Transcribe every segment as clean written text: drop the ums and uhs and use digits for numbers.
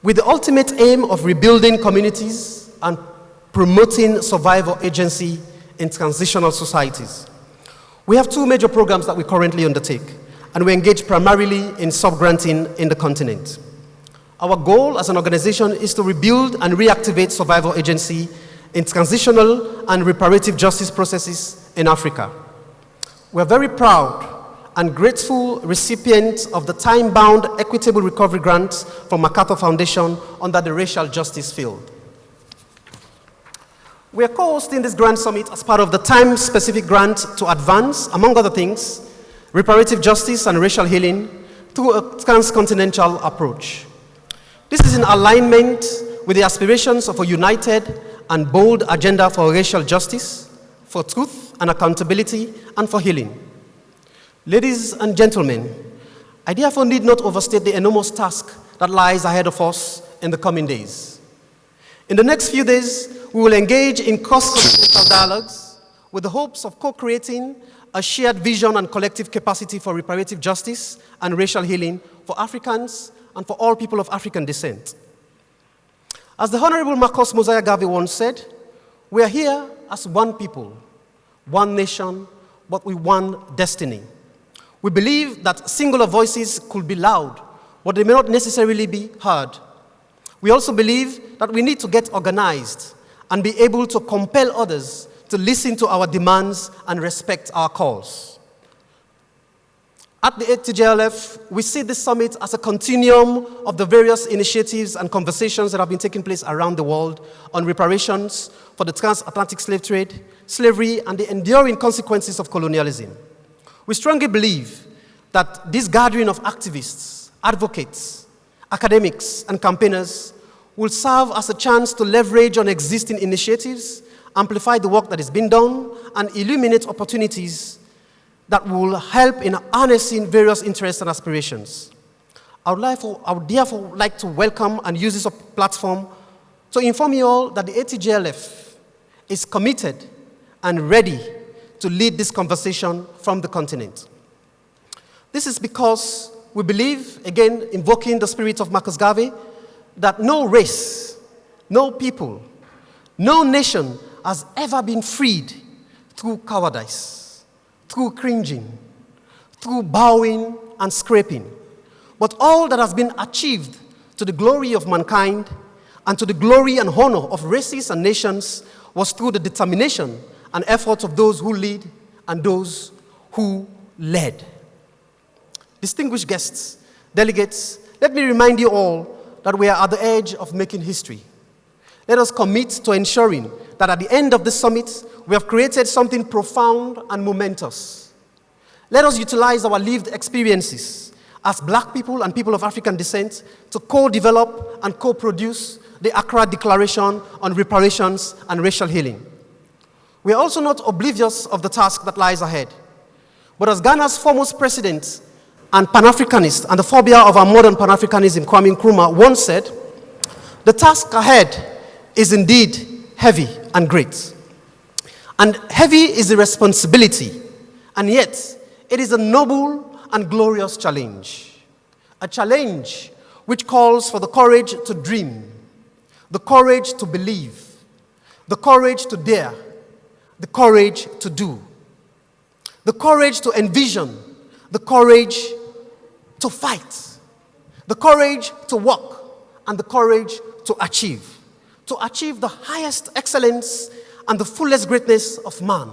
with the ultimate aim of rebuilding communities and promoting survival agency in transitional societies. We have two major programs that we currently undertake, and we engage primarily in sub-granting in the continent. Our goal as an organization is to rebuild and reactivate survival agency in transitional and reparative justice processes in Africa. We're very proud and grateful recipients of the time-bound Equitable Recovery Grant from MacArthur Foundation under the racial justice field. We are co-hosting this Grand Summit as part of the time-specific grant to advance, among other things, reparative justice and racial healing through a transcontinental approach. This is in alignment with the aspirations of a united and bold agenda for racial justice, for truth and accountability, and for healing. Ladies and gentlemen, I therefore need not overstate the enormous task that lies ahead of us in the coming days. In the next few days, we will engage in cross-continental dialogues with the hopes of co-creating a shared vision and collective capacity for reparative justice and racial healing for Africans and for all people of African descent. As the Honorable Marcus Mosiah Garvey once said, we are here as one people, one nation, but with one destiny. We believe that singular voices could be loud, but they may not necessarily be heard. We also believe that we need to get organized and be able to compel others to listen to our demands and respect our calls. At the ATJLF, we see this summit as a continuum of the various initiatives and conversations that have been taking place around the world on reparations for the transatlantic slave trade, slavery, and the enduring consequences of colonialism. We strongly believe that this gathering of activists, advocates, academics, and campaigners will serve as a chance to leverage on existing initiatives, amplify the work that is being done, and illuminate opportunities that will help in harnessing various interests and aspirations. I would therefore like to welcome and use this platform to inform you all that the ATJLF is committed and ready to lead this conversation from the continent. This is because we believe, again, invoking the spirit of Marcus Garvey, that no race, no people, no nation has ever been freed through cowardice, through cringing, through bowing and scraping. But all that has been achieved to the glory of mankind and to the glory and honor of races and nations was through the determination and efforts of those who lead and those who led. Distinguished guests, delegates, let me remind you all that we are at the edge of making history. Let us commit to ensuring that at the end of this summit, we have created something profound and momentous. Let us utilize our lived experiences as Black people and people of African descent to co-develop and co-produce the Accra Declaration on Reparations and Racial Healing. We are also not oblivious of the task that lies ahead. But as Ghana's foremost president and Pan-Africanist and the forebearer of our modern Pan-Africanism, Kwame Nkrumah, once said, the task ahead is indeed heavy and great. And heavy is the responsibility, and yet it is a noble and glorious challenge. A challenge which calls for the courage to dream, the courage to believe, the courage to dare, the courage to do, the courage to envision, the courage to fight, the courage to work, and the courage to achieve the highest excellence and the fullest greatness of man.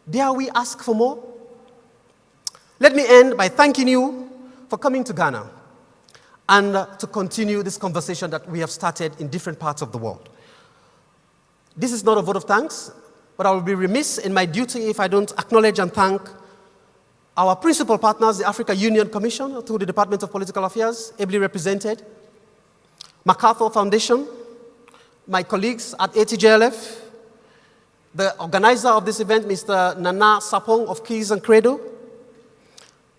Dare we ask for more? Let me end by thanking you for coming to Ghana and to continue this conversation that we have started in different parts of the world. This is not a vote of thanks, but I will be remiss in my duty if I don't acknowledge and thank our principal partners, the Africa Union Commission, through the Department of Political Affairs, ably represented, MacArthur Foundation, my colleagues at ATJLF, the organizer of this event, Mr. Nana Sapong of Keys and Credo,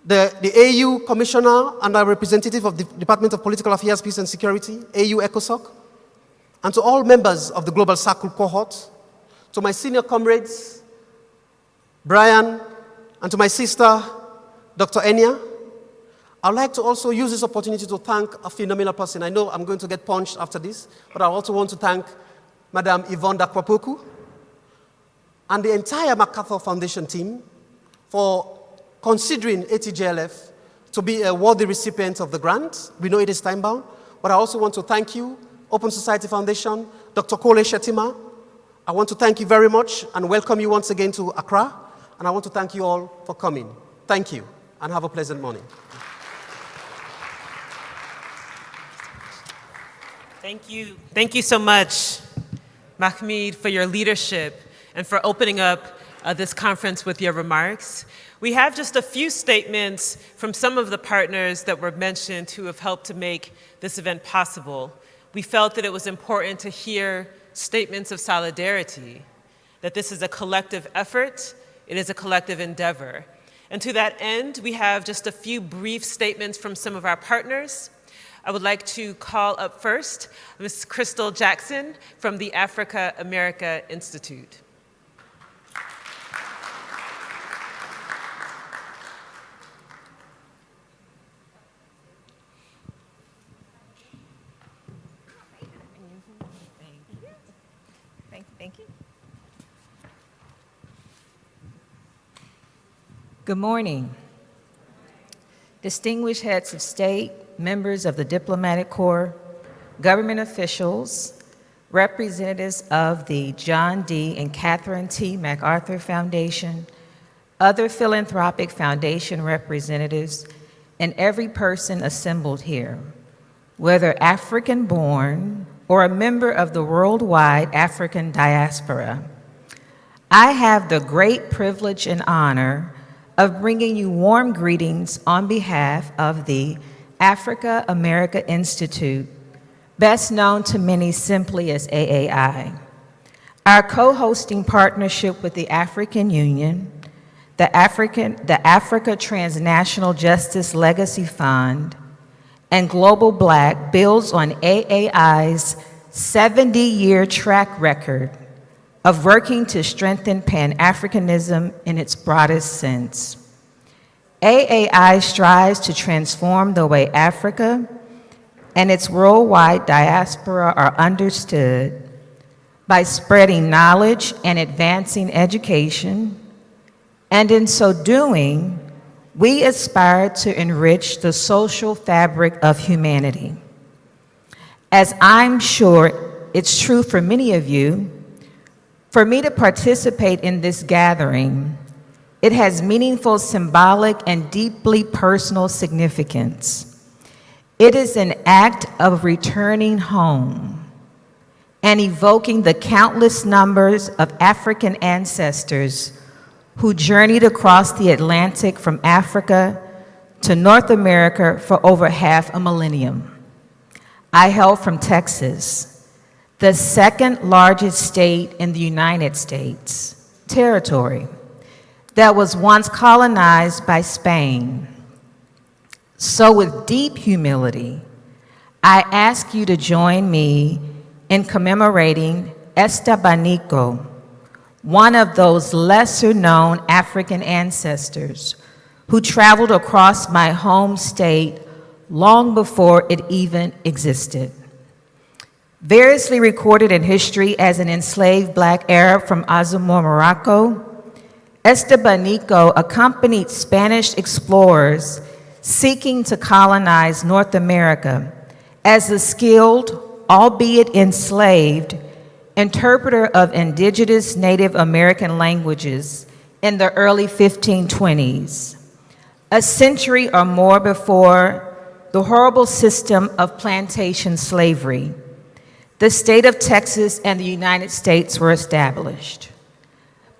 the AU Commissioner and a representative of the Department of Political Affairs, Peace and Security, AU ECOSOC, and to all members of the Global Circle cohort, to my senior comrades, Brian, and to my sister, Dr. Enya, I'd like to also use this opportunity to thank a phenomenal person. I know I'm going to get punched after this, but I also want to thank Madam Yvonne Dakwapoku and the entire MacArthur Foundation team for considering ATJLF to be a worthy recipient of the grant. We know it is time-bound, but I also want to thank you, Open Society Foundation, Dr. Kole Shetima. I want to thank you very much and welcome you once again to Accra, and I want to thank you all for coming. Thank you, and have a pleasant morning. Thank you. Thank you so much, Mahmoud, for your leadership and for opening up this conference with your remarks. We have just a few statements from some of the partners that were mentioned who have helped to make this event possible. We felt that it was important to hear statements of solidarity, that this is a collective effort, it is a collective endeavor. And to that end, we have just a few brief statements from some of our partners. I would like to call up first Ms. Crystal Jackson from the Africa America Institute. Thank you. Good morning. Distinguished heads of state, members of the diplomatic corps, government officials, representatives of the John D. and Catherine T. MacArthur Foundation, other philanthropic foundation representatives, and every person assembled here, whether African-born or a member of the worldwide African diaspora. I have the great privilege and honor of bringing you warm greetings on behalf of the Africa America Institute, best known to many simply as AAI. Our co-hosting partnership with the African Union, the Africa Transnational Justice Legacy Fund, and Global Black builds on AAI's 70-year track record of working to strengthen Pan-Africanism in its broadest sense. AAI strives to transform the way Africa and its worldwide diaspora are understood by spreading knowledge and advancing education, and in so doing, we aspire to enrich the social fabric of humanity. As I'm sure it's true for many of you, for me to participate in this gathering, it has meaningful symbolic and deeply personal significance. It is an act of returning home and evoking the countless numbers of African ancestors who journeyed across the Atlantic from Africa to North America for over half a millennium. I hail from Texas, the second largest state in the United States territory that was once colonized by Spain. So with deep humility, I ask you to join me in commemorating Estebanico, one of those lesser-known African ancestors who traveled across my home state long before it even existed. Variously recorded in history as an enslaved Black Arab from Azamor, Morocco, Estebanico accompanied Spanish explorers seeking to colonize North America as a skilled, albeit enslaved, interpreter of indigenous Native American languages in the early 1520s, a century or more before the horrible system of plantation slavery. The state of Texas and the United States were established.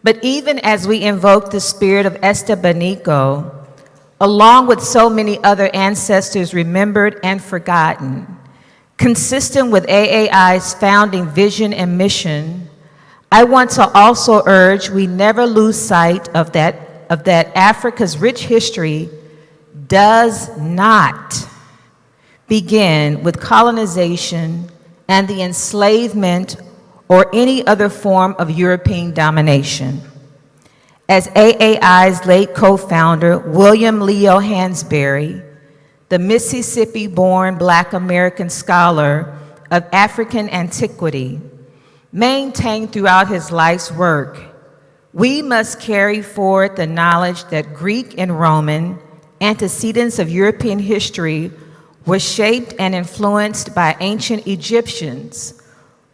But even as we invoke the spirit of Estebanico, along with so many other ancestors remembered and forgotten, consistent with AAI's founding vision and mission, I want to also urge we never lose sight of that Africa's rich history does not begin with colonization and the enslavement or any other form of European domination. As AAI's late co-founder, William Leo Hansberry, the Mississippi-born Black American scholar of African antiquity, maintained throughout his life's work, we must carry forward the knowledge that Greek and Roman antecedents of European history were shaped and influenced by ancient Egyptians,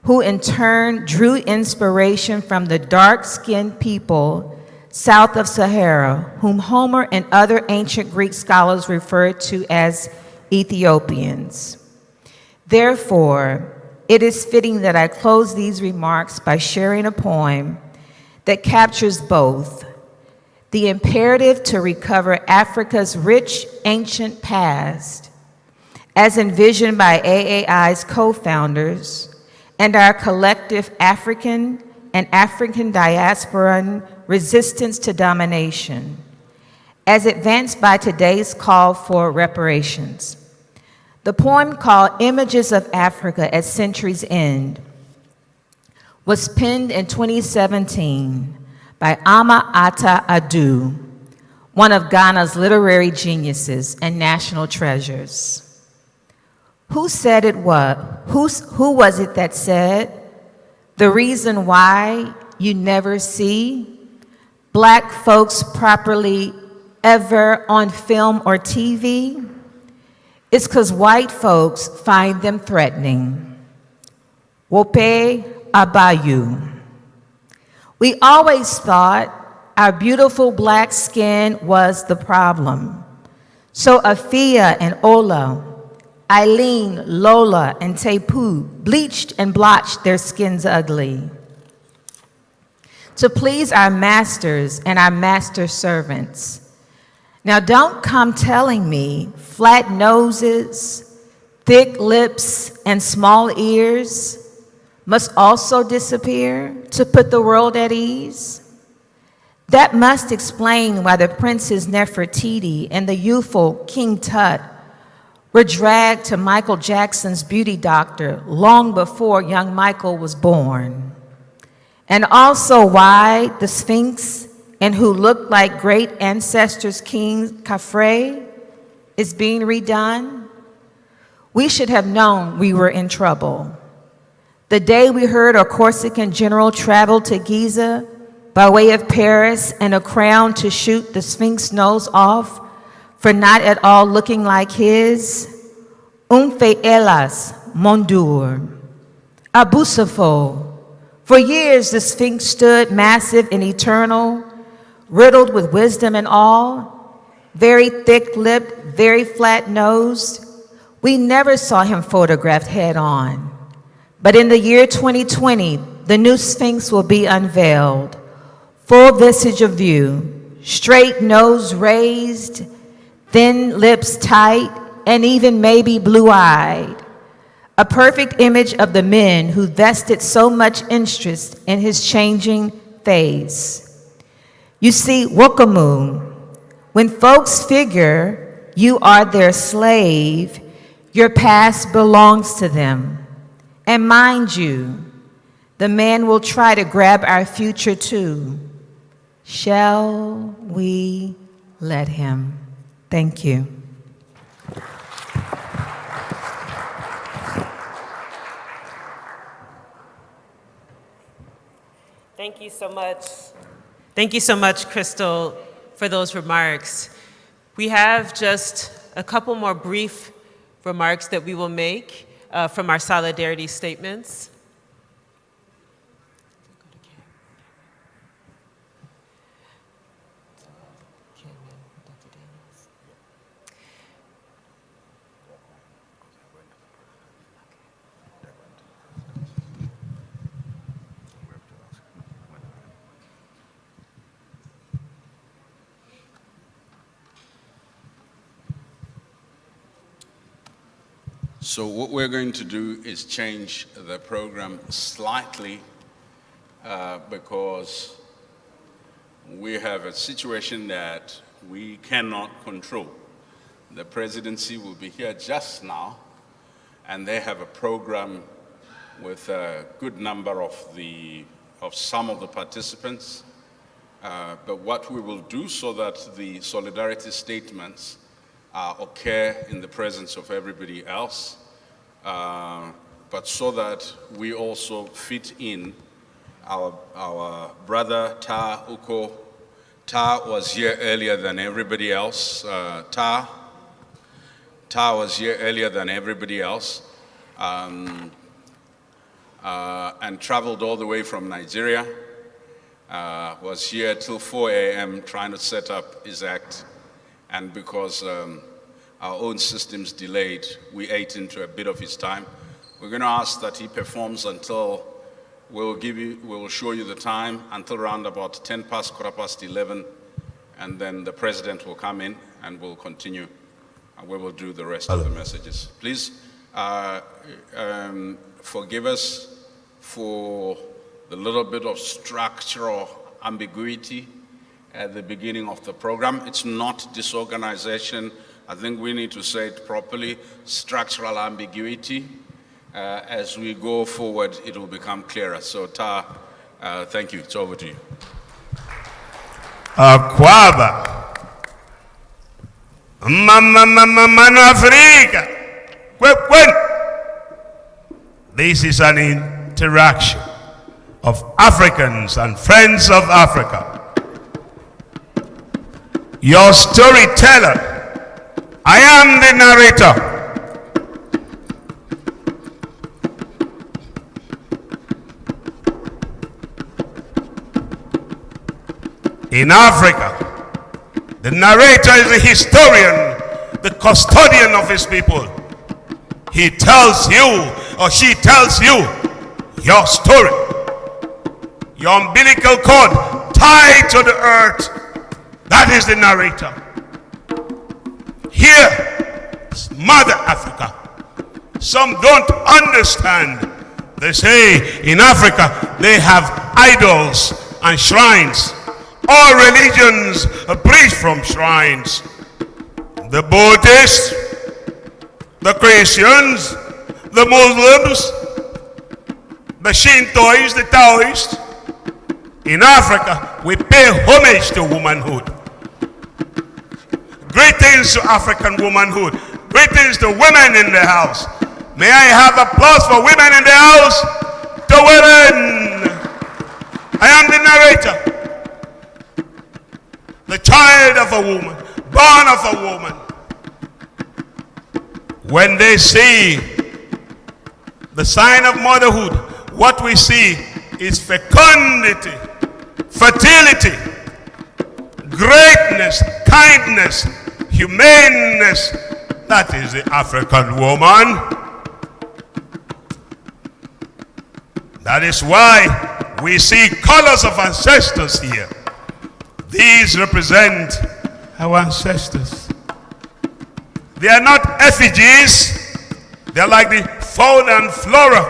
who in turn drew inspiration from the dark-skinned people south of Sahara, whom Homer and other ancient Greek scholars referred to as Ethiopians. Therefore, it is fitting that I close these remarks by sharing a poem that captures both the imperative to recover Africa's rich ancient past, as envisioned by AAI's co-founders, and our collective African and African diasporan resistance to domination, as advanced by today's call for reparations. The poem, called Images of Africa at Century's End, was penned in 2017 by Ama Ata Adu, one of Ghana's literary geniuses and national treasures. Who said it was? Who was it that said, the reason why you never see Black folks properly ever on film or TV is because white folks find them threatening. Wope Abayu. We always thought our beautiful Black skin was the problem. So Afia and Ola, Eileen, Lola, and Tepu bleached and blotched their skins ugly to please our masters and our master servants. Now don't come telling me flat noses, thick lips, and small ears must also disappear to put the world at ease. That must explain why the Princess Nefertiti and the youthful King Tut were dragged to Michael Jackson's beauty doctor long before young Michael was born. And also why the Sphinx, and who looked like great ancestors King Khafre, is being redone. We should have known we were in trouble. The day we heard a Corsican general traveled to Giza by way of Paris and a crown to shoot the Sphinx nose off for not at all looking like his, Umfe Elas Mondur, Abusafo. For years, the Sphinx stood massive and eternal, riddled with wisdom and all, very thick-lipped, very flat-nosed. We never saw him photographed head-on. But in the year 2020, the new Sphinx will be unveiled, full visage of view, straight nose raised, thin lips tight, and even maybe blue-eyed. A perfect image of the men who vested so much interest in his changing face. You see, Wokamu, when folks figure you are their slave, your past belongs to them. And mind you, the man will try to grab our future too. Shall we let him? Thank you. Thank you so much. Thank you so much, Crystal, for those remarks. We have just a couple more brief remarks that we will make from our solidarity statements. So what we're going to do is change the program slightly because we have a situation that we cannot control. The presidency will be here just now, and they have a program with a good number of some of the participants. But what we will do so that the solidarity statements occur in the presence of everybody else, but so that we also fit in our brother Ta Uko. Ta was here earlier than everybody else. Ta was here earlier than everybody else, and traveled all the way from Nigeria. Was here till 4 a.m. trying to set up his act, and because our own systems delayed, we ate into a bit of his time. We're going to ask that he performs until we'll show you the time until around about 10 past, 11, and then the president will come in and we'll continue, and we will do the rest of the messages. Please forgive us for the little bit of structural ambiguity at the beginning of the program. It's not disorganization. I think we need to say it properly, structural ambiguity. As we go forward, it will become clearer. So, Ta, thank you. It's over to you. Akwaba. Manu Africa. This is an interaction of Africans and friends of Africa. Your storyteller. I am the narrator. In Africa, the narrator is the historian, the custodian of his people. He tells you, or she tells you, your story. Your umbilical cord tied to the earth. That is the narrator. Here is Mother Africa. Some don't understand. They say in Africa they have idols and shrines. All religions preach from shrines. The Buddhists, the Christians, the Muslims, the Shintoists, the Taoists. In Africa, we pay homage to womanhood. Greetings to African womanhood. Greetings to women in the house. May I have applause for women in the house? To women. I am the narrator. The child of a woman, born of a woman. When they see the sign of motherhood, what we see is fecundity, fertility, greatness, kindness, humaneness. That is the African woman. That is why we see colors of ancestors here. These represent our ancestors. They are not effigies. They are like the fauna and flora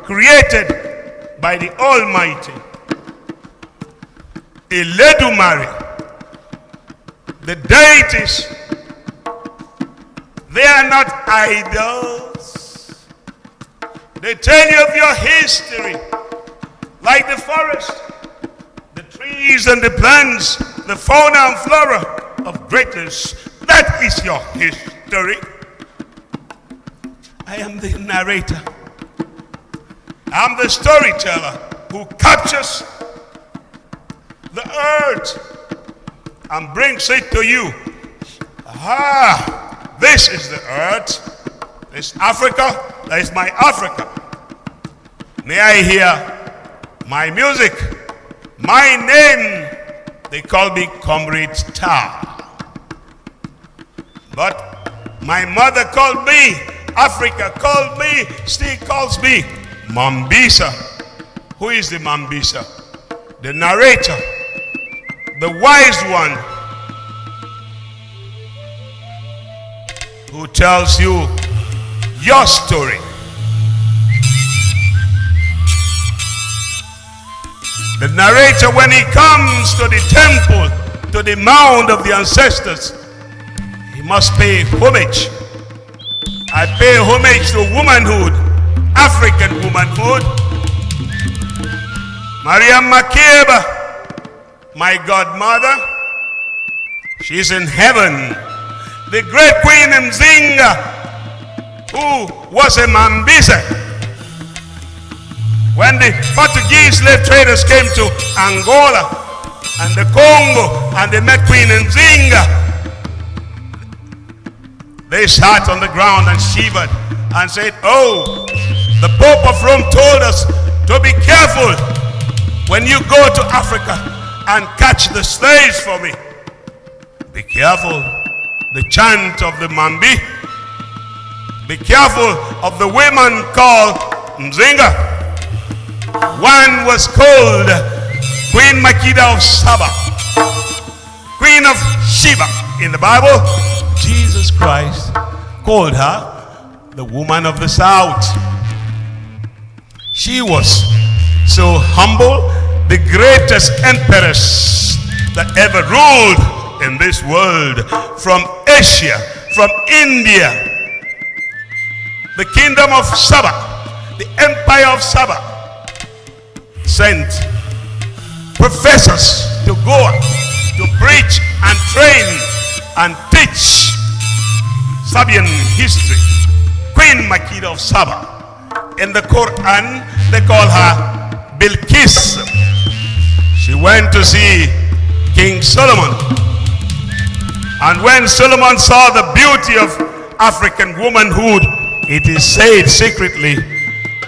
created by the Almighty. Eledumare, the deities, they are not idols. They tell you of your history, like the forest, the trees and the plants, the fauna and flora of greatness. That is your history. I am the narrator. I'm the storyteller who captures the earth and brings it to you. Ah, this is the earth. This Africa, that is my Africa. May I hear my music? My name, they call me Comrade Ta. But my mother called me, Africa called me, still calls me Mambisa. Who is the Mambisa? The narrator, the wise one, who tells you your story. The narrator, when he comes to the temple, to the mound of the ancestors, he must pay homage. I pay homage to womanhood, African womanhood. Mariam Makeba, my godmother, she's in heaven. the great Queen Mzinga, who was a Mambisa. When the Portuguese slave traders came to Angola and the Congo and they met Queen Mzinga, they sat on the ground and shivered and said, "Oh, the Pope of Rome told us to be careful when you go to Africa and catch the slaves for me. Be careful." The chant of the Mambi. Be careful of the women called Mzinga. One was called Queen Makeda of Saba, Queen of Sheba. In the Bible, Jesus Christ called her the woman of the South. She was so humble, the greatest empress that ever ruled in this world, from Asia, from India. The kingdom of Saba, the empire of Saba, sent professors to go to preach and train and teach Sabian history. Queen Makeda of Saba. In the Quran, they call her Bilqis. She went to see King Solomon. And when Solomon saw the beauty of African womanhood, it is said secretly,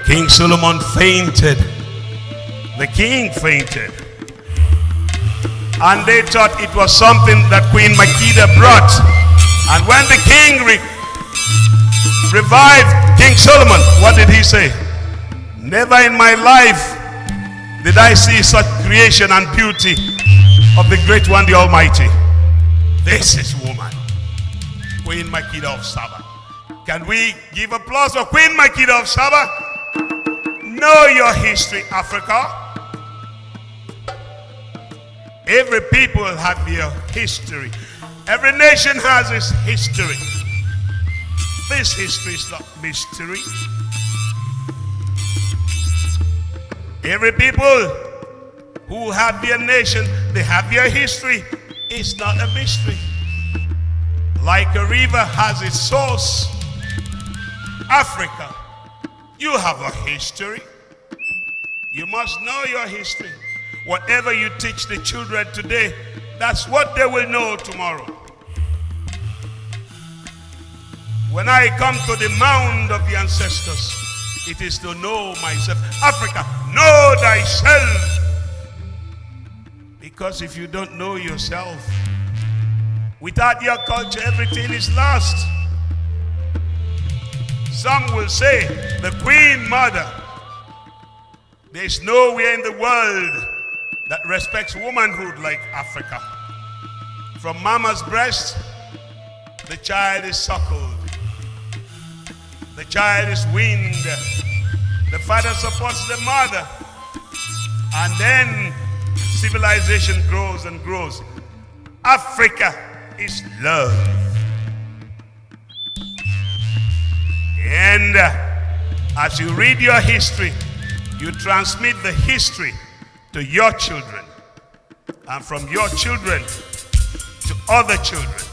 King Solomon fainted. The king fainted. And they thought it was something that Queen Makeda brought. And when the king revived King Solomon, what did he say? Never in my life did I see such creation and beauty of the great one, the Almighty. This is woman, Queen Makeda of Saba. Can we give applause for Queen Makeda of Saba? Know your history, Africa. Every people have their history. Every nation has its history. This history is not mystery. Every people who have their nation, they have their history. It's not a mystery. Like a river has its source, Africa, you have a history. You must know your history. Whatever you teach the children today, that's what they will know tomorrow. When I come to the mound of the ancestors, it is to know myself. Africa, know thyself. Because if you don't know yourself, without your culture, everything is lost. Some will say, the Queen Mother, there's nowhere in the world that respects womanhood like Africa. From mama's breast, the child is suckled. The child is weaned. The father supports the mother. And then civilization grows and grows. Africa is love. And as you read your history, you transmit the history to your children. And from your children to other children,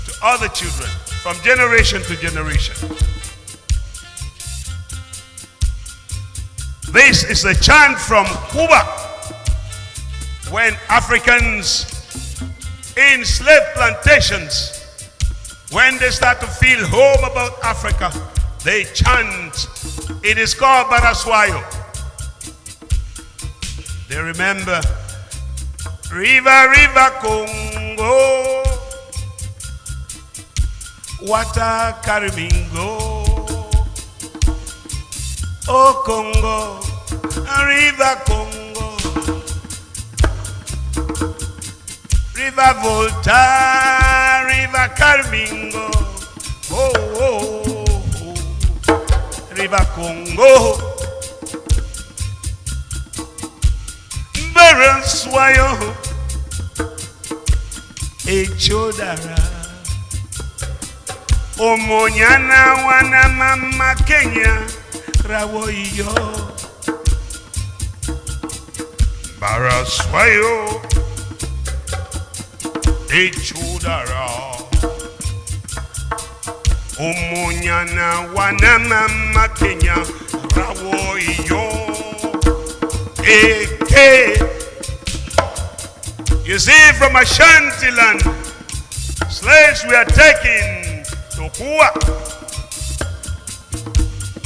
to other children, from generation to generation. This is a chant from Cuba, when Africans in slave plantations, when they start to feel home about Africa, they chant. It is called Baraswayo. They remember, River, River Congo, water carry me go. Oh Congo, River Congo, River Volta, River Carmingo, oh, oh, oh, River Congo, Baraswayo, Echodara, Omonyana wana mama Kenya, Rawoyo, Baraswayo, Echodara, Umunyana wanamama Kenya rawo iyo. You see, from Ashanti land, slaves were taken to Kua.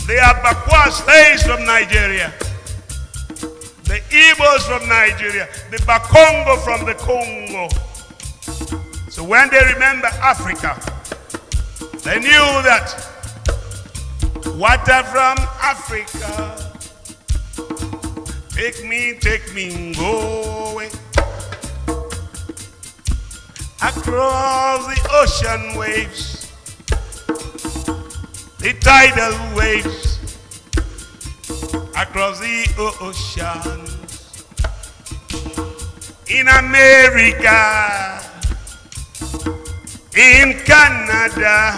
They are Bakwa slaves from Nigeria, the Igbos from Nigeria, the Bakongo from the Congo. So when they remember Africa, they knew that water from Africa, take me, go away. Across the ocean waves, the tidal waves, across the oceans, in America, in Canada,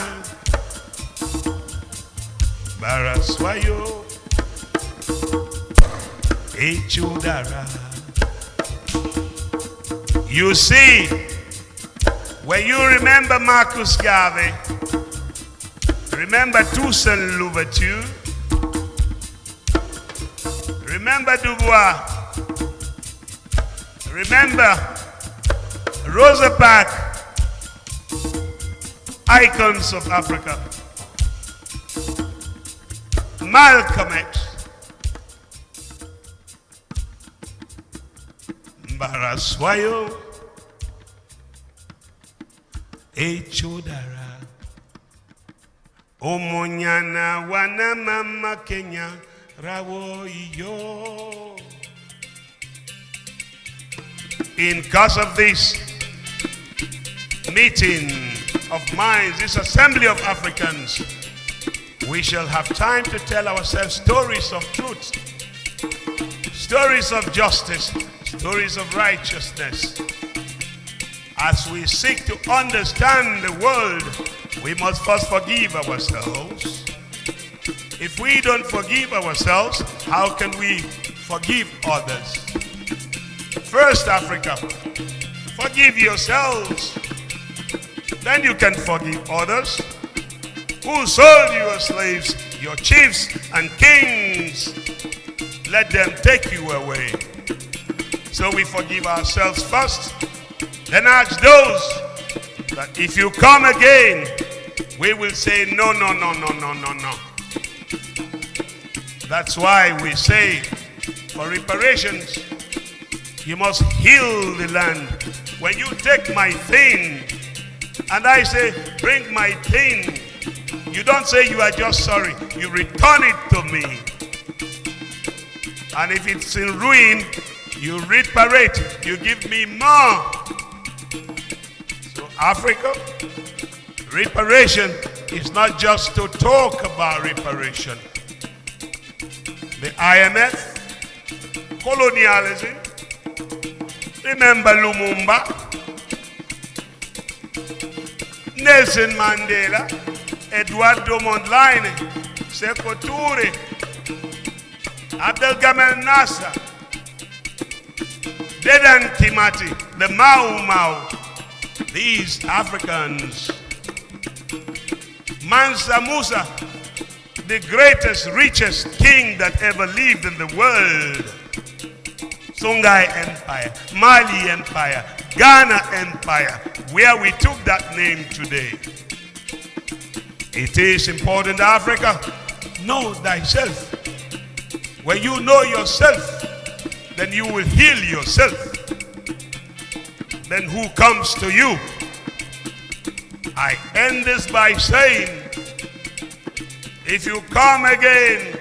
Baraswayo, Echudara. You see, when you remember Marcus Garvey, remember Toussaint Louverture, remember Dubois, remember Rosa Parks, icons of Africa, Malcolm X, Baraswayo, Echudara, Omonyana wana mama Kenya rawo iyo. In cause of this meeting of minds, this assembly of Africans, we shall have time to tell ourselves stories of truth, stories of justice, stories of righteousness. As we seek to understand the world, we must first forgive ourselves. If we don't forgive ourselves, how can we forgive others? First, Africa, forgive yourselves. Then you can forgive others. Who sold you as slaves? Your chiefs and kings. Let them take you away. So we forgive ourselves first. Then ask those that if you come again, we will say no, no, no, no, no, no, no. That's why we say for reparations, you must heal the land. When you take my thing and I say, bring my thing, you don't say you are just sorry. You return it to me. And if it's in ruin, you reparate. You give me more. So Africa, reparation is not just to talk about reparation. The IMF, colonialism, remember Lumumba, Nelson Mandela, Eduardo Mondlane, Sekou Toure, Abdelgamal Nasser, Dedan Kimati, the Mau Mau, these Africans, Mansa Musa, the greatest, richest king that ever lived in the world, Songhai Empire, Mali Empire, Ghana Empire, where we took that name today. It is important, Africa, know thyself. When you know yourself, then you will heal yourself. Then who comes to you? I end this by saying, if you come again,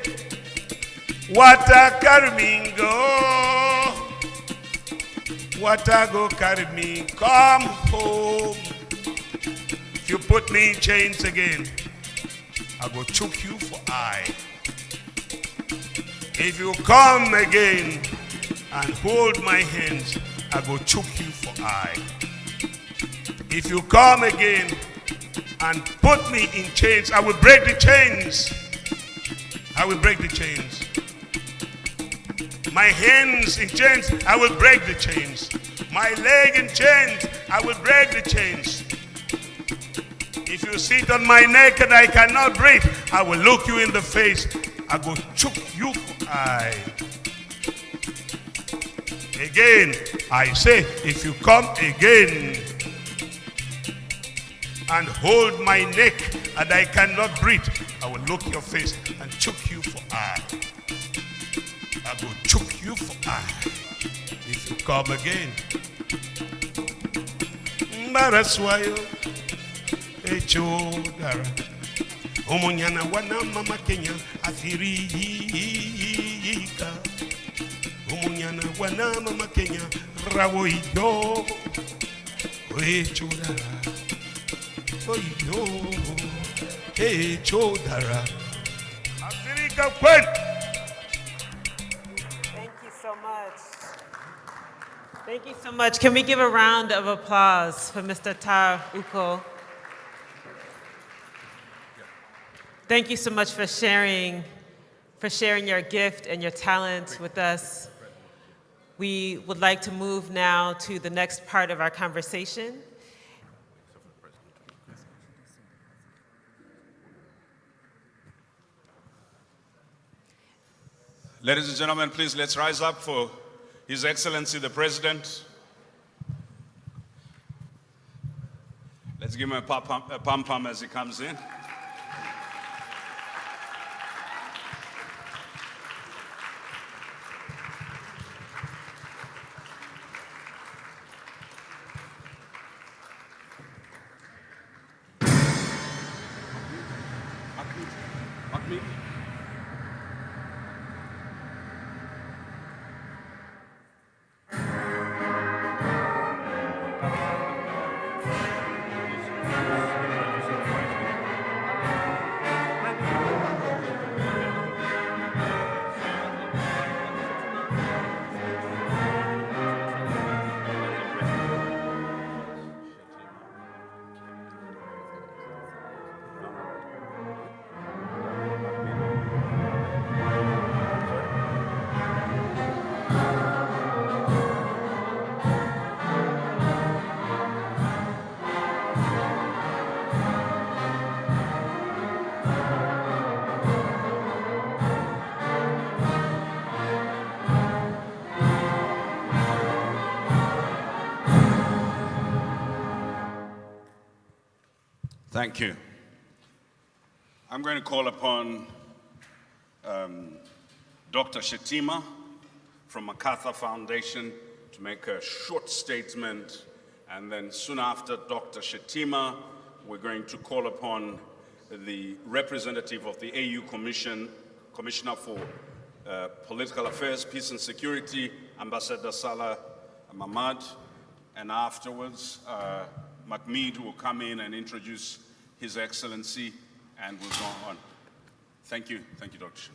water carry me go, water go carry me, come home. If you put me in chains again, I go choke you for eye. If you come again and hold my hands, I go choke you for eye. If you come again and put me in chains, I will break the chains. I will break the chains. My hands in chains, I will break the chains. My leg in chains, I will break the chains. If you sit on my neck and I cannot breathe, I will look you in the face. I go choke you for eye. Again, I say, if you come again and hold my neck and I cannot breathe, I will look your face and choke you for eye. I will choke you for eye. If you come again. Mbaraswayo, echodara. Omunyana wana mama Kenya afirika. Omunyana wana mama Kenya rawoido. Echodara. Oido. Echodara. Afirika kwen. Thank you so much. Thank you so much. Can we give a round of applause for Mr. Tar Uko? Thank you so much for sharing your gift and your talent with us. We would like to move now to the next part of our conversation. Ladies and gentlemen, please let's rise up for His Excellency the President. Let's give him a pom-pom as he comes in. Mahmoud. Thank you. I'm going to call upon Dr. Shetima from MacArthur Foundation to make a short statement, and then soon after Dr. Shetima, we're going to call upon the representative of the AU Commissioner for Political Affairs, Peace and Security, Ambassador Salah Mahmoud, and afterwards Mahmoud will come in and introduce His Excellency, and we'll go on. Thank you, Dr.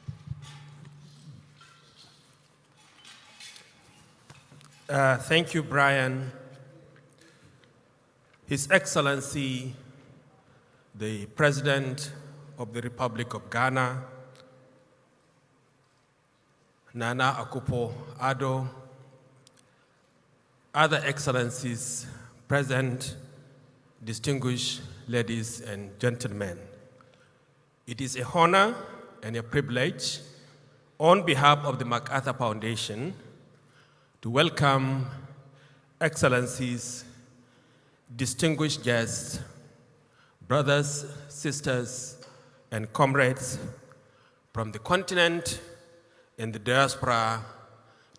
Shetima. Thank you, Brian. His Excellency, the President of the Republic of Ghana, Nana Akufo-Addo, other Excellencies present, distinguished ladies and gentlemen. It is a honor and a privilege on behalf of the MacArthur Foundation to welcome Excellencies, distinguished guests, brothers, sisters, and comrades from the continent and the diaspora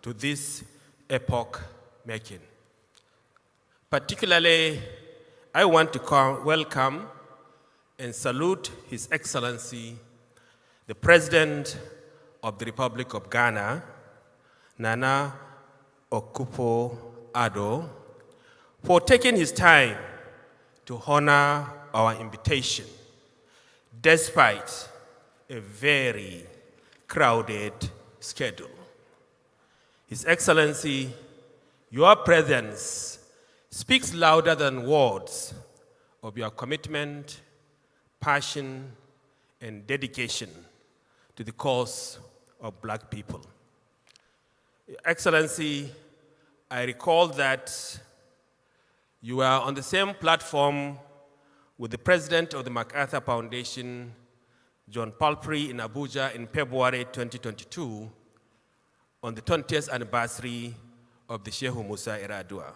to this epoch making. Particularly, I want to welcome and salute His Excellency, the President of the Republic of Ghana, Nana Akufo-Addo, for taking his time to honor our invitation, despite a very crowded schedule. His Excellency, your presence speaks louder than words of your commitment, passion, and dedication to the cause of Black people. Your Excellency, I recall that you were on the same platform with the president of the MacArthur Foundation, John Palfrey, in Abuja in February 2022 on the 20th anniversary of the Shehu Musa Yar'Adua.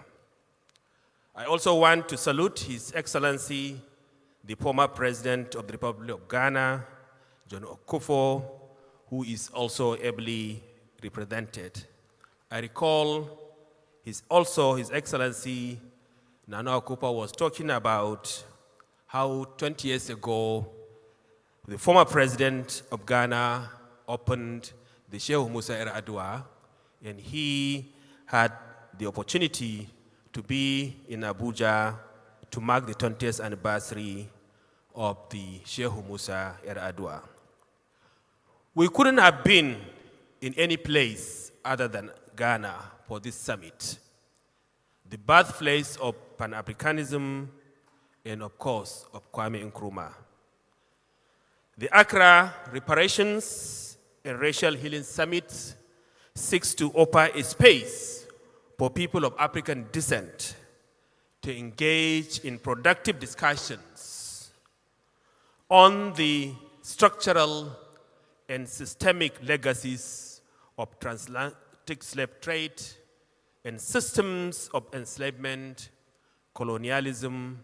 I also want to salute His Excellency, the former President of the Republic of Ghana, John Akufo, who is also ably represented. I recall His Excellency Nana Akufo was talking about how 20 years ago, the former President of Ghana opened the Shehu Musa Yar'Adua, and he had the opportunity to be in Abuja to mark the 20th anniversary of the Shehu Musa Yar'Adua. We couldn't have been in any place other than Ghana for this summit, the birthplace of Pan-Africanism and, of course, of Kwame Nkrumah. The Accra Reparations and Racial Healing Summit seeks to offer a space for people of African descent to engage in productive discussions on the structural and systemic legacies of transatlantic slave trade and systems of enslavement, colonialism,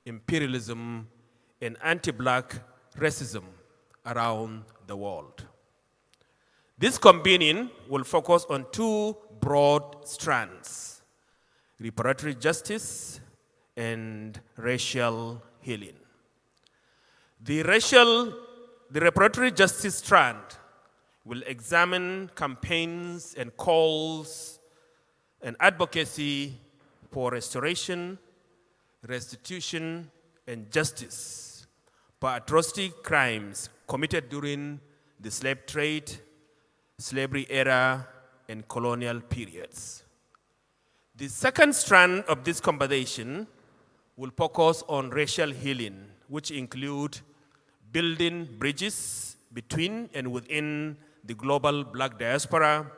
imperialism, and anti-Black racism around the world. This convening will focus on two broad strands: reparatory justice and racial healing. The reparatory justice strand will examine campaigns and calls and advocacy for restoration, restitution, and justice for atrocity crimes committed during the slave trade, slavery era, and colonial periods. The second strand of this conversation will focus on racial healing, which include building bridges between and within the global Black diaspora,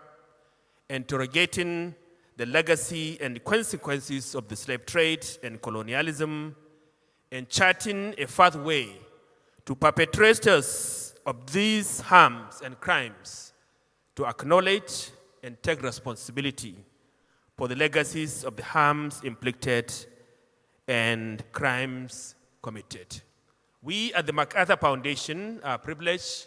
interrogating the legacy and consequences of the slave trade and colonialism, and charting a pathway to perpetrators of these harms and crimes to acknowledge and take responsibility for the legacies of the harms inflicted and crimes committed. We at the MacArthur Foundation are privileged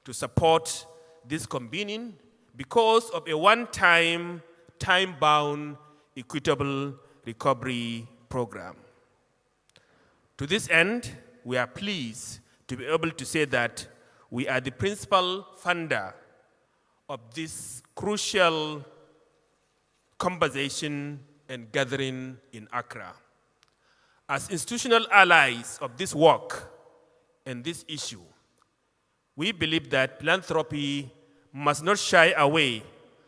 to support this convening because of a one-time, time-bound, equitable recovery program. To this end, we are pleased to be able to say that we are the principal funder of this crucial conversation and gathering in Accra. As institutional allies of this work and this issue, we believe that philanthropy must not shy away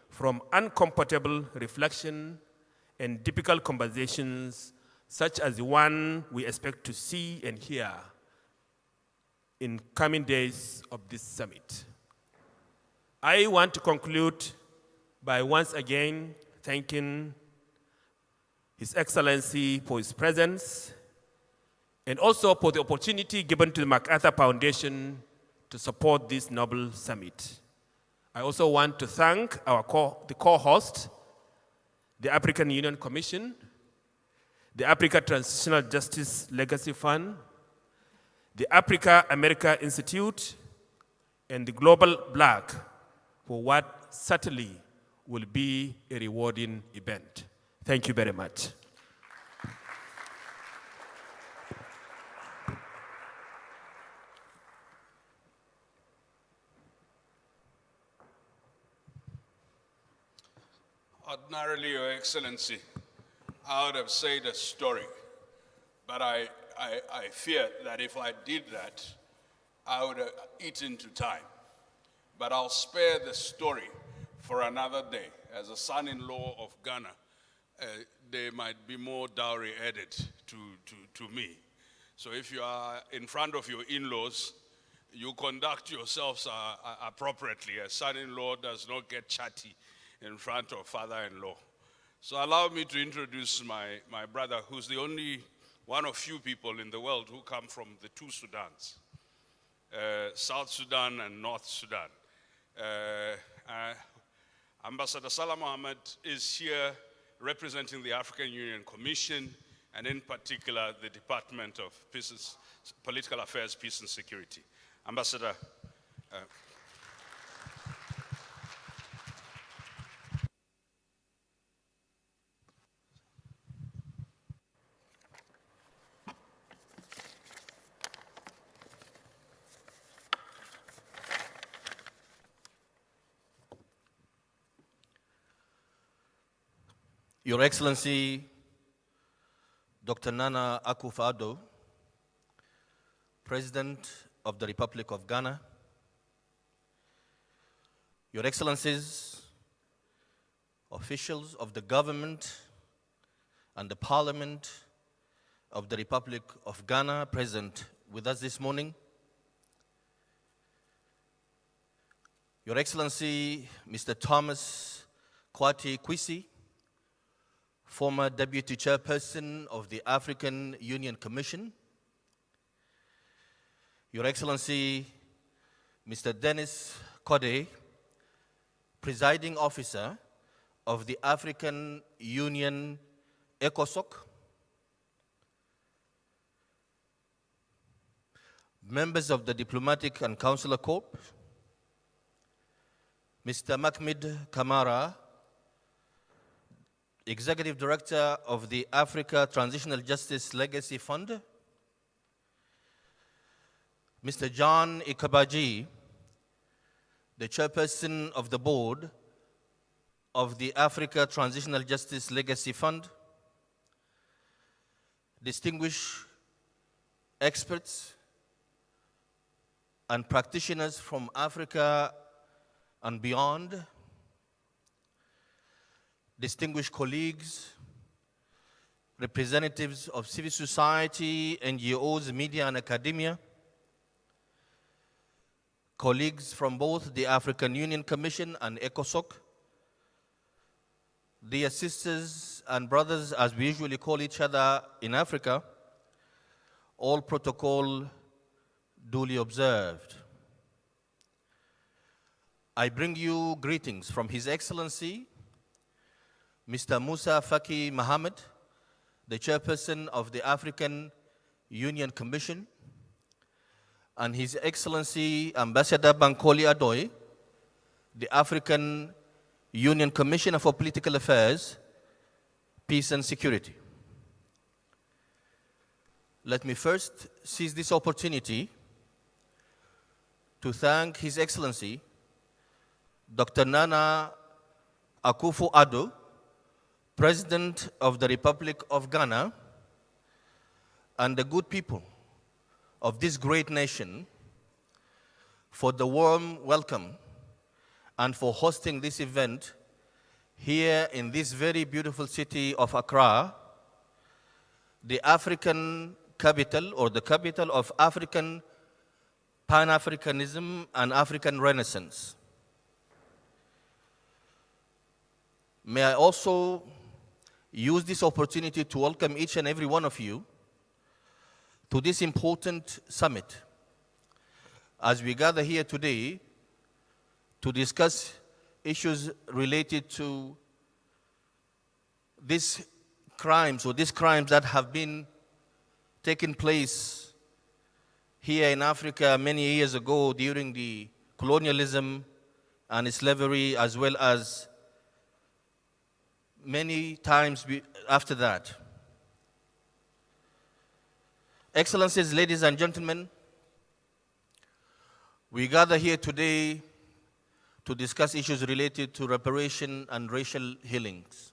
from uncomfortable reflection and difficult conversations such as the one we expect to see and hear in coming days of this summit. I want to conclude by once again thanking His Excellency for his presence and also for the opportunity given to the MacArthur Foundation to support this noble summit. I also want to thank the co-host, the African Union Commission, the Africa Transitional Justice Legacy Fund, the Africa America Institute, and the Global Black for what certainly will be a rewarding event. Thank you very much. Ordinarily, Your Excellency, I would have said a story, but I fear that if I did that, I would have eaten to time. But I'll spare the story for another day. As a son-in-law of Ghana, there might be more dowry added to me. So if you are in front of your in-laws, you conduct yourselves appropriately. A son-in-law does not get chatty in front of father-in-law. So allow me to introduce my brother, who's the only one of few people in the world who come from the two Sudans, South Sudan and North Sudan. Ambassador Salah Mohammed is here representing the African Union Commission, and in particular, the Department of Political Affairs, Peace and Security. Ambassador. Your Excellency, Dr. Nana Akufo-Addo, President of the Republic of Ghana, Your Excellencies, officials of the government and the Parliament of the Republic of Ghana present with us this morning, Your Excellency, Mr. Thomas Kwati Kwesi, former Deputy Chairperson of the African Union Commission, Your Excellency, Mr. Dennis Kode, Presiding Officer of the African Union ECOSOC, members of the Diplomatic and Consular Corps, Mr. Mahmid Kamara, Executive Director of the Africa Transitional Justice Legacy Fund, Mr. John Ikabaji, the Chairperson of the Board of the Africa Transitional Justice Legacy Fund, distinguished experts and practitioners from Africa and beyond, distinguished colleagues, representatives of civil society, NGOs, media, and academia, colleagues from both the African Union Commission and ECOSOC, dear sisters and brothers, as we usually call each other in Africa, all protocol duly observed. I bring you greetings from His Excellency, Mr. Musa Faki Mohammed, the Chairperson of the African Union Commission, and His Excellency Ambassador Bankole Adoy, the African Union Commissioner for Political Affairs, Peace and Security. Let me first seize this opportunity to thank His Excellency, Dr. Nana Akufo-Addo, President of the Republic of Ghana, and the good people of this great nation for the warm welcome and for hosting this event here in this very beautiful city of Accra, the African capital or the capital of African Pan-Africanism and African Renaissance. May I also use this opportunity to welcome each and every one of you to this important summit as we gather here today to discuss issues related to these crimes that have been taking place here in Africa many years ago during the colonialism and slavery, as well as many times after that. Excellencies, ladies and gentlemen, we gather here today to discuss issues related to reparation and racial healings.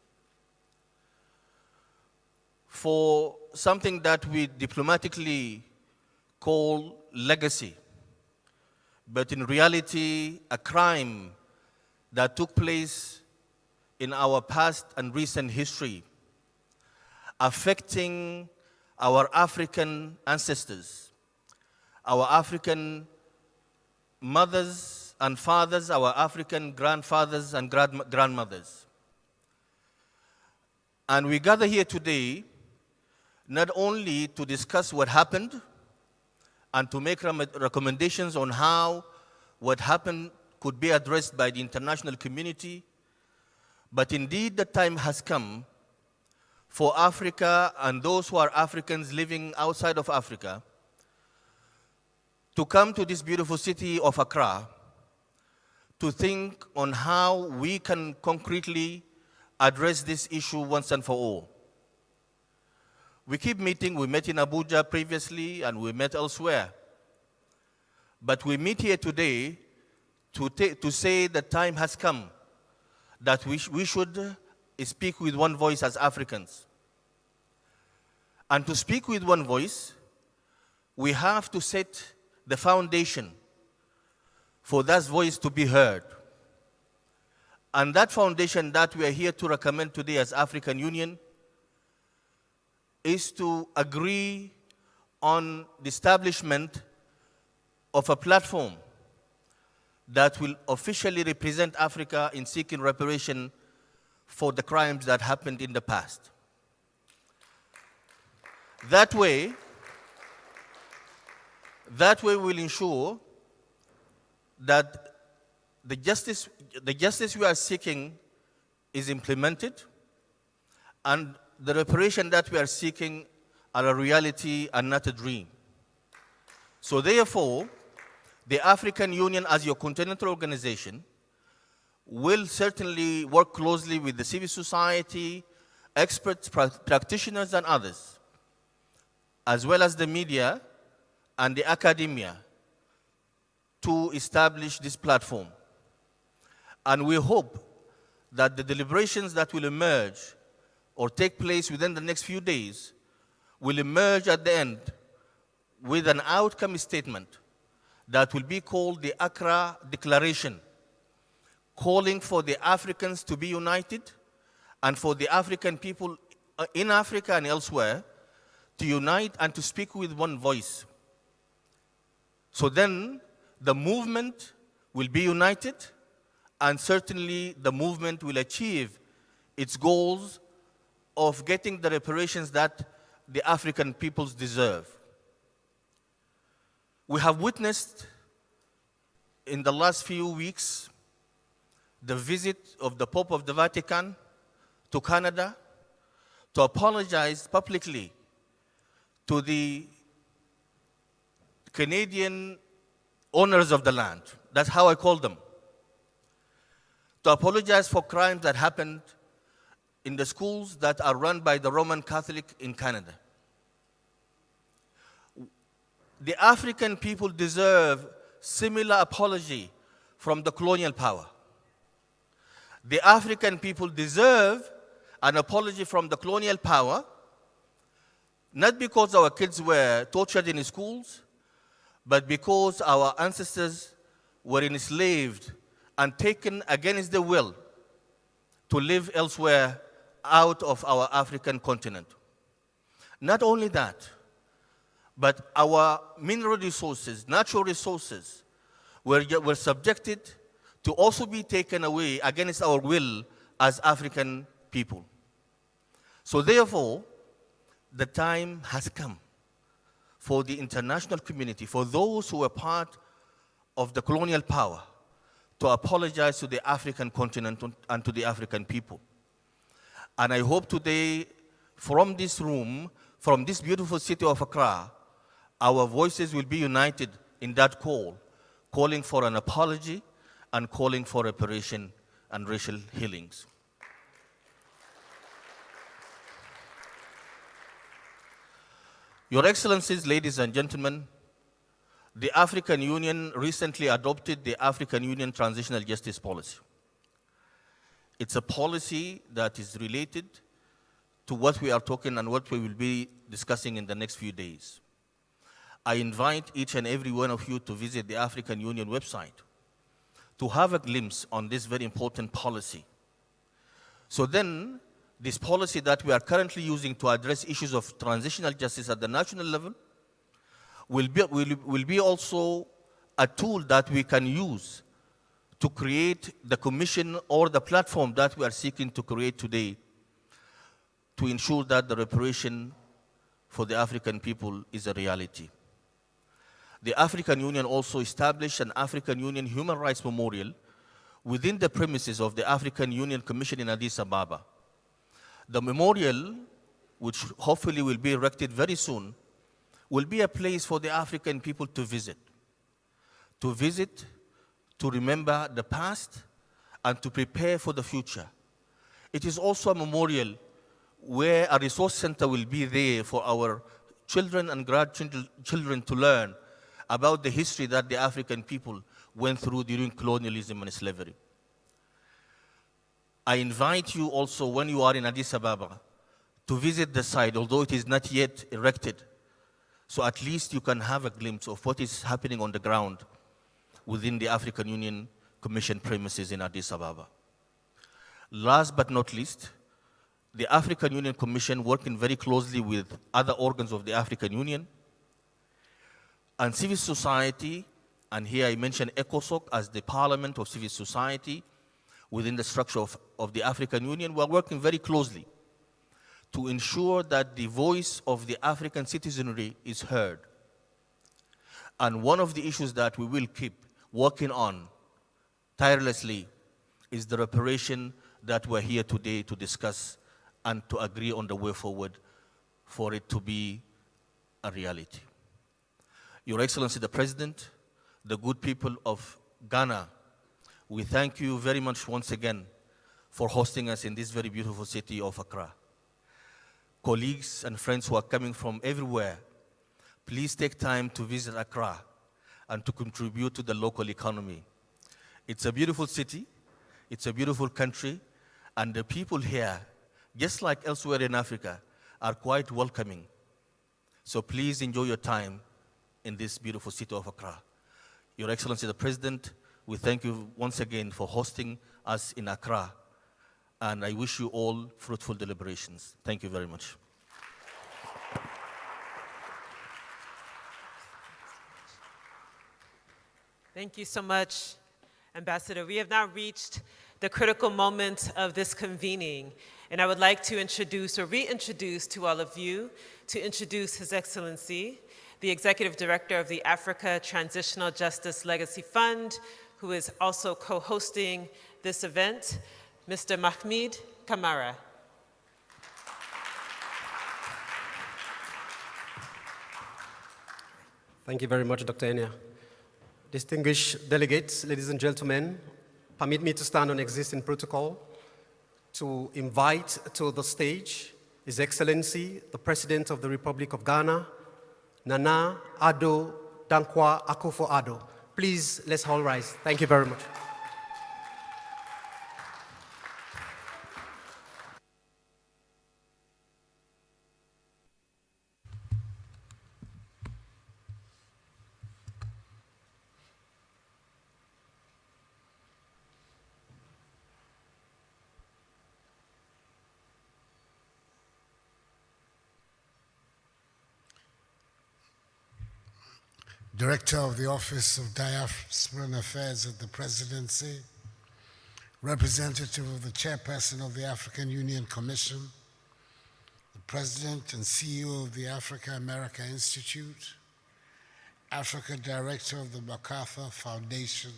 For something that we diplomatically call legacy, but in reality a crime that took place in our past and recent history, affecting our African ancestors, our African mothers and fathers, our African grandfathers and grandmothers. And we gather here today not only to discuss what happened and to make recommendations on how what happened could be addressed by the international community, but indeed the time has come for Africa and those who are Africans living outside of Africa to come to this beautiful city of Accra to think on how we can concretely address this issue once and for all. We keep meeting. We met in Abuja previously and we met elsewhere. But we meet here today to say the time has come that we should speak with one voice as Africans. And to speak with one voice, we have to set the foundation for that voice to be heard. And that foundation that we are here to recommend today as African Union is to agree on the establishment of a platform that will officially represent Africa in seeking reparation for the crimes that happened in the past. That way will ensure that the justice we are seeking is implemented and the reparation that we are seeking are a reality and not a dream. So therefore, the African Union as your continental organization will certainly work closely with the civil society, experts, practitioners and others, as well as the media and the academia to establish this platform. And we hope that the deliberations that will emerge or take place within the next few days will emerge at the end with an outcome statement that will be called the Accra Declaration, calling for the Africans to be united and for the African people in Africa and elsewhere to unite and to speak with one voice. So then the movement will be united and certainly the movement will achieve its goals of getting the reparations that the African peoples deserve. We have witnessed in the last few weeks the visit of the Pope of the Vatican to Canada to apologize publicly to the Canadian owners of the land. That's how I call them. To apologize for crimes that happened in the schools that are run by the Roman Catholic in Canada. The African people deserve similar apology from the colonial power. The African people deserve an apology from the colonial power, not because our kids were tortured in schools, but because our ancestors were enslaved and taken against their will to live elsewhere out of our African continent. Not only that, but our mineral resources, natural resources, were subjected to also be taken away against our will as African people. So therefore, the time has come for the international community, for those who were part of the colonial power, to apologize to the African continent and to the African people. And I hope today, from this room, from this beautiful city of Accra, our voices will be united in that call, calling for an apology and calling for reparation and racial healings. Your Excellencies, ladies and gentlemen, the African Union recently adopted the African Union Transitional Justice Policy. It's a policy that is related to what we are talking and what we will be discussing in the next few days. I invite each and every one of you to visit the African Union website to have a glimpse on this very important policy. So then, this policy that we are currently using to address issues of transitional justice at the national level will be also a tool that we can use to create the commission or the platform that we are seeking to create today to ensure that the reparation for the African people is a reality. The African Union also established an African Union Human Rights Memorial within the premises of the African Union Commission in Addis Ababa. The memorial, which hopefully will be erected very soon, will be a place for the African people to visit, to remember the past, and to prepare for the future. It is also a memorial where a resource center will be there for our children and grandchildren to learn about the history that the African people went through during colonialism and slavery. I invite you also, when you are in Addis Ababa, to visit the site, although it is not yet erected, so at least you can have a glimpse of what is happening on the ground within the African Union Commission premises in Addis Ababa. Last but not least, the African Union Commission, working very closely with other organs of the African Union and civil society, and here I mention ECOSOC as the parliament of civil society within the structure of the African Union, we are working very closely to ensure that the voice of the African citizenry is heard. And one of the issues that we will keep working on tirelessly is the reparation that we're here today to discuss and to agree on the way forward for it to be a reality. Your Excellency, the President, the good people of Ghana, we thank you very much once again for hosting us in this very beautiful city of Accra. Colleagues and friends who are coming from everywhere, please take time to visit Accra and to contribute to the local economy. It's a beautiful city, it's a beautiful country, and the people here, just like elsewhere in Africa, are quite welcoming. So please enjoy your time in this beautiful city of Accra. Your Excellency, the President, we thank you once again for hosting us in Accra, and I wish you all fruitful deliberations. Thank you very much. Thank you so much, Ambassador. We have now reached the critical moment of this convening, and I would like to introduce or reintroduce to all of you, to introduce His Excellency, the Executive Director of the Africa Transitional Justice Legacy Fund, who is also co-hosting this event, Mr. Mahmoud Kamara. Thank you very much, Dr. Enya. Distinguished delegates, ladies and gentlemen, permit me to stand on existing protocol to invite to the stage His Excellency, the President of the Republic of Ghana, Nana Addo Dankwa Akufo-Addo. Please, let's all rise. Thank you very much. Director of the Office of Diasporan Affairs at the Presidency, representative of the Chairperson of the African Union Commission, the President and CEO of the Africa-America Institute, Africa Director of the MacArthur Foundation,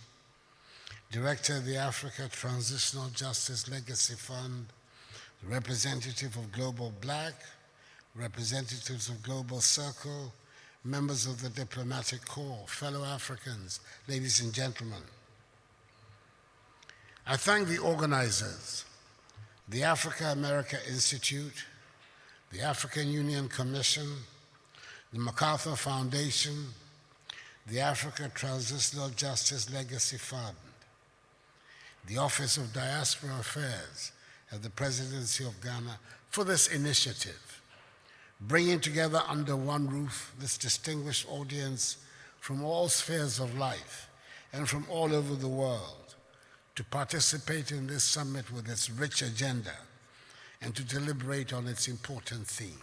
Director of the Africa Transitional Justice Legacy Fund, representative of Global Black, representatives of Global Circle, members of the Diplomatic Corps, fellow Africans, ladies and gentlemen. I thank the organizers, the Africa-America Institute, the African Union Commission, the MacArthur Foundation, the Africa Transitional Justice Legacy Fund, the Office of Diaspora Affairs at the Presidency of Ghana for this initiative, bringing together under one roof this distinguished audience from all spheres of life and from all over the world to participate in this summit with its rich agenda and to deliberate on its important theme.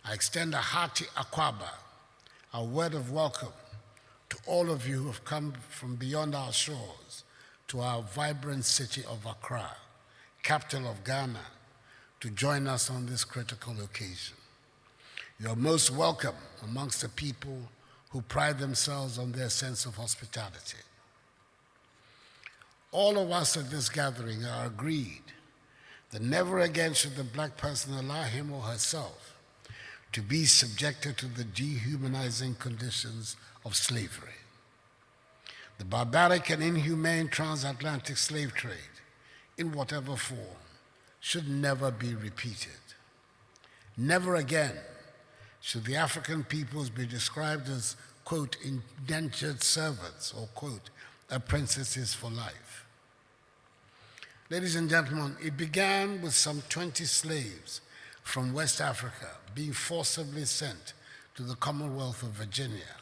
I extend a hearty akwaba, a word of welcome to all of you who have come from beyond our shores to our vibrant city of Accra, capital of Ghana, to join us on this critical occasion. You are most welcome amongst the people who pride themselves on their sense of hospitality. All of us at this gathering are agreed that never again should the black person allow him or herself to be subjected to the dehumanizing conditions of slavery. The barbaric and inhumane transatlantic slave trade, in whatever form, should never be repeated. Never again should the African peoples be described as, quote, indentured servants or, quote, apprentices for life. Ladies and gentlemen, it began with some 20 slaves from West Africa being forcibly sent to the Commonwealth of Virginia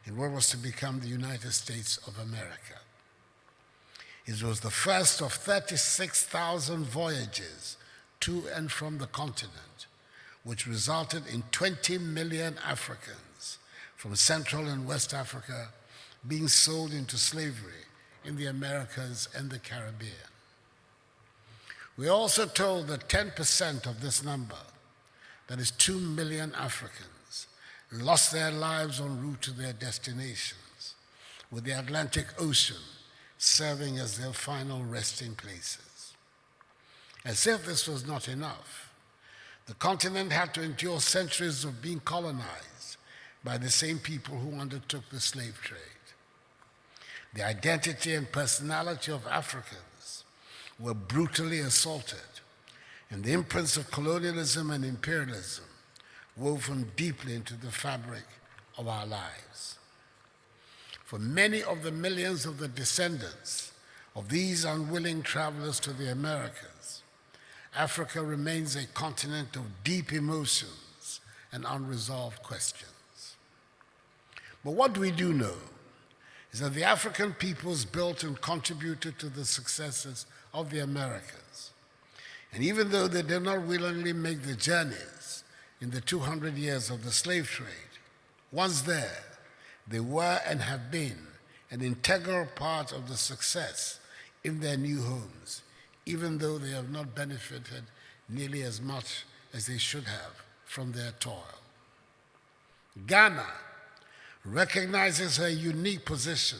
in what was to become the United States of America. It was the first of 36,000 voyages to and from the continent, which resulted in 20 million Africans from Central and West Africa being sold into slavery in the Americas and the Caribbean. We are also told that 10% of this number, that is 2 million Africans, lost their lives en route to their destinations, with the Atlantic Ocean serving as their final resting places. As if this was not enough, the continent had to endure centuries of being colonized by the same people who undertook the slave trade. The identity and personality of Africans were brutally assaulted, and the imprints of colonialism and imperialism woven deeply into the fabric of our lives. For many of the millions of the descendants of these unwilling travelers to the Americas, Africa remains a continent of deep emotions and unresolved questions. But what we do know is that the African peoples built and contributed to the successes of the Americas. And even though they did not willingly make the journeys in the 200 years of the slave trade, once there, they were and have been an integral part of the success in their new homes, even though they have not benefited nearly as much as they should have from their toil. Ghana recognizes her unique position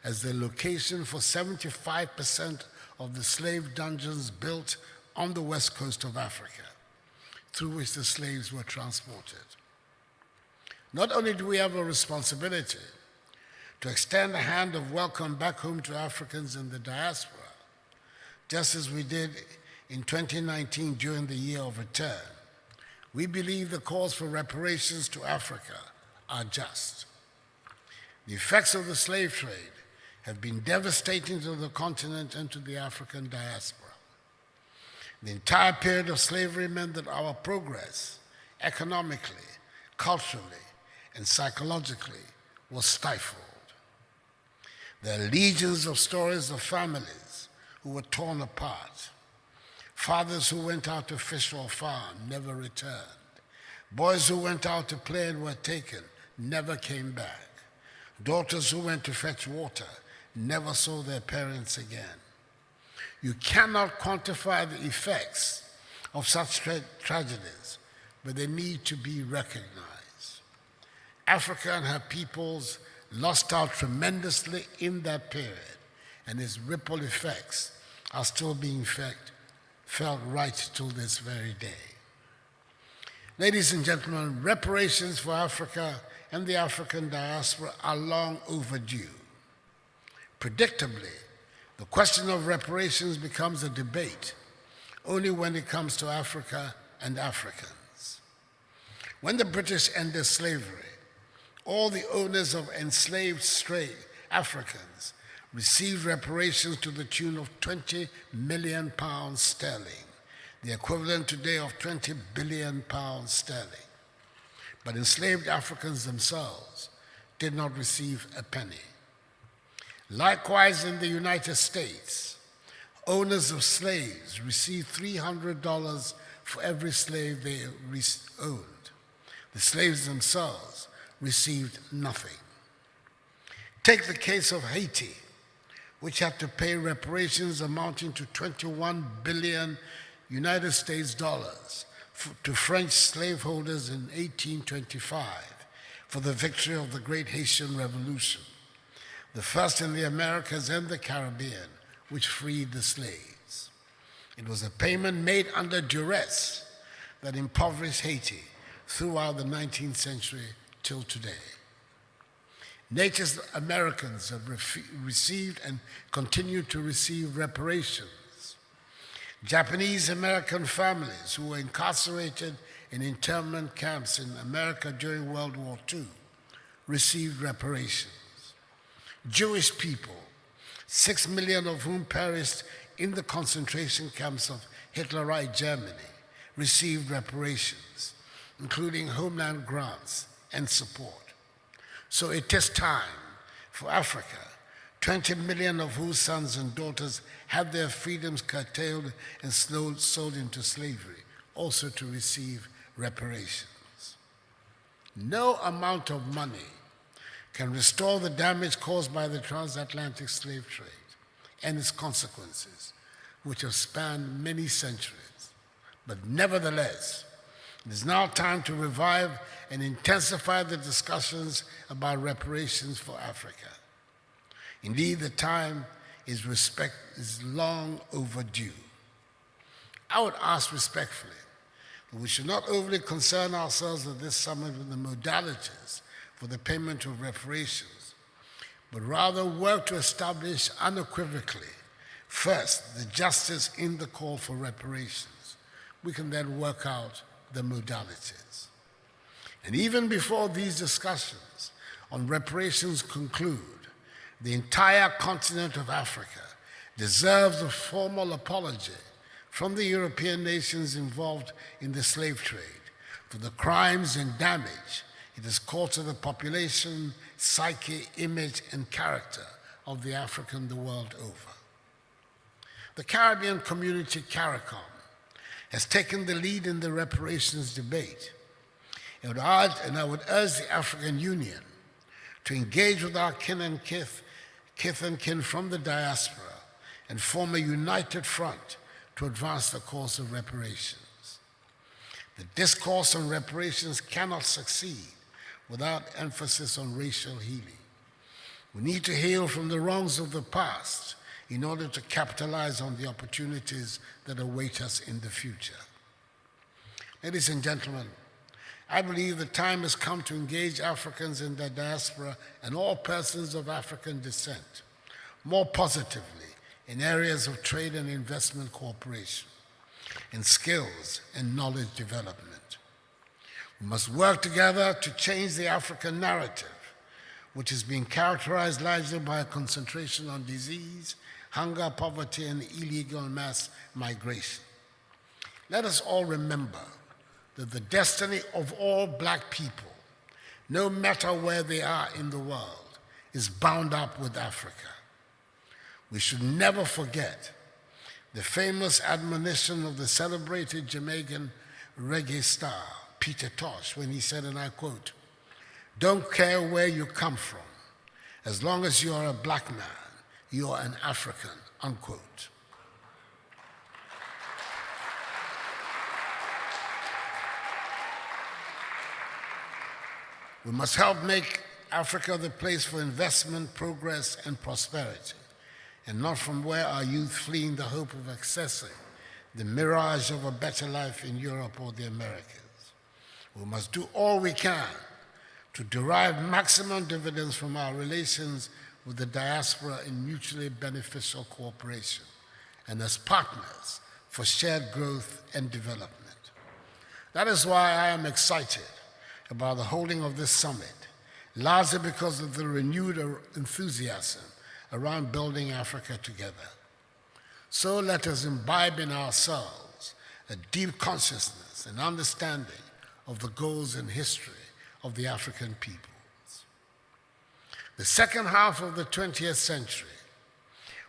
as the location for 75% of the slave dungeons built on the west coast of Africa, through which the slaves were transported. Not only do we have a responsibility to extend a hand of welcome back home to Africans in the diaspora, just as we did in 2019 during the Year of Return, we believe the calls for reparations to Africa are just. The effects of the slave trade have been devastating to the continent and to the African diaspora. The entire period of slavery meant that our progress, economically, culturally, and psychologically, was stifled. There are legions of stories of families who were torn apart, fathers who went out to fish or farm, never returned, boys who went out to play and were taken, never came back, daughters who went to fetch water, never saw their parents again. You cannot quantify the effects of such tragedies, but they need to be recognized. Africa and her peoples lost out tremendously in that period, and its ripple effects are still being felt right till this very day. Ladies and gentlemen, reparations for Africa and the African diaspora are long overdue. Predictably, the question of reparations becomes a debate only when it comes to Africa and Africans. When the British ended slavery, all the owners of enslaved stray Africans received reparations to the tune of 20 million pounds sterling, the equivalent today of 20 billion pounds sterling. But enslaved Africans themselves did not receive a penny. Likewise, in the United States, owners of slaves received $300 for every slave they owned. The slaves themselves received nothing. Take the case of Haiti, which had to pay reparations amounting to 21 billion United States dollars to French slaveholders in 1825 for the victory of the Great Haitian Revolution, the first in the Americas and the Caribbean, which freed the slaves. It was a payment made under duress that impoverished Haiti throughout the 19th century till today. Native Americans have received and continue to receive reparations. Japanese American families who were incarcerated in internment camps in America during World War II received reparations. Jewish people, 6 million of whom perished in the concentration camps of Hitlerite Germany, received reparations, including homeland grants and support. So it is time for Africa, 20 million of whose sons and daughters had their freedoms curtailed and sold into slavery, also to receive reparations. No amount of money can restore the damage caused by the transatlantic slave trade and its consequences, which have spanned many centuries. But nevertheless, it is now time to revive and intensify the discussions about reparations for Africa. Indeed, the time is long overdue. I would ask respectfully that we should not overly concern ourselves at this summit with the modalities for the payment of reparations, but rather work to establish unequivocally, first, the justice in the call for reparations. We can then work out the modalities. And even before these discussions on reparations conclude, the entire continent of Africa deserves a formal apology from the European nations involved in the slave trade for the crimes and damage it has caused to the population, psyche, image, and character of the African the world over. The Caribbean community, CARICOM, has taken the lead in the reparations debate. And I would urge the African Union to engage with our kith and kin from the diaspora and form a united front to advance the cause of reparations. The discourse on reparations cannot succeed without emphasis on racial healing. We need to heal from the wrongs of the past in order to capitalize on the opportunities that await us in the future. Ladies and gentlemen, I believe the time has come to engage Africans in the diaspora and all persons of African descent more positively in areas of trade and investment cooperation, in skills and knowledge development. We must work together to change the African narrative, which is being characterized largely by a concentration on disease, hunger, poverty, and illegal mass migration. Let us all remember that the destiny of all black people, no matter where they are in the world, is bound up with Africa. We should never forget the famous admonition of the celebrated Jamaican reggae star, Peter Tosh, when he said, and I quote, "Don't care where you come from, as long as you are a black man, you are an African," unquote. We must help make Africa the place for investment, progress, and prosperity, and not from where our youth flee in the hope of accessing the mirage of a better life in Europe or the Americas. We must do all we can to derive maximum dividends from our relations with the diaspora in mutually beneficial cooperation and as partners for shared growth and development. That is why I am excited about the holding of this summit, largely because of the renewed enthusiasm around building Africa together. So let us imbibe in ourselves a deep consciousness and understanding of the goals and history of the African peoples. The second half of the 20th century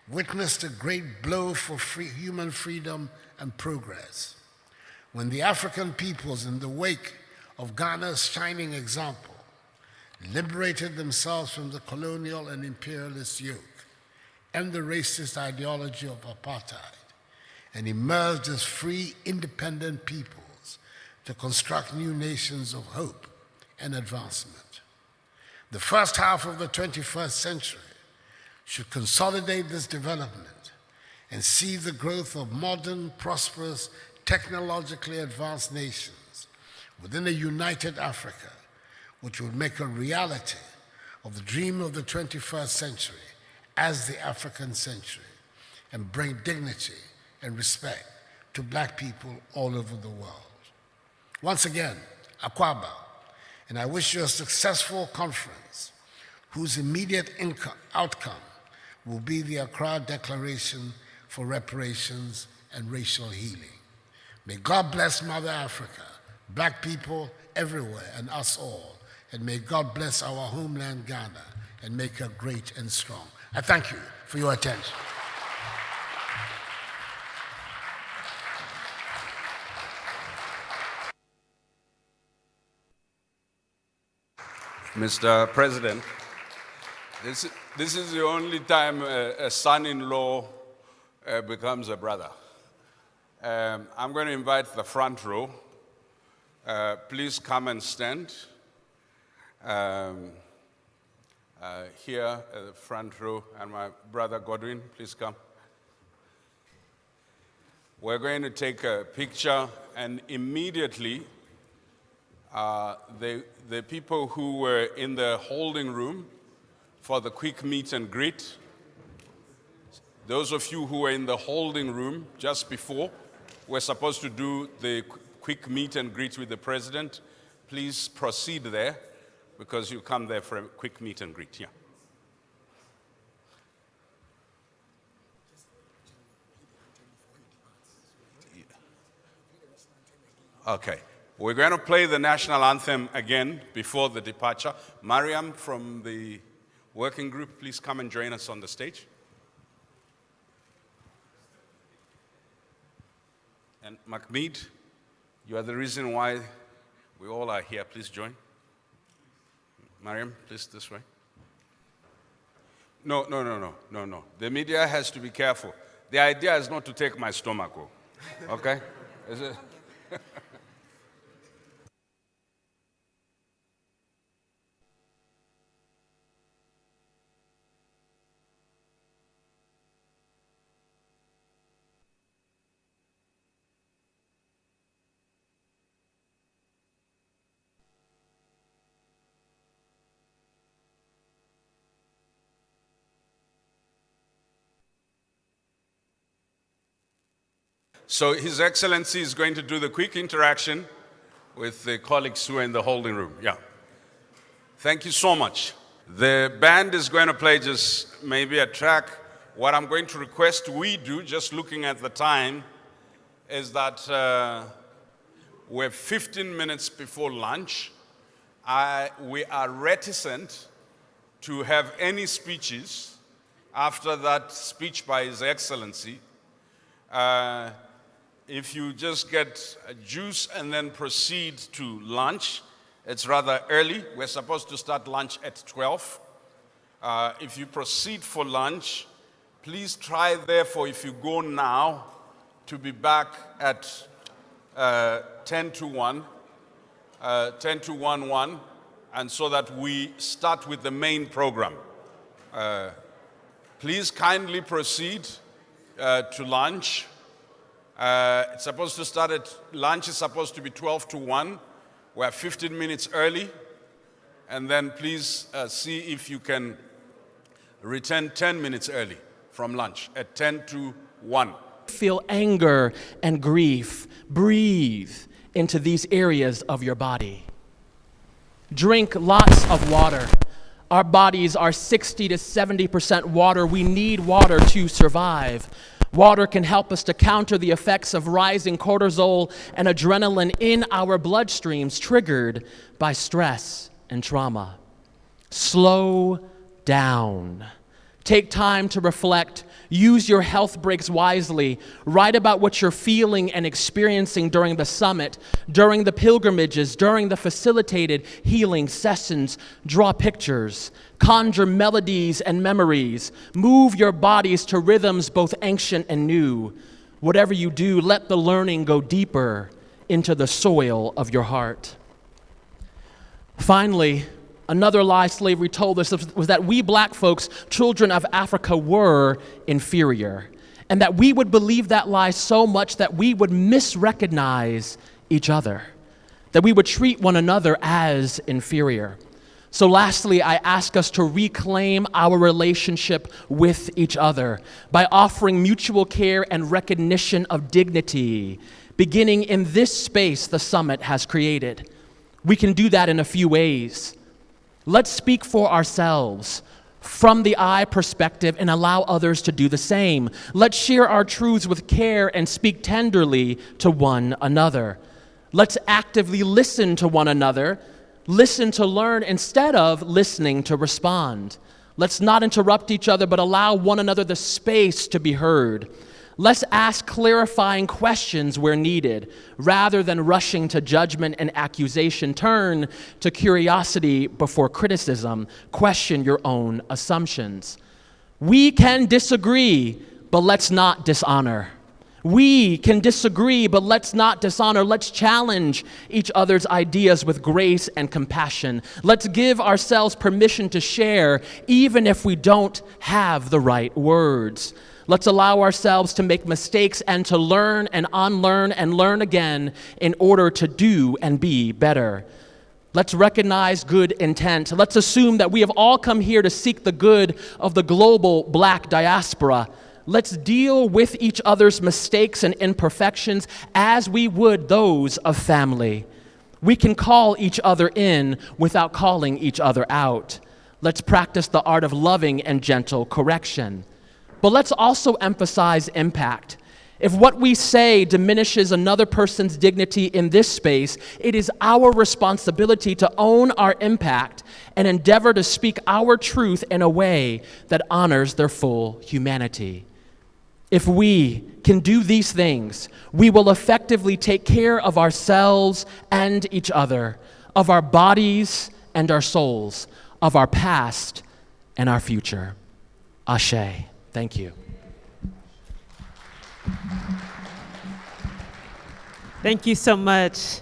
witnessed a great blow for human freedom and progress, when the African peoples, in the wake of Ghana's shining example, liberated themselves from the colonial and imperialist yoke and the racist ideology of apartheid, and emerged as free, independent peoples to construct new nations of hope and advancement. The first half of the 21st century should consolidate this development and see the growth of modern, prosperous, technologically advanced nations within a united Africa, which would make a reality of the dream of the 21st century as the African century and bring dignity and respect to black people all over the world. Once again, Akwaba, and I wish you a successful conference whose immediate outcome will be the Accra Declaration for Reparations and Racial Healing. May God bless Mother Africa, black people everywhere, and us all. And may God bless our homeland, Ghana, and make her great and strong. I thank you for your attention. Mr. President, this is the only time a son-in-law becomes a brother. I'm going to invite the front row. Please come and stand. Here at the front row, and my brother Godwin, please come. We're going to take a picture, and immediately the people who were in the holding room for the quick meet and greet, those of you who were in the holding room just before, we're supposed to do the quick meet and greet with the president. Please proceed there, because you come there for a quick meet and greet. Yeah. Okay. We're going to play the national anthem again before the departure. Mariam from the working group, please come and join us on the stage. And Mahmoud, you are the reason why we all are here. Please join. Mariam, please this way. No. The media has to be careful. The idea is not to take my stomach, okay? Is it? So His Excellency is going to do the quick interaction with the colleagues who are in the holding room. Yeah. Thank you so much. The band is going to play just maybe a track. What I'm going to request we do, just looking at the time, is that we're 15 minutes before lunch. We are reticent to have any speeches after that speech by His Excellency. If you just get a juice and then proceed to lunch, it's rather early. We're supposed to start lunch at 12. If you proceed for lunch, please try therefore, if you go now, to be back at 10 to 1, 10 to 1, and so that we start with the main program. Please kindly proceed to lunch. It's supposed to start at, lunch is supposed to be 12 to 1. We're 15 minutes early. And then please see if you can return 10 minutes early from lunch at 10 to 1. Feel anger and grief. Breathe into these areas of your body. Drink lots of water. Our bodies are 60 to 70% water. We need water to survive. Water can help us to counter the effects of rising cortisol and adrenaline in our bloodstreams triggered by stress and trauma. Slow down. Take time to reflect. Use your health breaks wisely. Write about what you're feeling and experiencing during the summit, during the pilgrimages, during the facilitated healing sessions. Draw pictures. Conjure melodies and memories. Move your bodies to rhythms both ancient and new. Whatever you do, let the learning go deeper into the soil of your heart. Finally, another lie slavery told us was that we black folks, children of Africa, were inferior, and that we would believe that lie so much that we would misrecognize each other, that we would treat one another as inferior. So lastly, I ask us to reclaim our relationship with each other by offering mutual care and recognition of dignity, beginning in this space the summit has created. We can do that in a few ways. Let's speak for ourselves from the I perspective and allow others to do the same. Let's share our truths with care and speak tenderly to one another. Let's actively listen to one another, listen to learn instead of listening to respond. Let's not interrupt each other, but allow one another the space to be heard. Let's ask clarifying questions where needed. Rather than rushing to judgment and accusation, turn to curiosity before criticism. Question your own assumptions. We can disagree, but let's not dishonor. We can disagree, but let's not dishonor. Let's challenge each other's ideas with grace and compassion. Let's give ourselves permission to share, even if we don't have the right words. Let's allow ourselves to make mistakes and to learn and unlearn and learn again in order to do and be better. Let's recognize good intent. Let's assume that we have all come here to seek the good of the global black diaspora. Let's deal with each other's mistakes and imperfections as we would those of family. We can call each other in without calling each other out. Let's practice the art of loving and gentle correction. But let's also emphasize impact. If what we say diminishes another person's dignity in this space, it is our responsibility to own our impact and endeavor to speak our truth in a way that honors their full humanity. If we can do these things, we will effectively take care of ourselves and each other, of our bodies and our souls, of our past and our future. Ashe. Thank you. Thank you so much,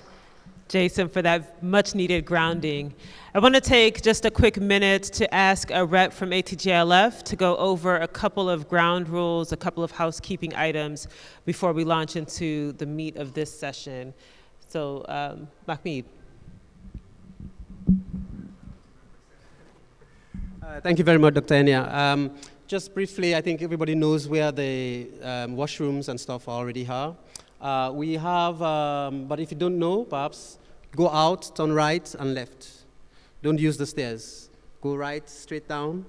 Jason, for that much-needed grounding. I want to take just a quick minute to ask a rep from ATGLF to go over a couple of ground rules, a couple of housekeeping items before we launch into the meat of this session. So, Mahmoud. Thank you very much, Dr. Enya. Just briefly, I think everybody knows where the washrooms and stuff already are. We have, but if you don't know, perhaps go out, turn right and left. Don't use the stairs. Go right, straight down,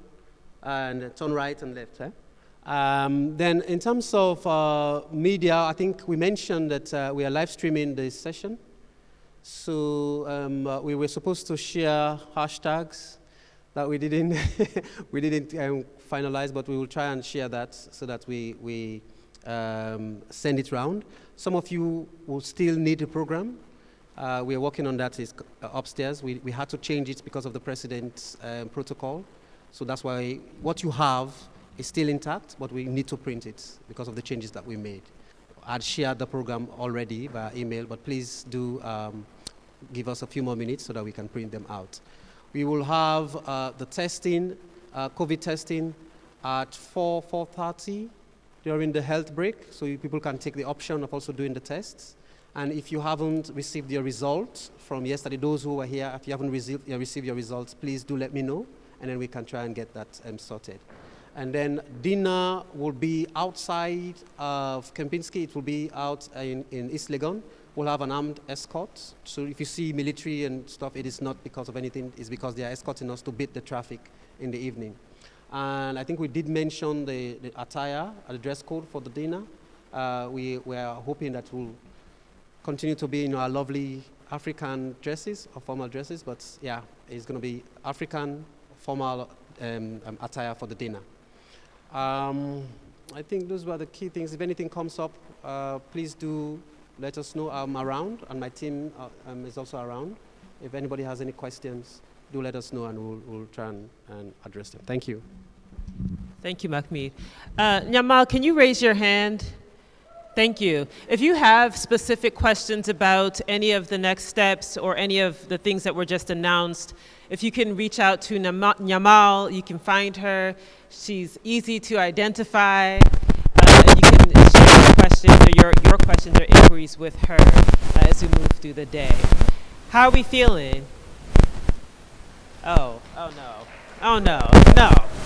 and turn right and left. Then in terms of media, I think we mentioned that we are live streaming this session. So we were supposed to share hashtags that we didn't finalize, but we will try and share that so that we send it round. Some of you will still need the program. We are working on that upstairs. We had to change it because of the president's protocol. So that's why what you have is still intact, but we need to print it because of the changes that we made. I'd shared the program already via email, but please do give us a few more minutes so that we can print them out. We will have the testing, COVID testing at 4:30 during the health break, so people can take the option of also doing the tests. And if you haven't received your results from yesterday, those who were here, if you haven't received your results, please do let me know, and then we can try and get that sorted. And then dinner will be outside of Kempinski. It will be out in East Legon. We'll have an armed escort. So if you see military and stuff, it is not because of anything. It's because they are escorting us to beat the traffic in the evening. And I think we did mention the attire, the dress code for the dinner. We are hoping that we'll continue to be in our lovely African dresses or formal dresses, but yeah, it's going to be African formal attire for the dinner. I think those were the key things. If anything comes up, please do let us know. I'm around, and my team is also around. If anybody has any questions, do let us know, and we'll try and address them. Thank you. Thank you, Mahmoud. Nyamal, can you raise your hand Thank you. If you have specific questions about any of the next steps or any of the things that were just announced, if you can reach out to Nyamal, you can find her. She's easy to identify. And you can share your questions or your questions or inquiries with her as we move through the day. How are we feeling? Oh no. Oh no.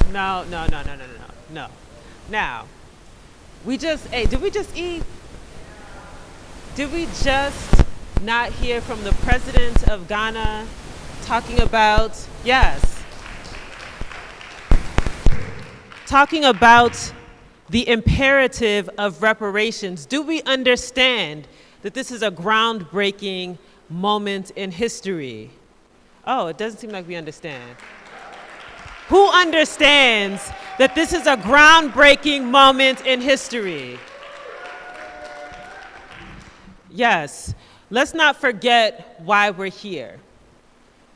No. Now, did we just eat? Did we just not hear from the president of Ghana talking about the imperative of reparations? Do we understand that this is a groundbreaking moment in history? Oh, it doesn't seem like we understand. Who understands that this is a groundbreaking moment in history? Yes, let's not forget why we're here.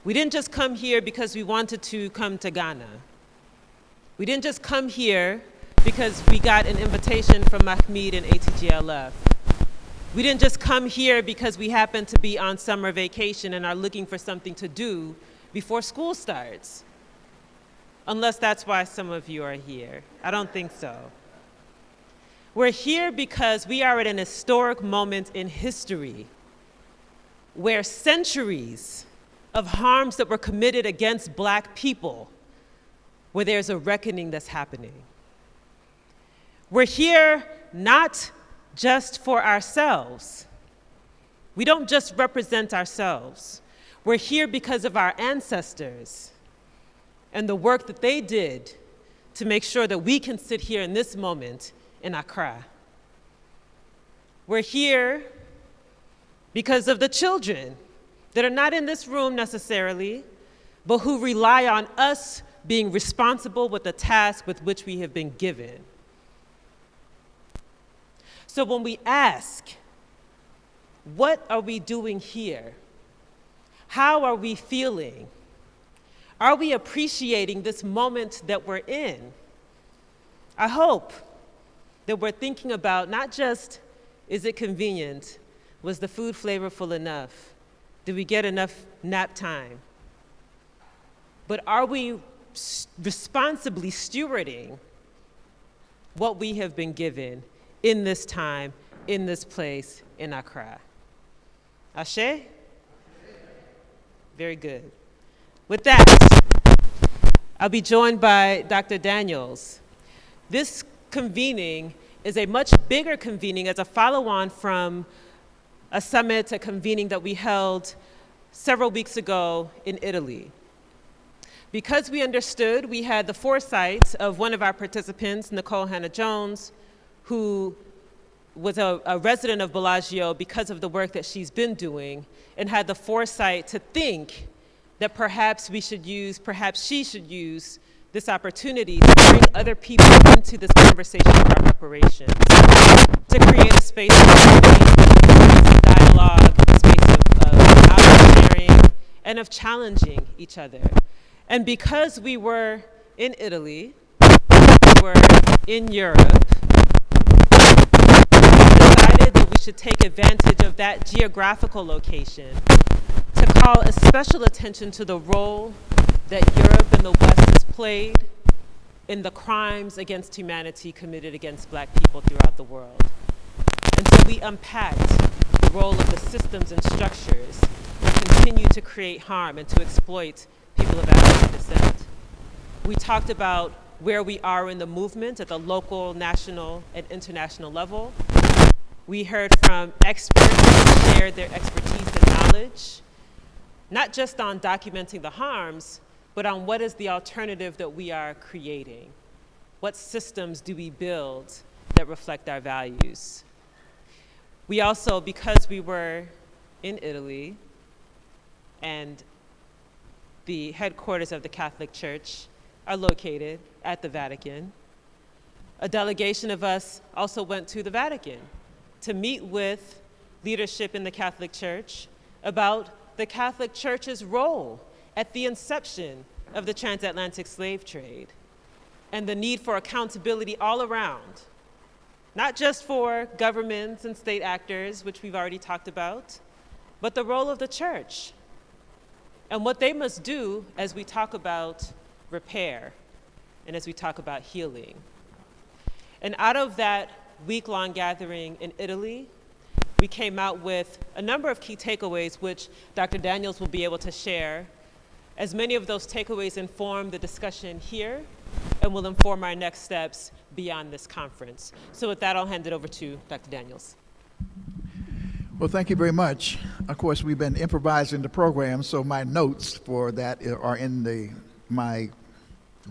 We didn't just come here because we wanted to come to Ghana. We didn't just come here because we got an invitation from Mahmoud and ATGLF. We didn't just come here because we happen to be on summer vacation and are looking for something to do before school starts. Unless that's why some of you are here. I don't think so. We're here because we are at an historic moment in history where centuries of harms that were committed against Black people, where there's a reckoning that's happening. We're here not just for ourselves. We don't just represent ourselves. We're here because of our ancestors and the work that they did to make sure that we can sit here in this moment in Accra. We're here because of the children that are not in this room necessarily, but who rely on us being responsible with the task with which we have been given. So when we ask, what are we doing here? How are we feeling? Are we appreciating this moment that we're in? I hope that we're thinking about not just, is it convenient? Was the food flavorful enough? Did we get enough nap time? But are we responsibly stewarding what we have been given in this time, in this place, in Accra? Ashe? Very good. With that, I'll be joined by Dr. Daniels. This convening is a much bigger convening as a follow-on from a summit, a convening that we held several weeks ago in Italy. Because we understood, we had the foresight of one of our participants, Nicole Hannah-Jones, who was a resident of Bellagio because of the work that she's been doing, and had the foresight to think that perhaps she should use this opportunity to bring other people into this conversation about reparations, to create a space of dialogue, a space of knowledge sharing, and of challenging each other. And because we were in Italy, we were in Europe, we decided that we should take advantage of that geographical location to call a special attention to the role that Europe and the West has played in the crimes against humanity committed against Black people throughout the world. And so we unpacked the role of the systems and structures that continue to create harm and to exploit people of African descent. We talked about where we are in the movement at the local, national, and international level. We heard from experts who shared their expertise and knowledge, not just on documenting the harms, but on what is the alternative that we are creating. What systems do we build that reflect our values? We also, because we were in Italy and the headquarters of the Catholic Church are located at the Vatican, a delegation of us also went to the Vatican to meet with leadership in the Catholic Church about the Catholic Church's role at the inception of the transatlantic slave trade and the need for accountability all around. not just for governments and state actors, which we've already talked about, but the role of the church and what they must do as we talk about repair and as we talk about healing. And out of that week-long gathering in Italy, we came out with a number of key takeaways, which Dr. Daniels will be able to share, as many of those takeaways inform the discussion here and will inform our next steps beyond this conference. So with that, I'll hand it over to Dr. Daniels. Well, thank you very much. Of course, we've been improvising the program, so my notes for that are in my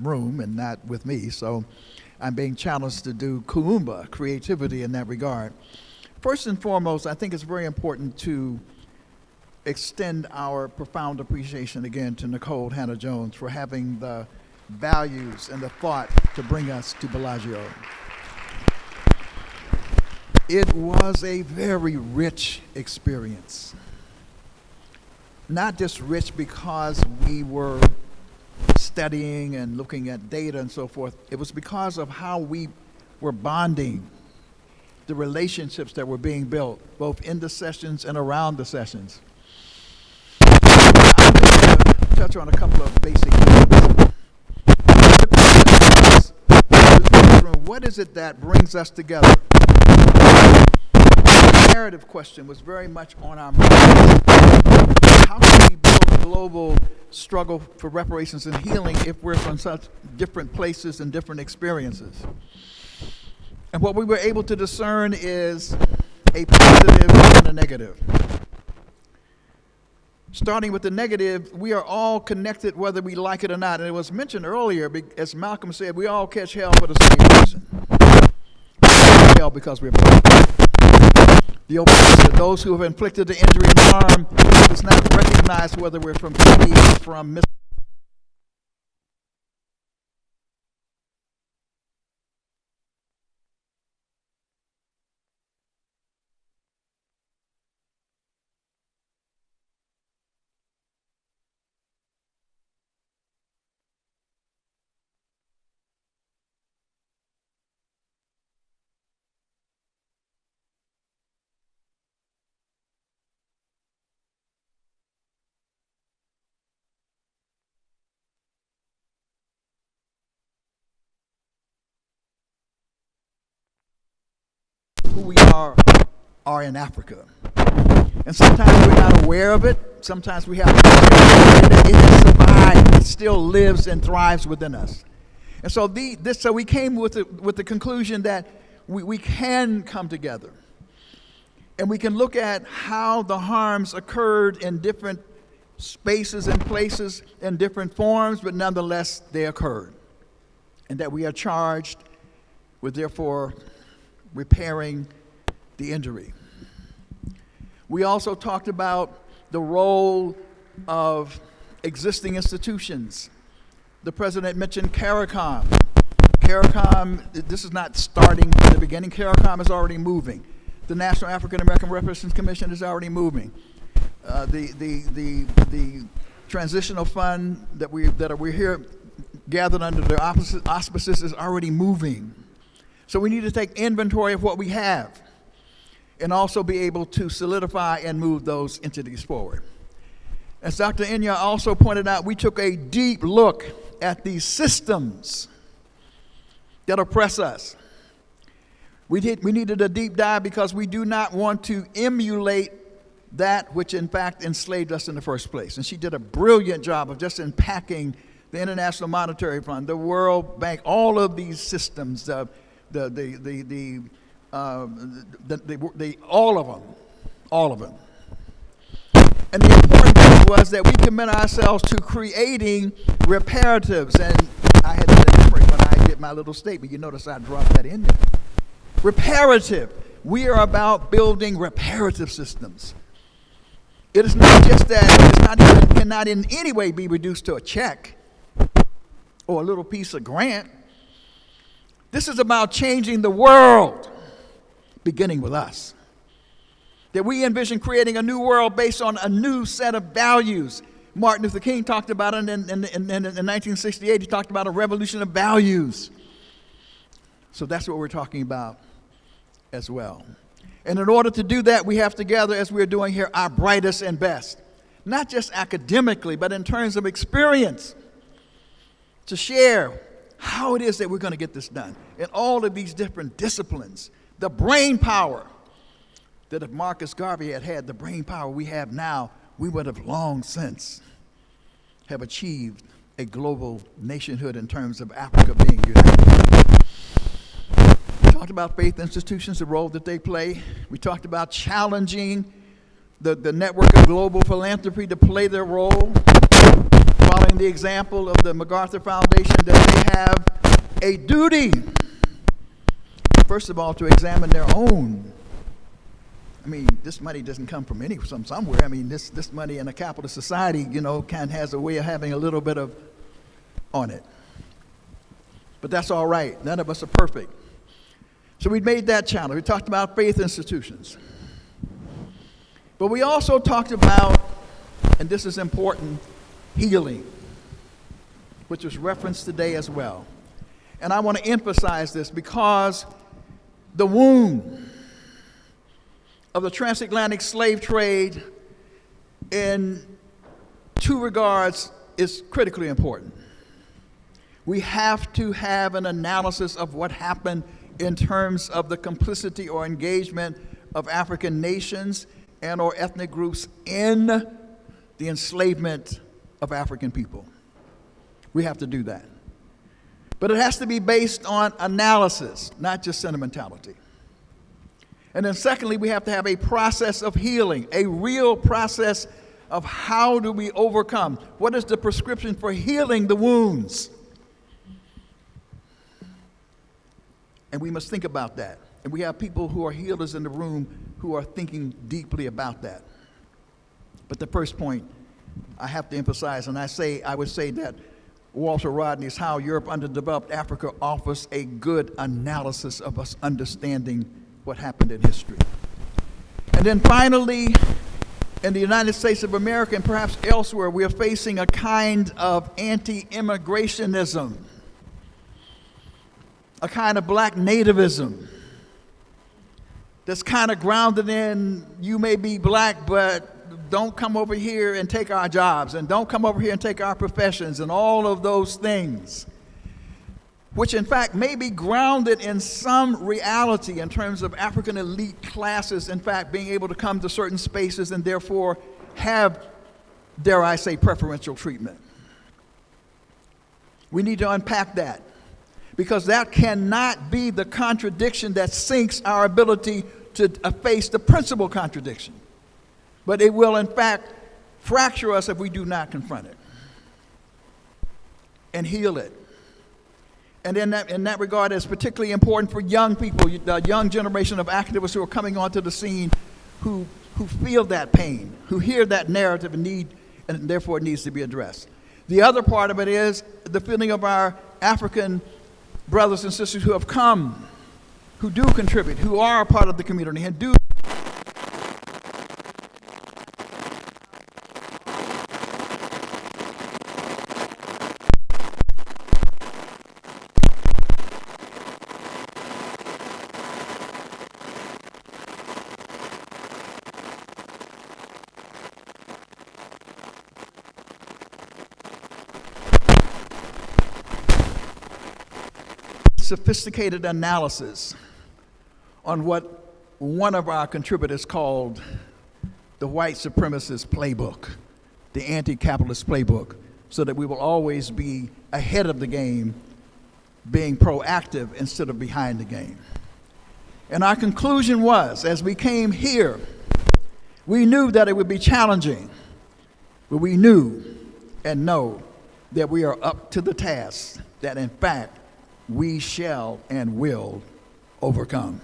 room and not with me. So I'm being challenged to do kuumba, creativity in that regard. First and foremost, I think it's very important to extend our profound appreciation again to Nikole Hannah-Jones for having the values and the thought to bring us to Bellagio. It was a very rich experience. Not just rich because we were studying and looking at data and so forth. It was because of how we were bonding, the relationships that were being built, both in the sessions and around the sessions. I'm going to touch on a couple of basic things. The question was, what is it that brings us together? The narrative question was very much on our minds. How can we build a global struggle for reparations and healing if we're from such different places and different experiences? And what we were able to discern is a positive and a negative. Starting with the negative, we are all connected whether we like it or not. And it was mentioned earlier, as Malcolm said, we all catch hell for the same reason. We catch hell because we're black. The oppressor, those who have inflicted the injury and harm, does not recognize whether we're from Haiti or from Mississippi. Who we are in Africa. And sometimes we're not aware of it. Sometimes we have to that it has survived. It still lives and thrives within us. And so we came with the conclusion that we can come together. And we can look at how the harms occurred in different spaces and places in different forms, but nonetheless they occurred. And that we are charged with therefore repairing the injury. We also talked about the role of existing institutions. The president mentioned CARICOM. CARICOM, this is not starting from the beginning. CARICOM is already moving. The National African American Reparations Commission is already moving. The transitional fund that we're here gathered under the auspices is already moving. So we need to take inventory of what we have and also be able to solidify and move those entities forward. As Dr. Inya also pointed out, we took a deep look at these systems that oppress us. We needed a deep dive because we do not want to emulate that which in fact enslaved us in the first place. And she did a brilliant job of just unpacking the International Monetary Fund, the World Bank, all of these systems, all of them. And the important thing was that we commit ourselves to creating reparatives. And I had that in memory when I did my little statement. You notice I dropped that in there. Reparative. We are about building reparative systems. It is not just that it cannot in any way be reduced to a check or a little piece of grant. This is about changing the world, beginning with us. That we envision creating a new world based on a new set of values. Martin Luther King talked about it in 1968. He talked about a revolution of values. So that's what we're talking about as well. And in order to do that, we have to gather, as we're doing here, our brightest and best, not just academically, but in terms of experience, to share how it is that we're going to get this done in all of these different disciplines. The brain power that if Marcus Garvey had had the brain power we have now, we would have long since have achieved a global nationhood in terms of Africa being united. We talked about faith institutions, the role that they play. We talked about challenging the network of global philanthropy to play their role, following the example of the MacArthur Foundation, that they have a duty, first of all, to examine their own. I mean, this money doesn't come from somewhere. I mean, this money in a capitalist society, kind of has a way of having a little bit of on it. But that's all right. None of us are perfect. So we made that challenge. We talked about faith institutions. But we also talked about, and this is important, healing, which was referenced today as well. And I want to emphasize this because the wound of the transatlantic slave trade in two regards is critically important. We have to have an analysis of what happened in terms of the complicity or engagement of African nations and or ethnic groups in the enslavement of African people. We have to do that. But it has to be based on analysis, not just sentimentality. And then secondly, we have to have a process of healing, a real process of how do we overcome? What is the prescription for healing the wounds? And we must think about that. And we have people who are healers in the room who are thinking deeply about that. But the first point I have to emphasize, and I would say that Walter Rodney's How Europe Underdeveloped Africa offers a good analysis of us understanding what happened in history. And then finally, in the United States of America and perhaps elsewhere, we are facing a kind of anti-immigrationism, a kind of black nativism that's kind of grounded in, you may be black, but don't come over here and take our jobs, and don't come over here and take our professions, and all of those things, which in fact may be grounded in some reality in terms of African elite classes, in fact, being able to come to certain spaces and therefore have, dare I say, preferential treatment. We need to unpack that, because that cannot be the contradiction that sinks our ability to face the principal contradiction. But it will, in fact, fracture us if we do not confront it and heal it. And in that regard, it's particularly important for young people, the young generation of activists who are coming onto the scene, who feel that pain, who hear that narrative and therefore it needs to be addressed. The other part of it is the feeling of our African brothers and sisters who have come, who do contribute, who are a part of the community, and do sophisticated analysis on what one of our contributors called the white supremacist playbook, the anti-capitalist playbook, so that we will always be ahead of the game, being proactive instead of behind the game. And our conclusion was, as we came here, we knew that it would be challenging, but we knew and know that we are up to the task, that in fact, we shall and will overcome.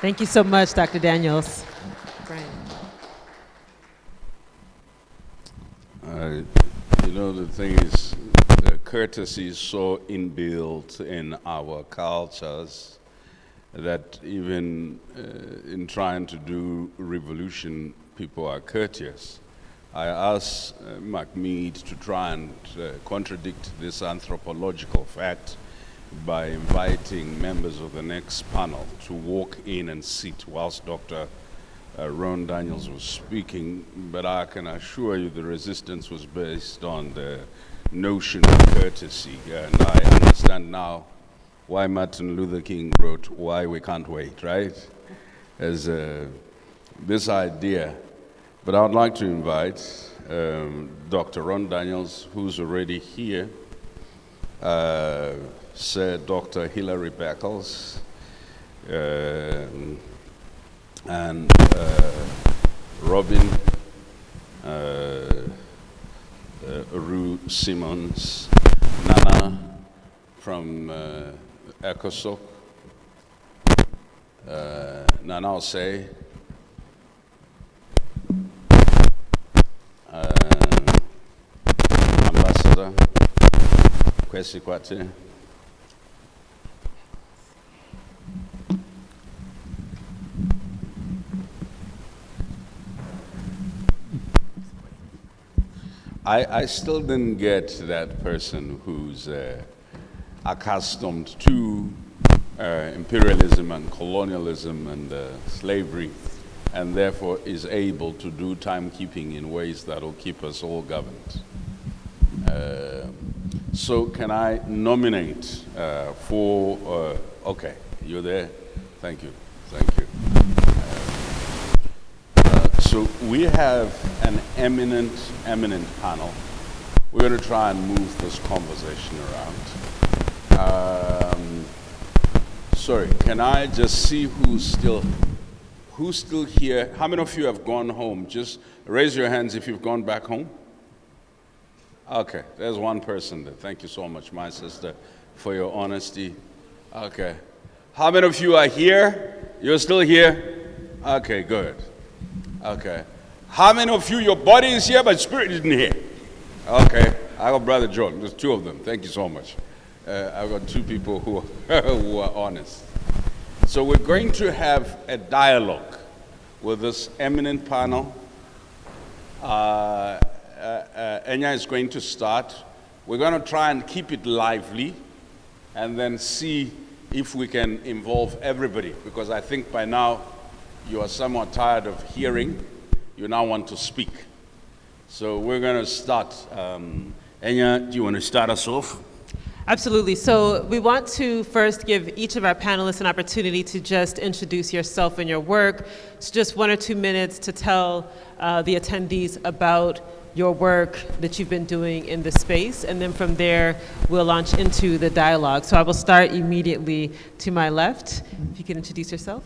Thank you so much, Dr. Daniels. Brian. The thing is, courtesy is so inbuilt in our cultures that even in trying to do revolution, people are courteous. I asked Mahmoud to try and contradict this anthropological fact by inviting members of the next panel to walk in and sit whilst Dr. Ron Daniels was speaking, but I can assure you the resistance was based on the notion of courtesy, and I understand now why Martin Luther King wrote Why We Can't Wait, right? As this idea. But I would like to invite Dr. Ron Daniels, who's already here, Sir Dr. Hilary Beckles, and Robin Rue Simmons, Nana from ECOSOC, Nana Osei, Ambassador Kwesi Kwate, I still didn't get that person who's accustomed to imperialism and colonialism and slavery, and therefore is able to do timekeeping in ways that will keep us all governed. So can I nominate for, okay, you're there? Thank you, thank you. So we have an eminent panel. We're going to try and move this conversation around. Sorry, can I just see who's still here? How many of you have gone home? Just raise your hands if you've gone back home. Okay, there's one person there. Thank you so much, my sister, for your honesty. Okay. How many of you are here? You're still here? Okay, good. Okay. How many of you, your body is here, but spirit isn't here? Okay. I got Brother John. There's two of them. Thank you so much. I've got two people who are honest. So we're going to have a dialogue with this eminent panel. Enya is going to start. We're going to try and keep it lively and then see if we can involve everybody, because I think by now you are somewhat tired of hearing. You now want to speak. So we're going to start. Enya, do you want to start us off? Absolutely. So we want to first give each of our panelists an opportunity to just introduce yourself and your work. It's just 1 or 2 minutes to tell the attendees about your work that you've been doing in the space, and then from there we'll launch into the dialogue. So I will start immediately to my left. If you can introduce yourself.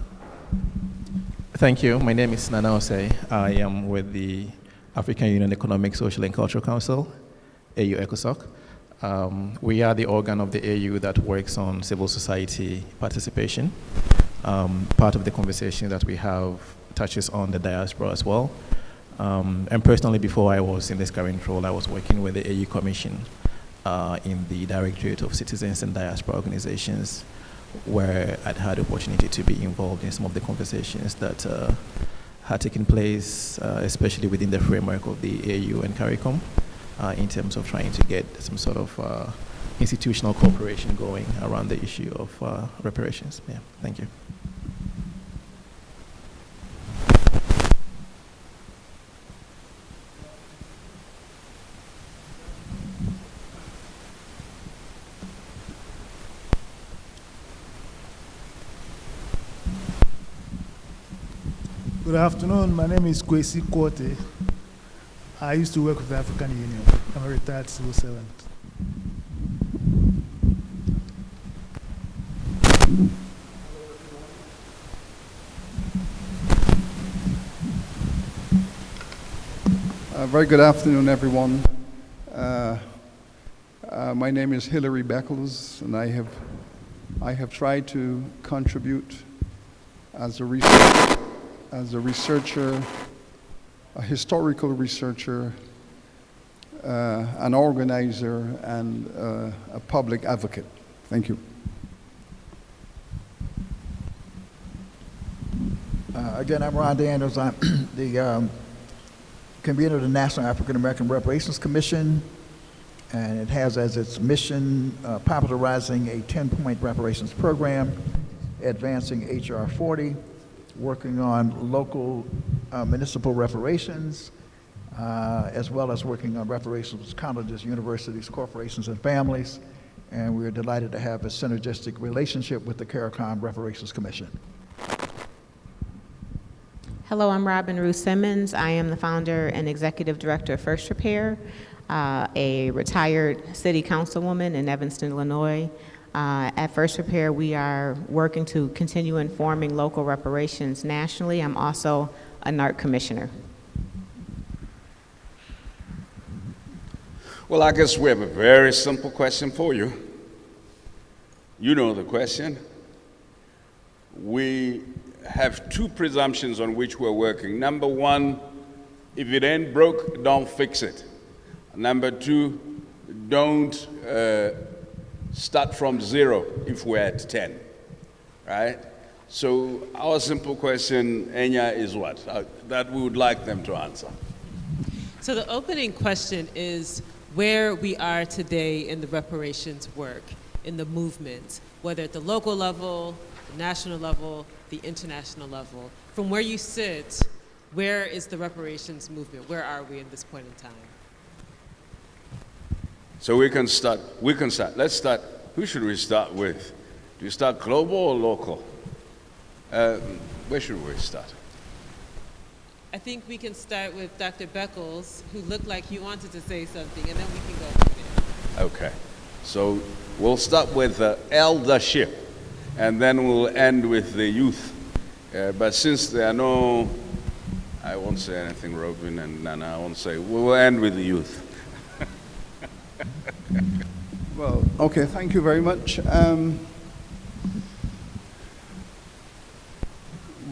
Thank you. My name is Nana Osei. I am with the African Union Economic, Social and Cultural Council, AU ECOSOC. We are the organ of the AU that works on civil society participation. Part of the conversation that we have touches on the diaspora as well. And personally, before I was in this current role, I was working with the AU Commission in the Directorate of Citizens and Diaspora Organizations, where I'd had the opportunity to be involved in some of the conversations that had taken place, especially within the framework of the AU and CARICOM, in terms of trying to get some sort of institutional cooperation going around the issue of reparations. Yeah, thank you. Good afternoon. My name is Kwesi Kwate. I used to work with the African Union. I'm a retired civil servant. Very good afternoon, everyone. My name is Hilary Beckles, and I have tried to contribute as a researcher, a historical researcher, an organizer, and a public advocate. Thank you. Again, I'm Ron Daniels. I'm the convener of the National African American Reparations Commission. and it has as its mission popularizing a 10-point reparations program, advancing H.R. 40, working on local municipal reparations, as well as working on reparations with colleges, universities, corporations, and families. And we're delighted to have a synergistic relationship with the CARICOM Reparations Commission. Hello, I'm Robin Ruth Simmons. I am the founder and executive director of First Repair, a retired city councilwoman in Evanston, Illinois. At First Repair, we are working to continue informing local reparations nationally. I'm also a NARC commissioner. Well, I guess we have a very simple question for you. You know the question. We have two presumptions on which we're working. Number one, if it ain't broke, don't fix it. Number two, don't start from zero if we're at 10, right? So our simple question, Enya, is what? That we would like them to answer. So the opening question is where we are today in the reparations work, in the movement, whether at the local level, the national level, the international level. From where you sit, where is the reparations movement? Where are we at this point in time? So we can start. Let's start. Who should we start with? Do you start global or local? Where should we start? I think we can start with Dr. Beckles, who looked like he wanted to say something, and then we can go from there. Okay. So we'll start with the eldership, and then we'll end with the youth. But since there are no, I won't say anything, Robin and Nana, I won't say, we'll end with the youth. Well, okay, thank you very much.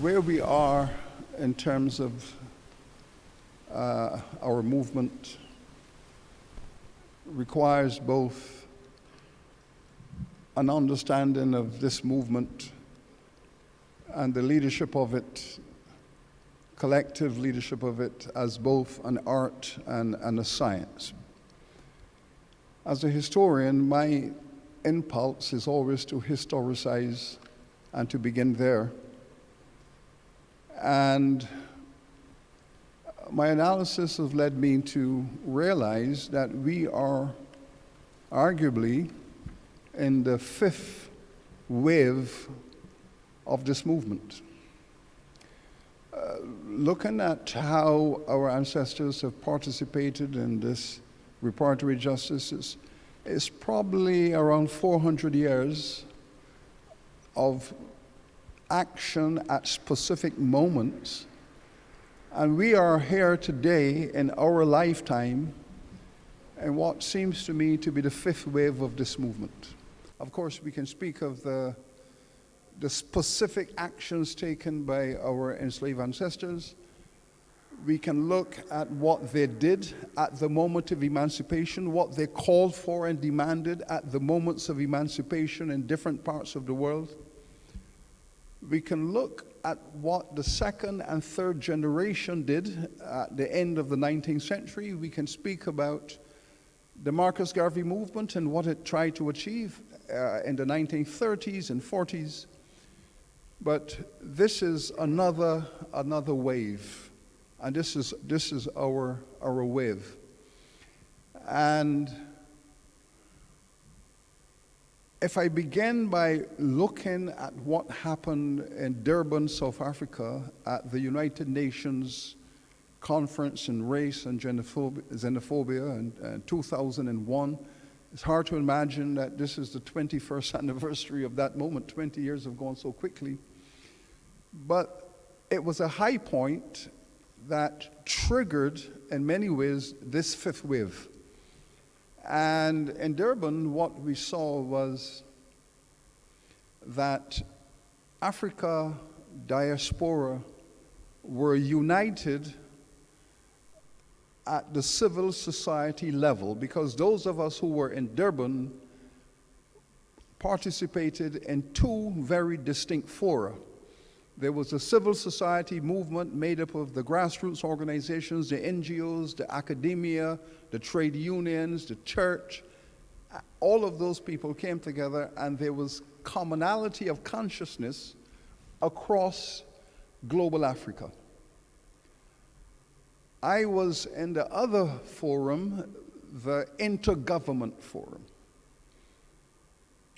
Where we are in terms of our movement requires both an understanding of this movement and the leadership of it, collective leadership of it, as both an art and a science. As a historian, my impulse is always to historicize and to begin there. And my analysis has led me to realize that we are arguably in the fifth wave of this movement. Looking at how our ancestors have participated in this reparatory justice is probably around 400 years of action at specific moments. And we are here today in our lifetime in what seems to me to be the fifth wave of this movement. Of course, we can speak of the specific actions taken by our enslaved ancestors. We can look at what they did at the moment of emancipation, what they called for and demanded at the moments of emancipation in different parts of the world. We can look at what the second and third generation did at the end of the 19th century. We can speak about the Marcus Garvey movement and what it tried to achieve in the 1930s and 40s. But this is another wave. And this is our wave. And if I begin by looking at what happened in Durban, South Africa, at the United Nations Conference on Race and Xenophobia in 2001, it's hard to imagine that this is the 21st anniversary of that moment. 20 years have gone so quickly. But it was a high point that triggered, in many ways, this fifth wave. And in Durban, what we saw was that Africa diaspora were united at the civil society level, because those of us who were in Durban participated in two very distinct fora. There was a civil society movement made up of the grassroots organizations, the NGOs, the academia, the trade unions, the church. All of those people came together, and there was commonality of consciousness across global Africa. I was in the other forum, the Intergovernment Forum,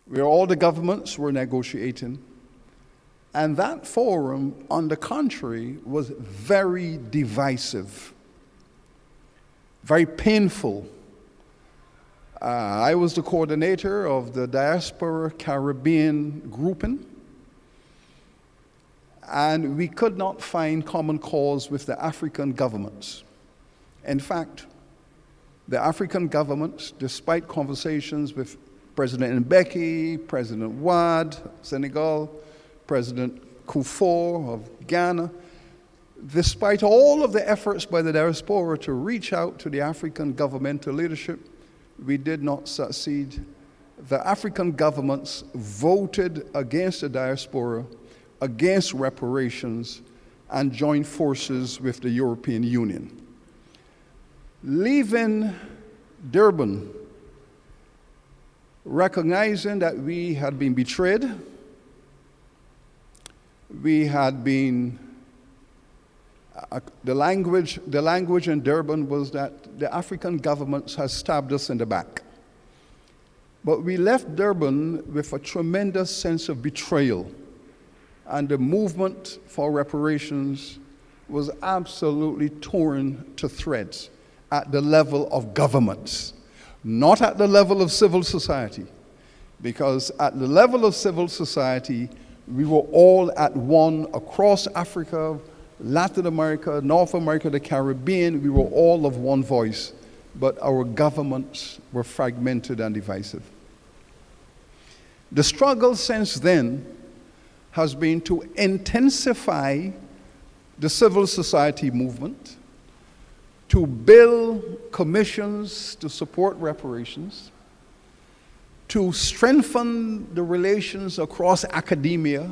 where all the governments were negotiating. And that forum, on the contrary, was very divisive, very painful. I was the coordinator of the Diaspora Caribbean grouping, and we could not find common cause with the African governments. In fact, the African governments, despite conversations with President Mbeki, President Wade, Senegal, President Kufuor of Ghana, despite all of the efforts by the diaspora to reach out to the African governmental leadership, we did not succeed. The African governments voted against the diaspora, against reparations, and joined forces with the European Union. Leaving Durban, recognizing that we had been betrayed, we had been, the language in Durban was that the African governments had stabbed us in the back. But we left Durban with a tremendous sense of betrayal, and the movement for reparations was absolutely torn to shreds at the level of governments, not at the level of civil society, because at the level of civil society, we were all at one across Africa, Latin America, North America, the Caribbean. We were all of one voice, but our governments were fragmented and divisive. The struggle since then has been to intensify the civil society movement, to build commissions to support reparations, to strengthen the relations across academia,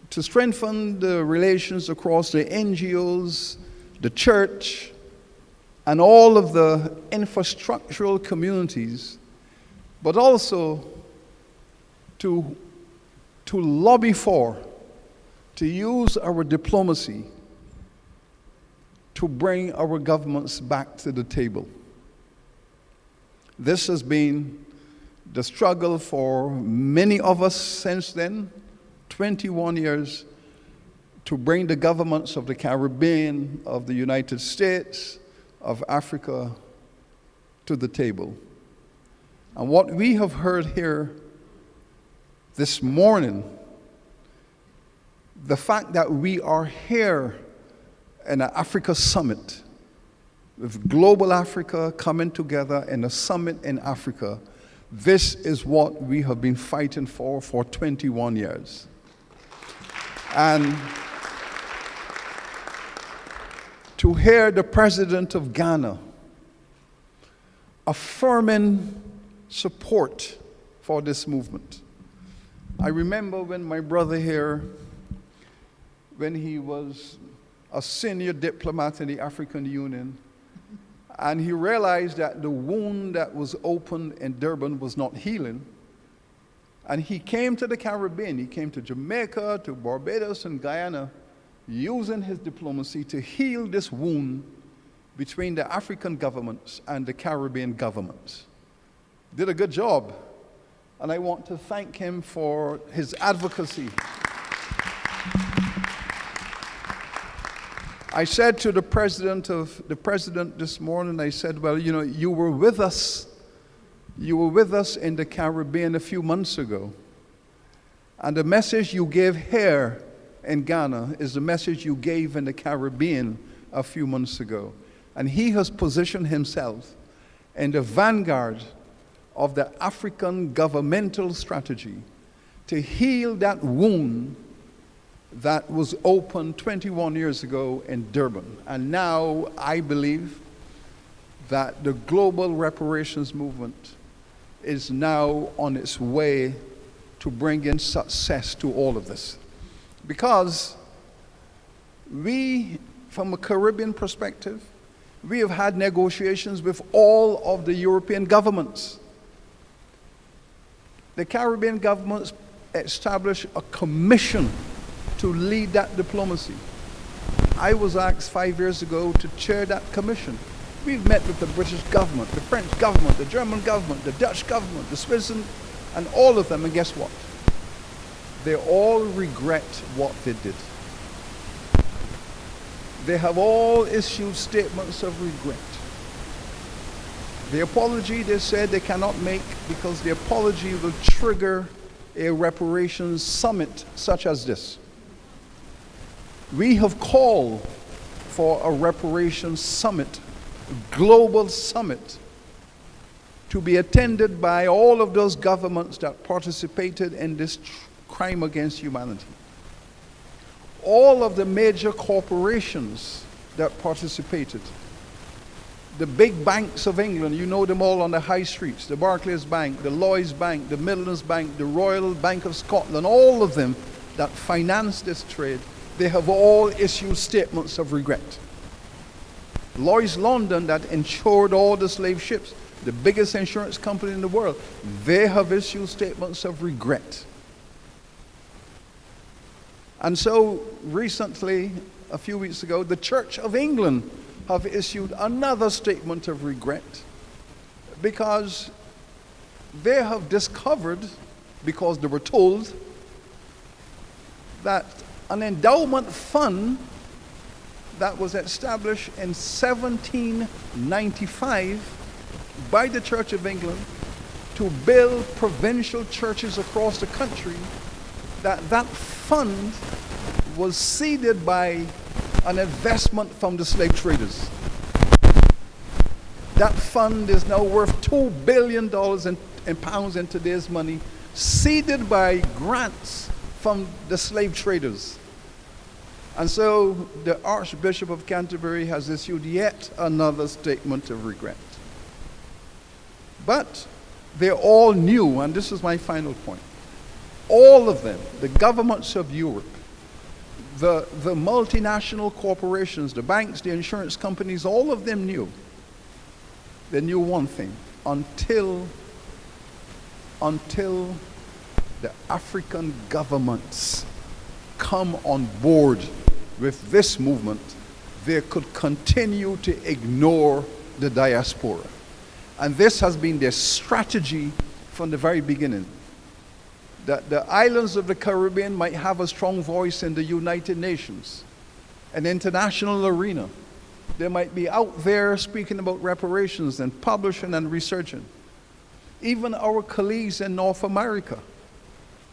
to strengthen the relations across the NGOs, the church, and all of the infrastructural communities, but also to lobby for, to use our diplomacy to bring our governments back to the table. This has been the struggle for many of us since then, 21 years, to bring the governments of the Caribbean, of the United States, of Africa to the table. And what we have heard here this morning, the fact that we are here in an Africa summit, with global Africa coming together in a summit in Africa, this is what we have been fighting for 21 years. And to hear the president of Ghana affirming support for this movement. I remember when my brother here, when he was a senior diplomat in the African Union, and he realized that the wound that was opened in Durban was not healing. And he came to the Caribbean, he came to Jamaica, to Barbados and Guyana, using his diplomacy to heal this wound between the African governments and the Caribbean governments. Did a good job, and I want to thank him for his advocacy. I said to the president this morning, I said, well, you know, you were with us in the Caribbean a few months ago. And the message you gave here in Ghana is the message you gave in the Caribbean a few months ago. And he has positioned himself in the vanguard of the African governmental strategy to heal that wound that was opened 21 years ago in Durban. And now I believe that the global reparations movement is now on its way to bring in success to all of this. Because we, from a Caribbean perspective, we have had negotiations with all of the European governments. The Caribbean governments established a commission to lead that diplomacy. I was asked 5 years ago to chair that commission. We've met with the British government, the French government, the German government, the Dutch government, the Swiss, and all of them, and guess what? They all regret what they did. They have all issued statements of regret. The apology they said they cannot make because the apology will trigger a reparations summit such as this. We have called for a reparations summit, a global summit, to be attended by all of those governments that participated in this crime against humanity. All of the major corporations that participated, the big banks of England, you know them all on the high streets, the Barclays Bank, the Lloyds Bank, the Midlands Bank, the Royal Bank of Scotland, all of them that financed this trade, they have all issued statements of regret. Lloyds London, that insured all the slave ships, the biggest insurance company in the world, they have issued statements of regret. And so recently, a few weeks ago, the Church of England have issued another statement of regret because they have discovered, because they were told, that an endowment fund that was established in 1795 by the Church of England to build provincial churches across the country, that fund was seeded by an investment from the slave traders. That fund is now worth $2 billion in pounds in today's money, seeded by grants from the slave traders. And so the Archbishop of Canterbury has issued yet another statement of regret. But they all knew, and this is my final point, all of them, the governments of Europe, the multinational corporations, the banks, the insurance companies, all of them knew. They knew one thing, until the African governments come on board with this movement, they could continue to ignore the diaspora. And this has been their strategy from the very beginning. That the islands of the Caribbean might have a strong voice in the United Nations, an international arena. They might be out there speaking about reparations and publishing and researching. Even our colleagues in North America,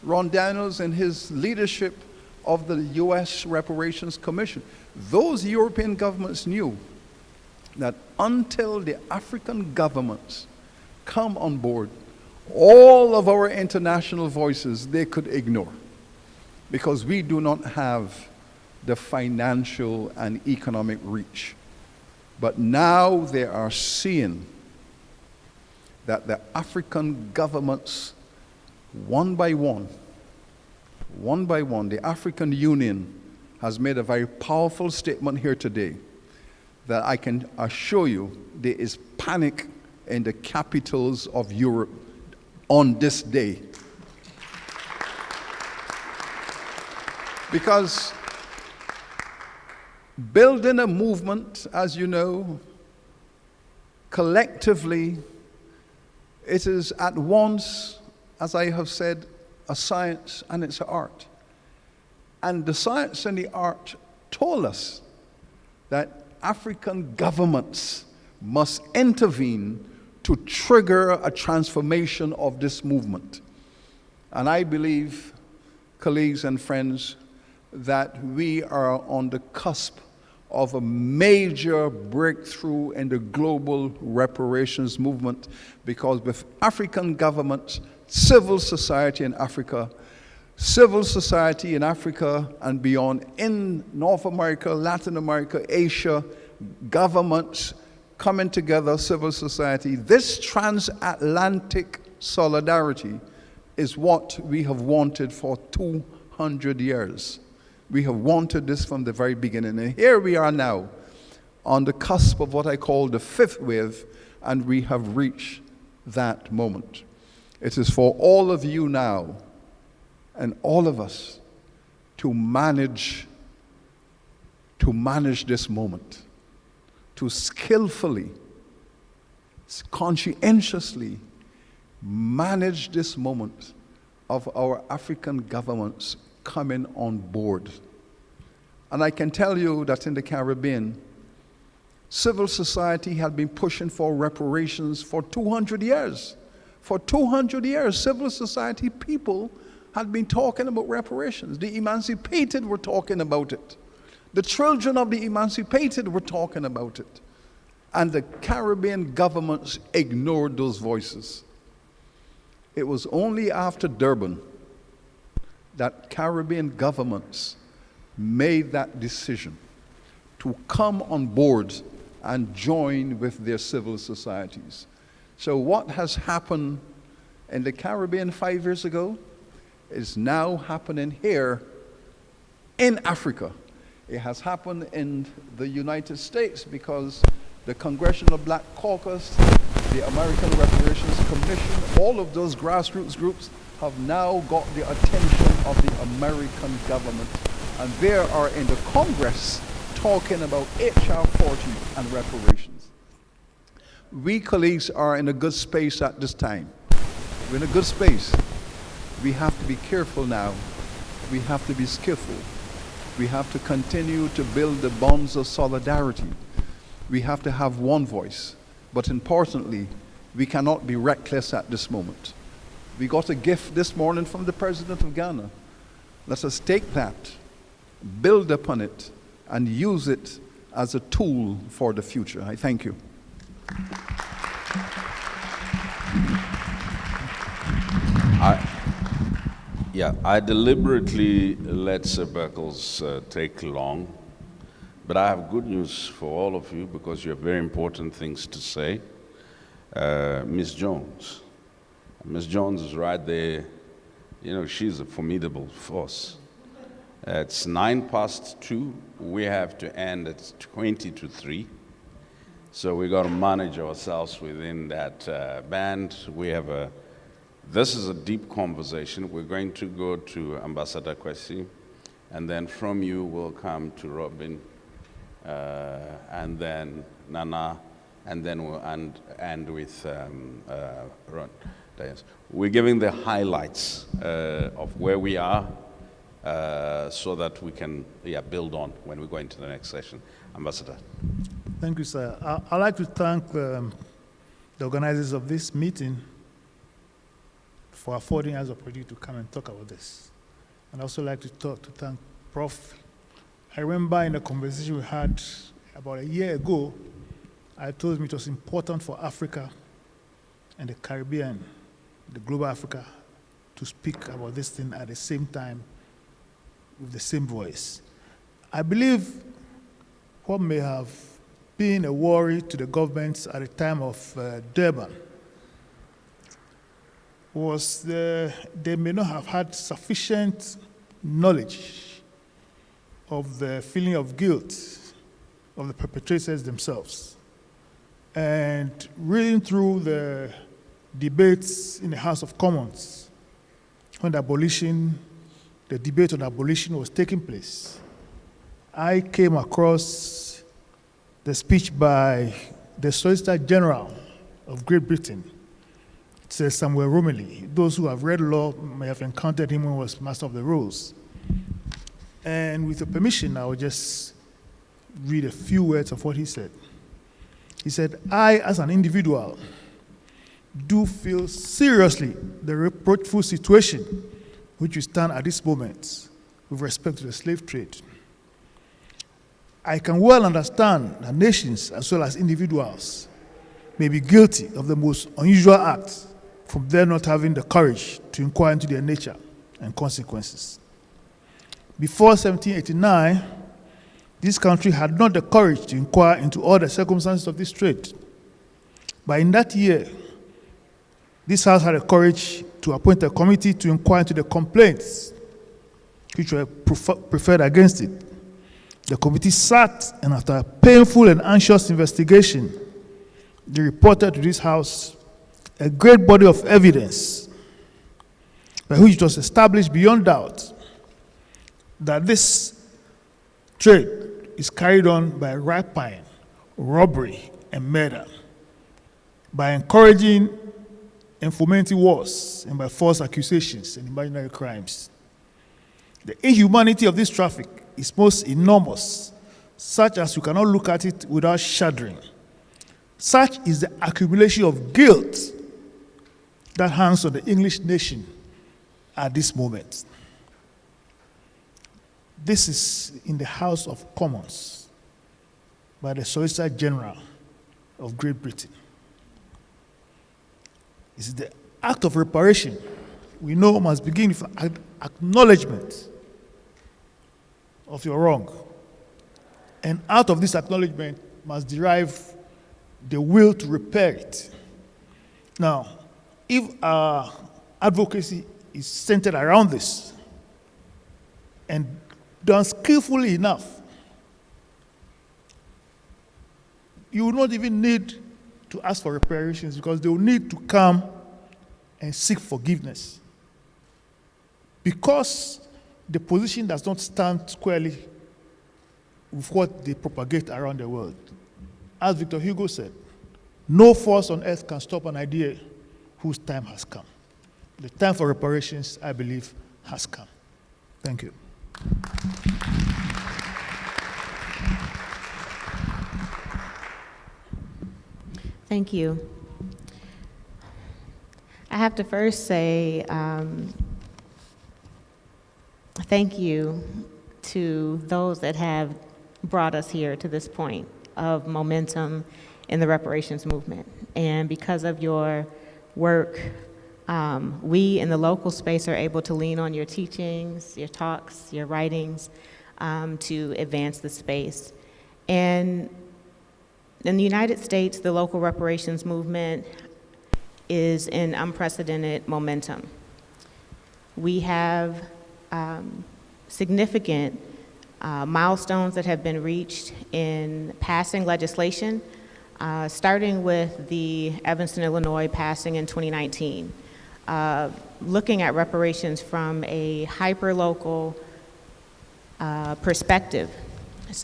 Ron Daniels and his leadership of the U.S. Reparations Commission, those European governments knew that until the African governments come on board, all of our international voices they could ignore, because we do not have the financial and economic reach. But now they are seeing that the African governments, one by one, the African Union has made a very powerful statement here today that I can assure you there is panic in the capitals of Europe on this day. Because building a movement, as you know, collectively, it is at once, as I have said, a science and it's an art. And the science and the art told us that African governments must intervene to trigger a transformation of this movement. And I believe, colleagues and friends, that we are on the cusp of a major breakthrough in the global reparations movement, because with African governments, civil society in Africa and beyond, in North America, Latin America, Asia, governments coming together, civil society, this transatlantic solidarity is what we have wanted for 200 years. We have wanted this from the very beginning. And here we are now on the cusp of what I call the fifth wave, and we have reached that moment. It is for all of you now and all of us to manage this moment, to skillfully, conscientiously manage this moment of our African governments coming on board. And I can tell you that in the Caribbean, civil society had been pushing for reparations for 200 years. For 200 years, civil society people had been talking about reparations. The emancipated were talking about it. The children of the emancipated were talking about it. And the Caribbean governments ignored those voices. It was only after Durban that Caribbean governments made that decision to come on board and join with their civil societies. So what has happened in the Caribbean 5 years ago is now happening here in Africa. It has happened in the United States because the Congressional Black Caucus, the American Reparations Commission, all of those grassroots groups have now got the attention of the American government. And they are in the Congress talking about HR 40 and reparations. We colleagues are in a good space at this time. We're in a good space. We have to be careful now. We have to be skillful. We have to continue to build the bonds of solidarity. We have to have one voice. But importantly, we cannot be reckless at this moment. We got a gift this morning from the President of Ghana. Let us take that, build upon it, and use it as a tool for the future. I thank you. I deliberately let Sir Beckles take long, but I have good news for all of you because you have very important things to say. Ms. Jones. Ms. Jones is right there. You know, she's a formidable force. It's 2:09. We have to end at 2:50. So we got to manage ourselves within that band. This is a deep conversation. We're going to go to Ambassador Kwesi, and then from you we'll come to Robin, and then Nana, and then we'll end with Ron. We're giving the highlights of where we are so that we can build on when we go into the next session. Ambassador. Thank you, sir. I'd like to thank the organizers of this meeting for affording us the opportunity to come and talk about this. And I'd also like to thank Prof. I remember in a conversation we had about a year ago, I told him it was important for Africa and the Caribbean, the global Africa, to speak about this thing at the same time with the same voice. I believe what may have been a worry to the governments at the time of Durban was they may not have had sufficient knowledge of the feeling of guilt of the perpetrators themselves. And reading through the debates in the House of Commons when the debate on abolition was taking place, I came across the speech by the Solicitor General of Great Britain, Sir Samuel Romilly. Those who have read law may have encountered him when he was Master of the Rolls. And with your permission, I will just read a few words of what he said. He said, I, as an individual, do feel seriously the reproachful situation which we stand at this moment with respect to the slave trade. I can well understand that nations as well as individuals may be guilty of the most unusual acts from their not having the courage to inquire into their nature and consequences. Before 1789, this country had not the courage to inquire into all the circumstances of this trade. But in that year, this House had the courage to appoint a committee to inquire into the complaints which were preferred against it. The committee sat, and after a painful and anxious investigation, they reported to this House a great body of evidence by which it was established beyond doubt that this trade is carried on by rapine, robbery, and murder, by encouraging and fomenting wars, and by false accusations and imaginary crimes. The inhumanity of this traffic is most enormous, such as you cannot look at it without shuddering. Such is the accumulation of guilt that hangs on the English nation at this moment. This is in the House of Commons by the Solicitor General of Great Britain. This is the act of reparation we know must begin with acknowledgement of your wrong. And out of this acknowledgement must derive the will to repair it. Now, if our advocacy is centered around this and done skillfully enough, you will not even need to ask for reparations, because they will need to come and seek forgiveness. Because the position does not stand squarely with what they propagate around the world. As Victor Hugo said, no force on earth can stop an idea whose time has come. The time for reparations, I believe, has come. Thank you. Thank you. I have to first say thank you to those that have brought us here to this point of momentum in the reparations movement. And because of your work, we in the local space are able to lean on your teachings, your talks, your writings to advance the space. And in the United States, the local reparations movement is in unprecedented momentum. We have significant milestones that have been reached in passing legislation, starting with the Evanston, Illinois passing in 2019, looking at reparations from a hyper-local perspective.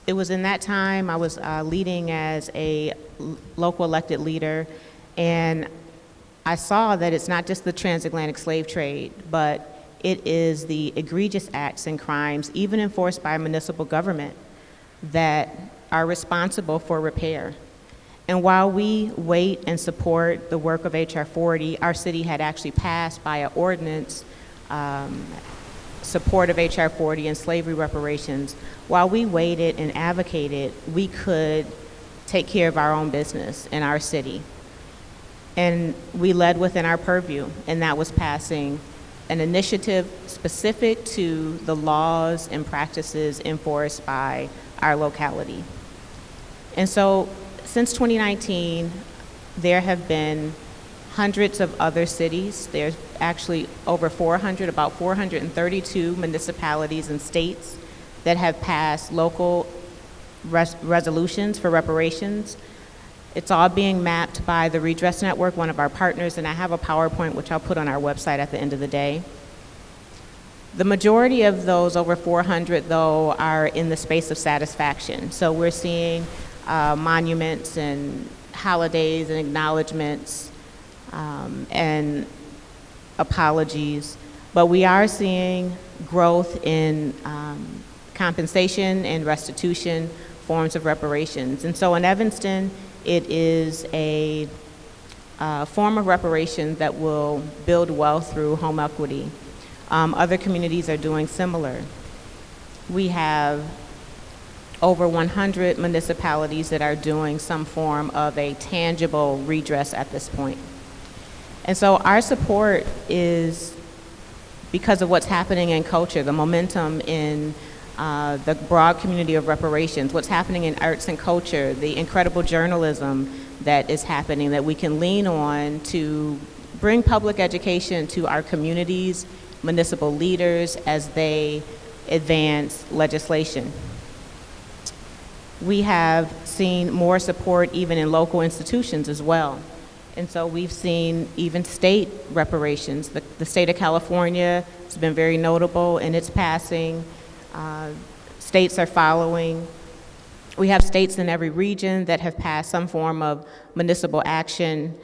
It was in that time I was leading as a local elected leader, and I saw that it's not just the transatlantic slave trade, but it is the egregious acts and crimes, even enforced by municipal government, that are responsible for repair. And while we wait and support the work of H.R. 40, our city had actually passed by an ordinance support of H.R. 40 and slavery reparations. While we waited and advocated, we could take care of our own business in our city. And we led within our purview, and that was passing an initiative specific to the laws and practices enforced by our locality. And so since 2019, there have been hundreds of other cities. There's actually over 400, about 432 municipalities and states that have passed local resolutions for reparations. It's all being mapped by the Redress Network, one of our partners, and I have a PowerPoint which I'll put on our website at the end of the day. The majority of those, over 400 though, are in the space of satisfaction. So we're seeing monuments and holidays and acknowledgements and apologies, but we are seeing growth in compensation and restitution forms of reparations. And so in Evanston, it is a form of reparation that will build wealth through home equity. Other communities are doing similar. We have over 100 municipalities that are doing some form of a tangible redress at this point. And so our support is because of what's happening in culture, the momentum in the broad community of reparations, what's happening in arts and culture, the incredible journalism that is happening that we can lean on to bring public education to our communities, municipal leaders, as they advance legislation. We have seen more support even in local institutions as well. And so we've seen even state reparations. The state of California has been very notable in its passing. States are following. We have states in every region that have passed some form of municipal action.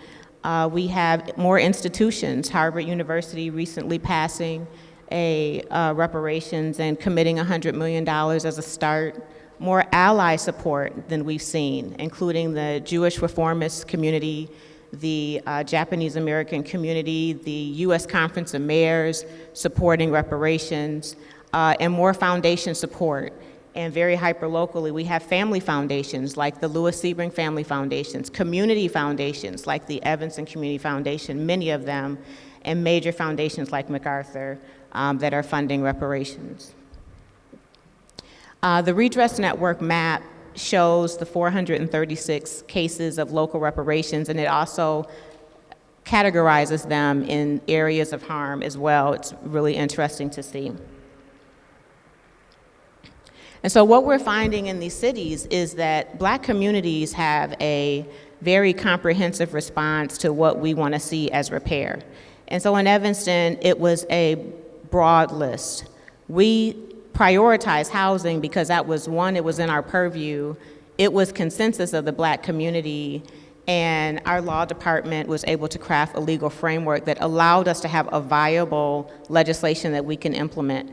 We have more institutions, Harvard University recently passing a reparations and committing $100 million as a start. More ally support than we've seen, including the Jewish reformist community, the Japanese American community, the U.S. Conference of Mayors supporting reparations, and more foundation support. And very hyper-locally, we have family foundations like the Lewis Sebring Family Foundations, community foundations like the Evanston Community Foundation, many of them, and major foundations like MacArthur that are funding reparations. The Redress Network map shows the 436 cases of local reparations, and it also categorizes them in areas of harm as well. It's really interesting to see. And so what we're finding in these cities is that Black communities have a very comprehensive response to what we want to see as repair. And so in Evanston, it was a broad list. We prioritized housing because that was one, it was in our purview. It was consensus of the Black community, and our law department was able to craft a legal framework that allowed us to have a viable legislation that we can implement.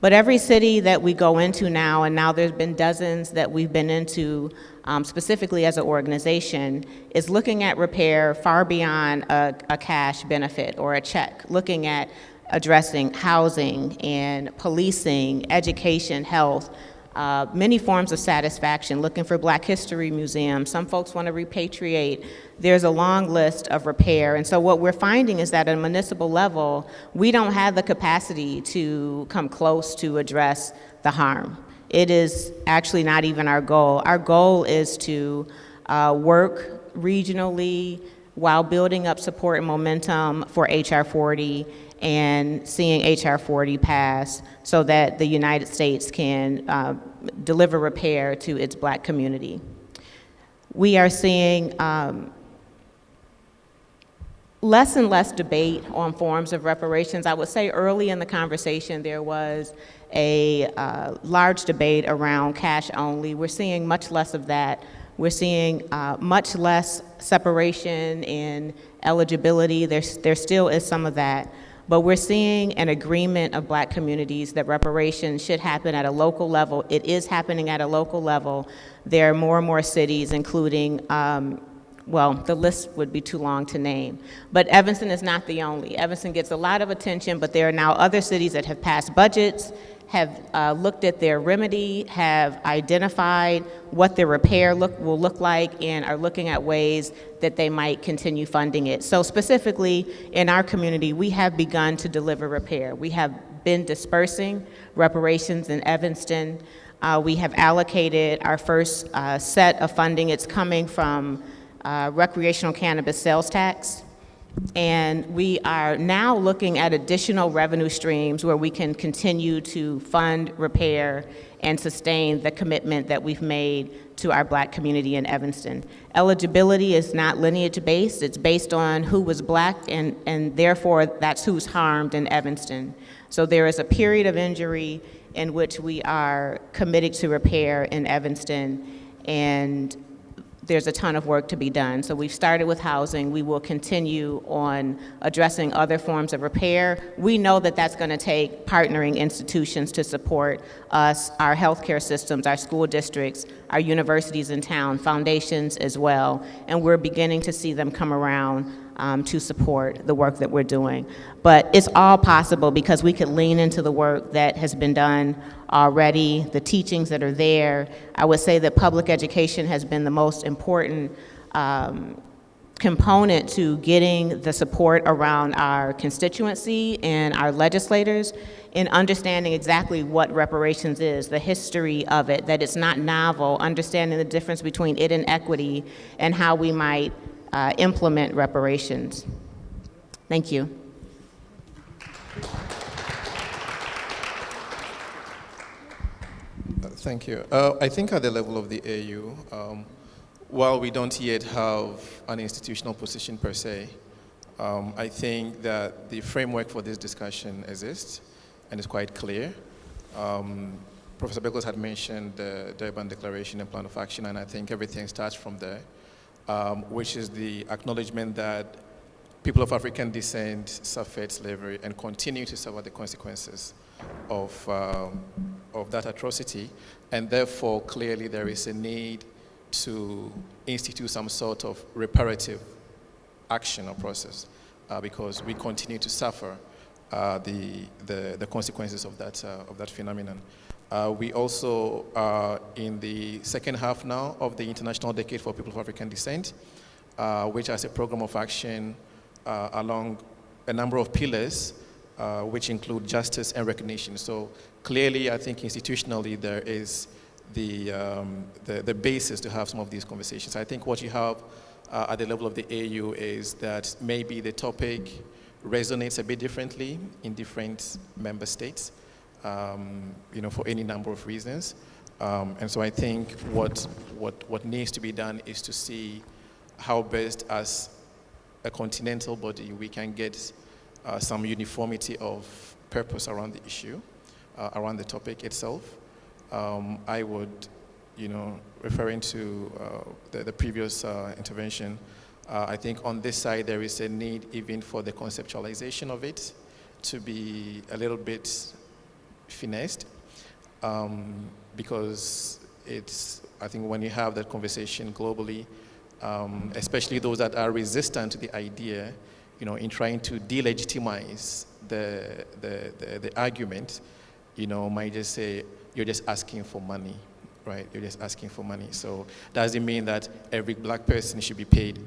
But every city that we go into now, and now there's been dozens that we've been into specifically as an organization, is looking at repair far beyond a cash benefit or a check, looking at addressing housing and policing, education, health, many forms of satisfaction, looking for Black History museums. Some folks want to repatriate. There's a long list of repair. And so what we're finding is that at a municipal level, we don't have the capacity to come close to address the harm. It is actually not even our goal. Our goal is to work regionally while building up support and momentum for HR 40 and seeing HR 40 pass so that the United States can deliver repair to its Black community. We are seeing less and less debate on forms of reparations. I would say early in the conversation there was a large debate around cash only. We're seeing much less of that. We're seeing much less separation in eligibility. There still is some of that. But we're seeing an agreement of Black communities that reparations should happen at a local level. It is happening at a local level. There are more and more cities, including, well, the list would be too long to name. But Evanston is not the only. Evanston gets a lot of attention, but there are now other cities that have passed budgets, have looked at their remedy, have identified what their repair will look like, and are looking at ways that they might continue funding it. So specifically in our community, we have begun to deliver repair. We have been dispersing reparations in Evanston. We have allocated our first set of funding. It's coming from recreational cannabis sales tax. And we are now looking at additional revenue streams where we can continue to fund, repair, and sustain the commitment that we've made to our Black community in Evanston. Eligibility is not lineage-based. It's based on who was Black, and therefore that's who's harmed in Evanston. So there is a period of injury in which we are committed to repair in Evanston, and there's a ton of work to be done. So we've started with housing. We will continue on addressing other forms of repair. We know that that's going to take partnering institutions to support us, our healthcare systems, our school districts, our universities in town, foundations as well. And we're beginning to see them come around to support the work that we're doing. But it's all possible because we could lean into the work that has been done already, the teachings that are there. I would say that public education has been the most important component to getting the support around our constituency and our legislators in understanding exactly what reparations is, the history of it, that it's not novel, understanding the difference between it and equity, and how we might implement reparations. Thank you. Thank you. I think at the level of the AU, while we don't yet have an institutional position per se, I think that the framework for this discussion exists and is quite clear. Professor Beckles had mentioned the Durban Declaration and Plan of Action, and I think everything starts from there, which is the acknowledgement that people of African descent suffered slavery and continue to suffer the consequences of that atrocity, and therefore clearly there is a need to institute some sort of reparative action or process because we continue to suffer the consequences of that phenomenon. We also are in the second half now of the International Decade for People of African Descent, which has a program of action along a number of pillars, which include justice and recognition. So clearly, I think institutionally there is the basis to have some of these conversations. I think what you have at the level of the AU is that maybe the topic resonates a bit differently in different member states, for any number of reasons. And so I think what needs to be done is to see how best as a continental body we can get some uniformity of purpose around the issue, around the topic itself. I would, referring to the previous intervention, I think on this side there is a need even for the conceptualization of it to be a little bit finessed, because I think when you have that conversation globally, especially those that are resistant to the idea, in trying to delegitimize the argument, might just say, you're just asking for money, right? You're just asking for money. So doesn't mean that every black person should be paid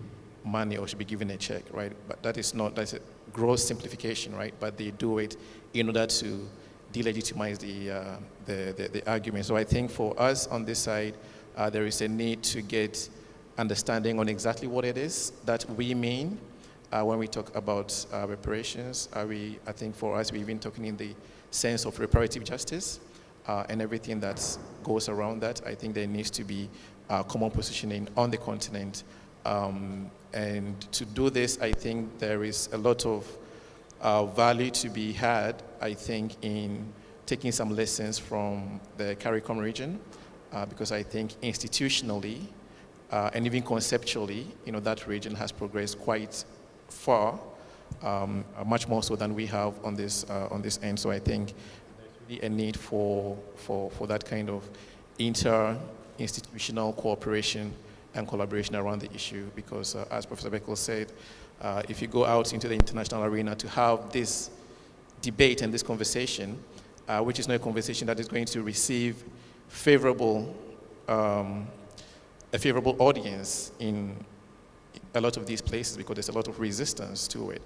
money or should be given a check, right? But that's a gross simplification, right? But they do it in order to delegitimize the argument. So I think for us on this side, there is a need to get understanding on exactly what it is that we mean when we talk about reparations. I think for us, we've been talking in the sense of reparative justice and everything that goes around that. I think there needs to be common positioning on the continent. And to do this, I think there is a lot of value to be had, I think, in taking some lessons from the CARICOM region, because I think institutionally and even conceptually, that region has progressed quite far, much more so than we have on this end. So I think there's really a need for that kind of inter-institutional cooperation and collaboration around the issue, because as Professor Beckles said, if you go out into the international arena to have this debate and this conversation, which is not a conversation that is going to receive a favorable audience in a lot of these places, because there's a lot of resistance to it.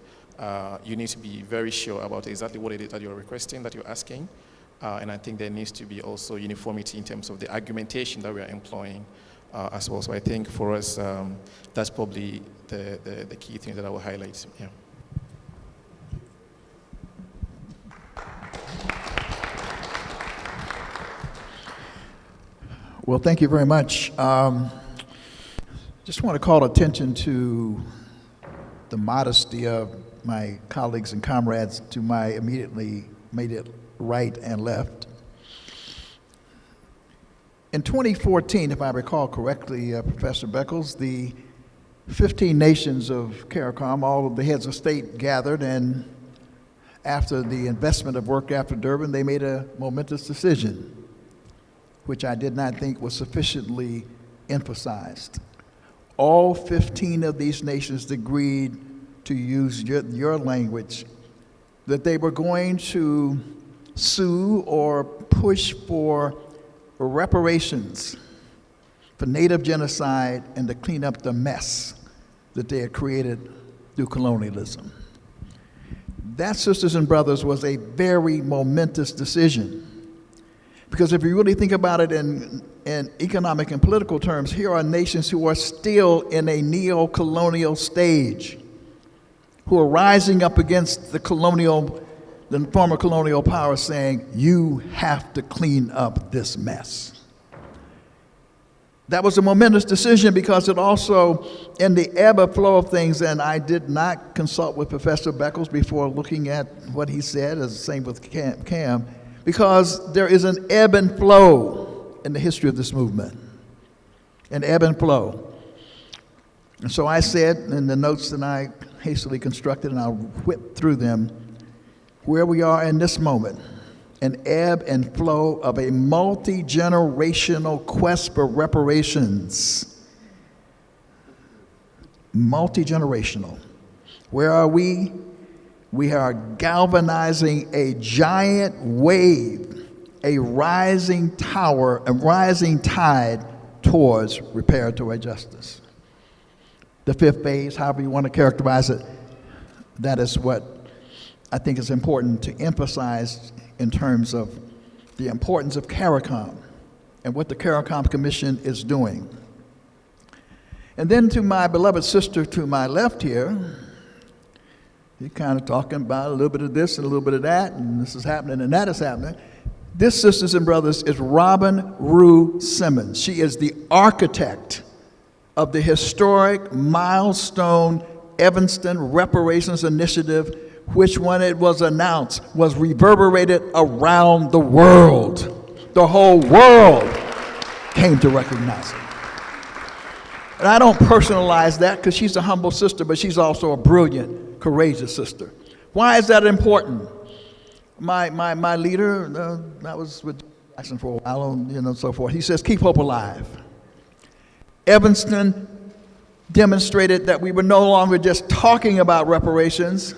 You need to be very sure about exactly what it is that you're requesting, that you're asking, and I think there needs to be also uniformity in terms of the argumentation that we are employing as well. So I think for us, that's probably the key thing that I will highlight. Yeah. Well, thank you very much. Just want to call attention to the modesty of my colleagues and comrades to my immediate right and left. In 2014, if I recall correctly, Professor Beckles, the 15 nations of CARICOM, all of the heads of state gathered, and after the investment of work after Durban, they made a momentous decision, which I did not think was sufficiently emphasized. All 15 of these nations agreed, to use your language, that they were going to sue or push for reparations for Native genocide and to clean up the mess that they had created through colonialism. That, sisters and brothers, was a very momentous decision. Because if you really think about it in economic and political terms, here are nations who are still in a neo-colonial stage, who are rising up against the former colonial power, saying, you have to clean up this mess. That was a momentous decision because it also, in the ebb and flow of things, and I did not consult with Professor Beckles before looking at what he said, as the same with Cam, because there is an ebb and flow in the history of this movement, an ebb and flow. And so I said in the notes that I hastily constructed, and I'll whip through them, where we are in this moment, an ebb and flow of a multi-generational quest for reparations. Multi-generational. Where are we? We are galvanizing a giant wave, a rising tower, a rising tide towards reparatory justice. The fifth phase, however you want to characterize it, that is what I think is important to emphasize in terms of the importance of CARICOM and what the CARICOM Commission is doing. And then to my beloved sister to my left here, you're kind of talking about a little bit of this and a little bit of that, and this is happening and that is happening. This, sisters and brothers, is Robin Rue Simmons. She is the architect of the historic milestone Evanston Reparations Initiative, which when it was announced was reverberated around the world. The whole world came to recognize it. And I don't personalize that because she's a humble sister, but she's also a brilliant, courageous sister. Why is that important? My leader, that was with Jackson for a while, and so forth. He says, keep hope alive. Evanston demonstrated that we were no longer just talking about reparations.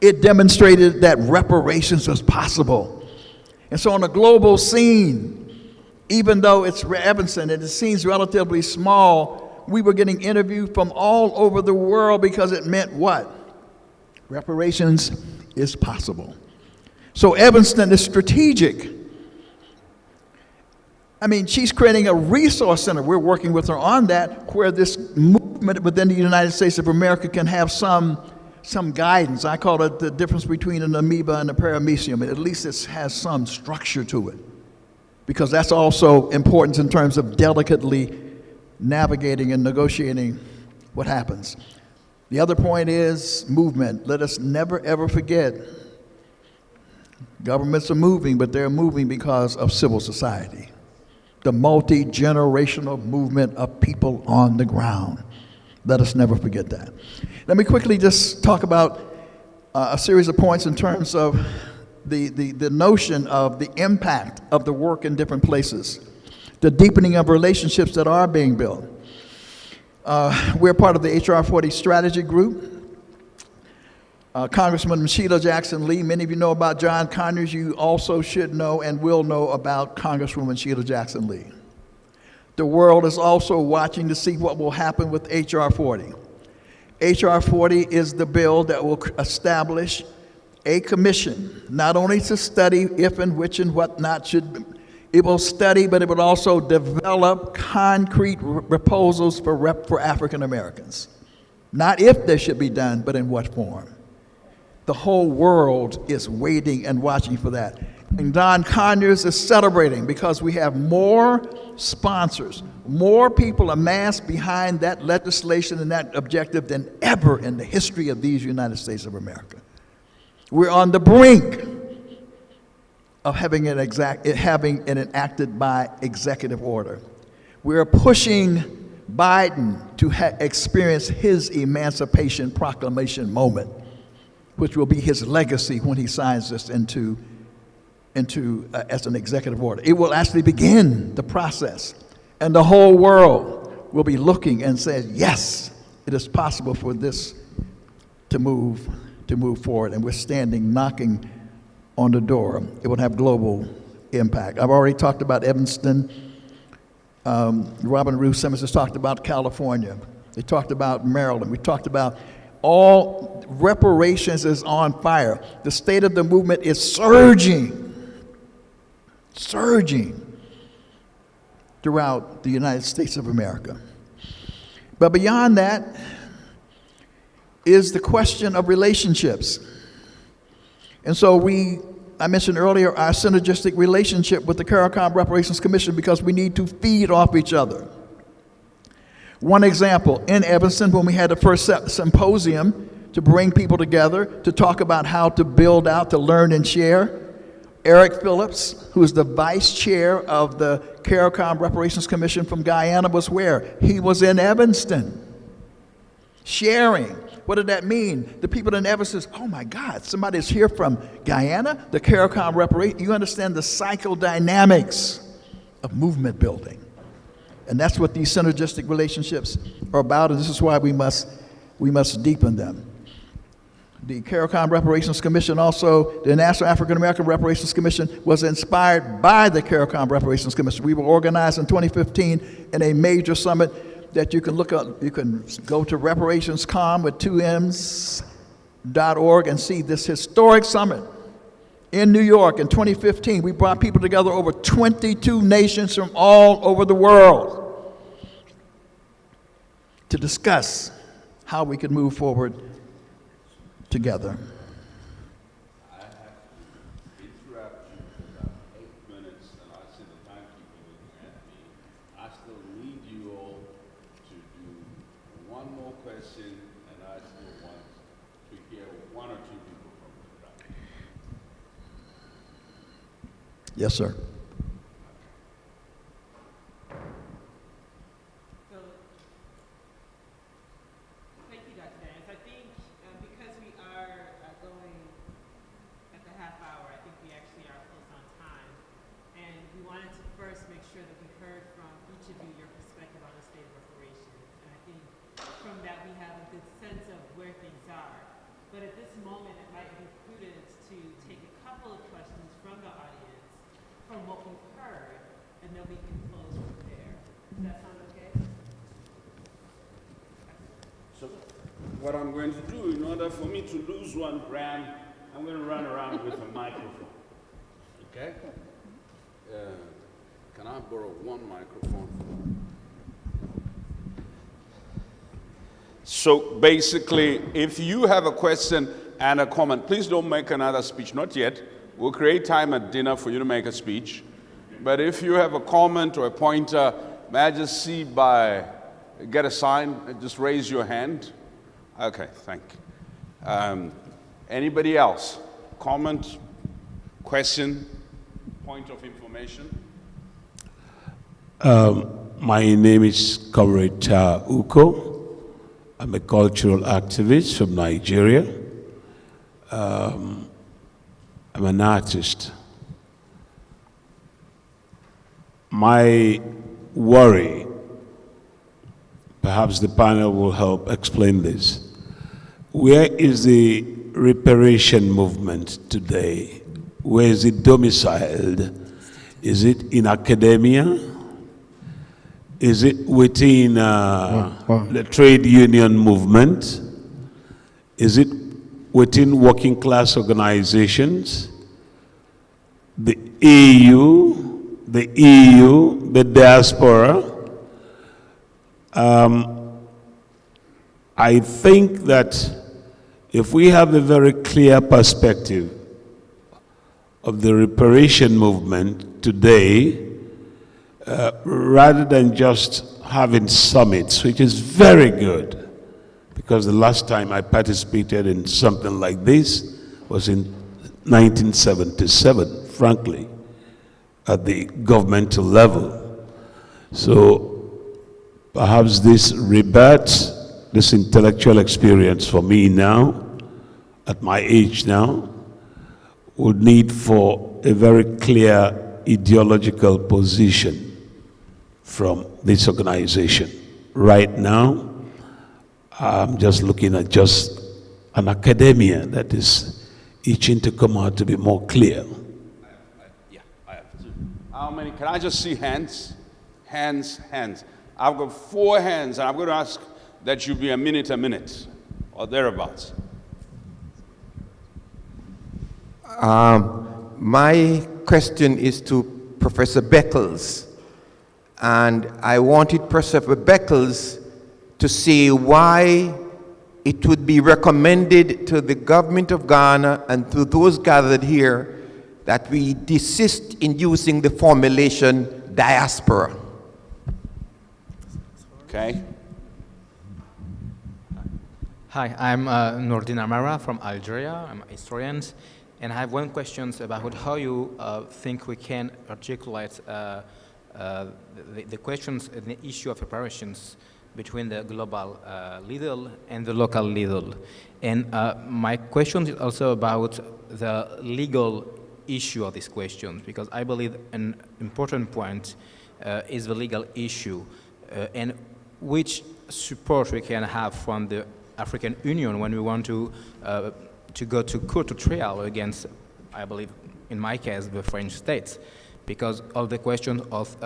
It demonstrated that reparations was possible. And so on a global scene, even though it's Evanston and it seems relatively small, we were getting interviewed from all over the world because it meant what? Reparations is possible. So Evanston is strategic. I mean, she's creating a resource center. We're working with her on that, where this movement within the United States of America can have some guidance. I call it the difference between an amoeba and a paramecium. At least it has some structure to it, because that's also important in terms of delicately navigating and negotiating what happens. The other point is movement. Let us never, ever forget, governments are moving, but they're moving because of civil society. The multi-generational movement of people on the ground. Let us never forget that. Let me quickly just talk about a series of points in terms of the notion of the impact of the work in different places, the deepening of relationships that are being built. We're part of the HR 40 strategy group. Congressman Sheila Jackson Lee, many of you know about John Conyers. You also should know and will know about Congresswoman Sheila Jackson Lee. The world is also watching to see what will happen with HR 40. HR 40 is the bill that will establish a commission, not only to study if and which and what not should, it will study, but it will also develop concrete proposals for African Americans. Not if they should be done, but in what form. The whole world is waiting and watching for that. And Don Conyers is celebrating because we have more sponsors, more people amassed behind that legislation and that objective than ever in the history of these United States of America. We're on the brink of having it enacted by executive order. We're pushing Biden to experience his Emancipation Proclamation moment, which will be his legacy when he signs this into as an executive order. It will actually begin the process, and the whole world will be looking and saying, yes, it is possible for this to move forward, and we're standing, knocking on the door. It will have global impact. I've already talked about Evanston. Robin Rue Simmons has talked about California. They talked about Maryland. We talked about all reparations is on fire. The state of the movement is surging throughout the United States of America. But beyond that is the question of relationships. And so I mentioned earlier our synergistic relationship with the CARICOM Reparations Commission, because we need to feed off each other. One example, in Evanston, when we had the first symposium to bring people together to talk about how to build out, to learn and share, Eric Phillips, who is the vice chair of the CARICOM Reparations Commission from Guyana, was where? He was in Evanston, sharing. What did that mean? The people in Evanston said, oh my God, somebody's here from Guyana, the CARICOM Reparations. You understand the psychodynamics of movement building. And that's what these synergistic relationships are about, and this is why we must deepen them. The CARICOM Reparations Commission, also, the National African American Reparations Commission, was inspired by the CARICOM Reparations Commission. We were organized in 2015 in a major summit that you can look up. You can go to reparationscom with 2ms.org and see this historic summit in New York in 2015. We brought people together, over 22 nations from all over the world, to discuss how we could move forward together. I have to interrupt you for about 8 minutes, and I see the timekeeper looking at me. I still need you all to do one more question, and I still want to hear one or two people from the crowd. Yes, sir. What I'm going to do, in order for me to lose 1 gram, I'm going to run around with a microphone. Okay? Can I borrow 1 microphone? So basically, if you have a question and a comment, please don't make another speech. Not yet. We'll create time at dinner for you to make a speech. But if you have a comment or a pointer, may I just see get a sign, just raise your hand. Okay, thank you. Anybody else? Comment, question, point of information? My name is Comrade Uko. I'm a cultural activist from Nigeria. I'm an artist. My worry, perhaps the panel will help explain this. Where is the reparation movement today? Where is it domiciled? Is it in academia? Is it within the trade union movement? Is it within working class organizations? The EU, the diaspora? I think that if we have a very clear perspective of the reparation movement today, rather than just having summits, which is very good, because the last time I participated in something like this was in 1977, frankly, at the governmental level. So perhaps this rebuts this intellectual experience for me now, at my age now, would need for a very clear ideological position from this organization. Right now, I'm just looking at just an academia that is itching to come out to be more clear. I have two. How many? Can I just see hands? Hands. I've got 4 hands, and I'm going to ask that you be a minute, or thereabouts. My question is to Professor Beckles, and I wanted Professor Beckles to say why it would be recommended to the government of Ghana and to those gathered here that we desist in using the formulation diaspora. Okay. Hi, I'm Nourdin Amara from Algeria. I'm a historian, and I have one question about how you think we can articulate the questions and the issue of reparations between the global level and the local level. And my question is also about the legal issue of these questions, because I believe an important point is the legal issue and which support we can have from the African Union when we want to go to court to trial against, I believe, in my case, the French states, because of the question of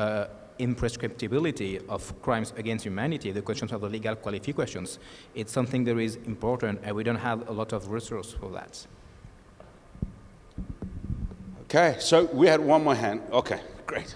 imprescriptibility of crimes against humanity, the questions of the legal qualifications. It's something that is important, and we don't have a lot of resources for that. Okay, so we had one more hand. Okay, great.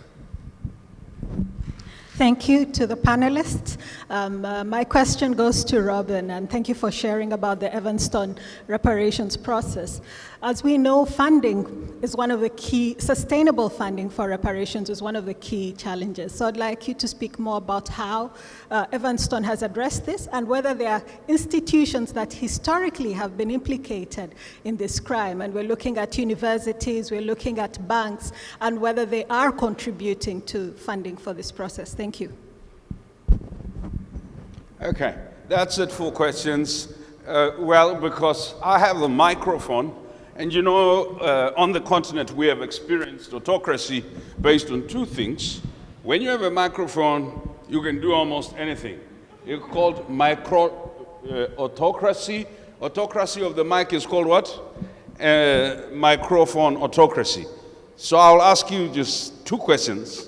Thank you to the panelists. My question goes to Robin, and thank you for sharing about the Evanston reparations process. As we know, funding is one of the key, sustainable funding for reparations is one of the key challenges. So I'd like you to speak more about how Evanston has addressed this and whether there are institutions that historically have been implicated in this crime. And we're looking at universities, we're looking at banks, and whether they are contributing to funding for this process. Thank you. Okay, that's it for questions. Well, because I have the microphone, and you know, on the continent we have experienced autocracy based on two things. When you have a microphone, you can do almost anything. It's called autocracy. Autocracy of the mic is called what? Microphone autocracy. So I'll ask you just two questions.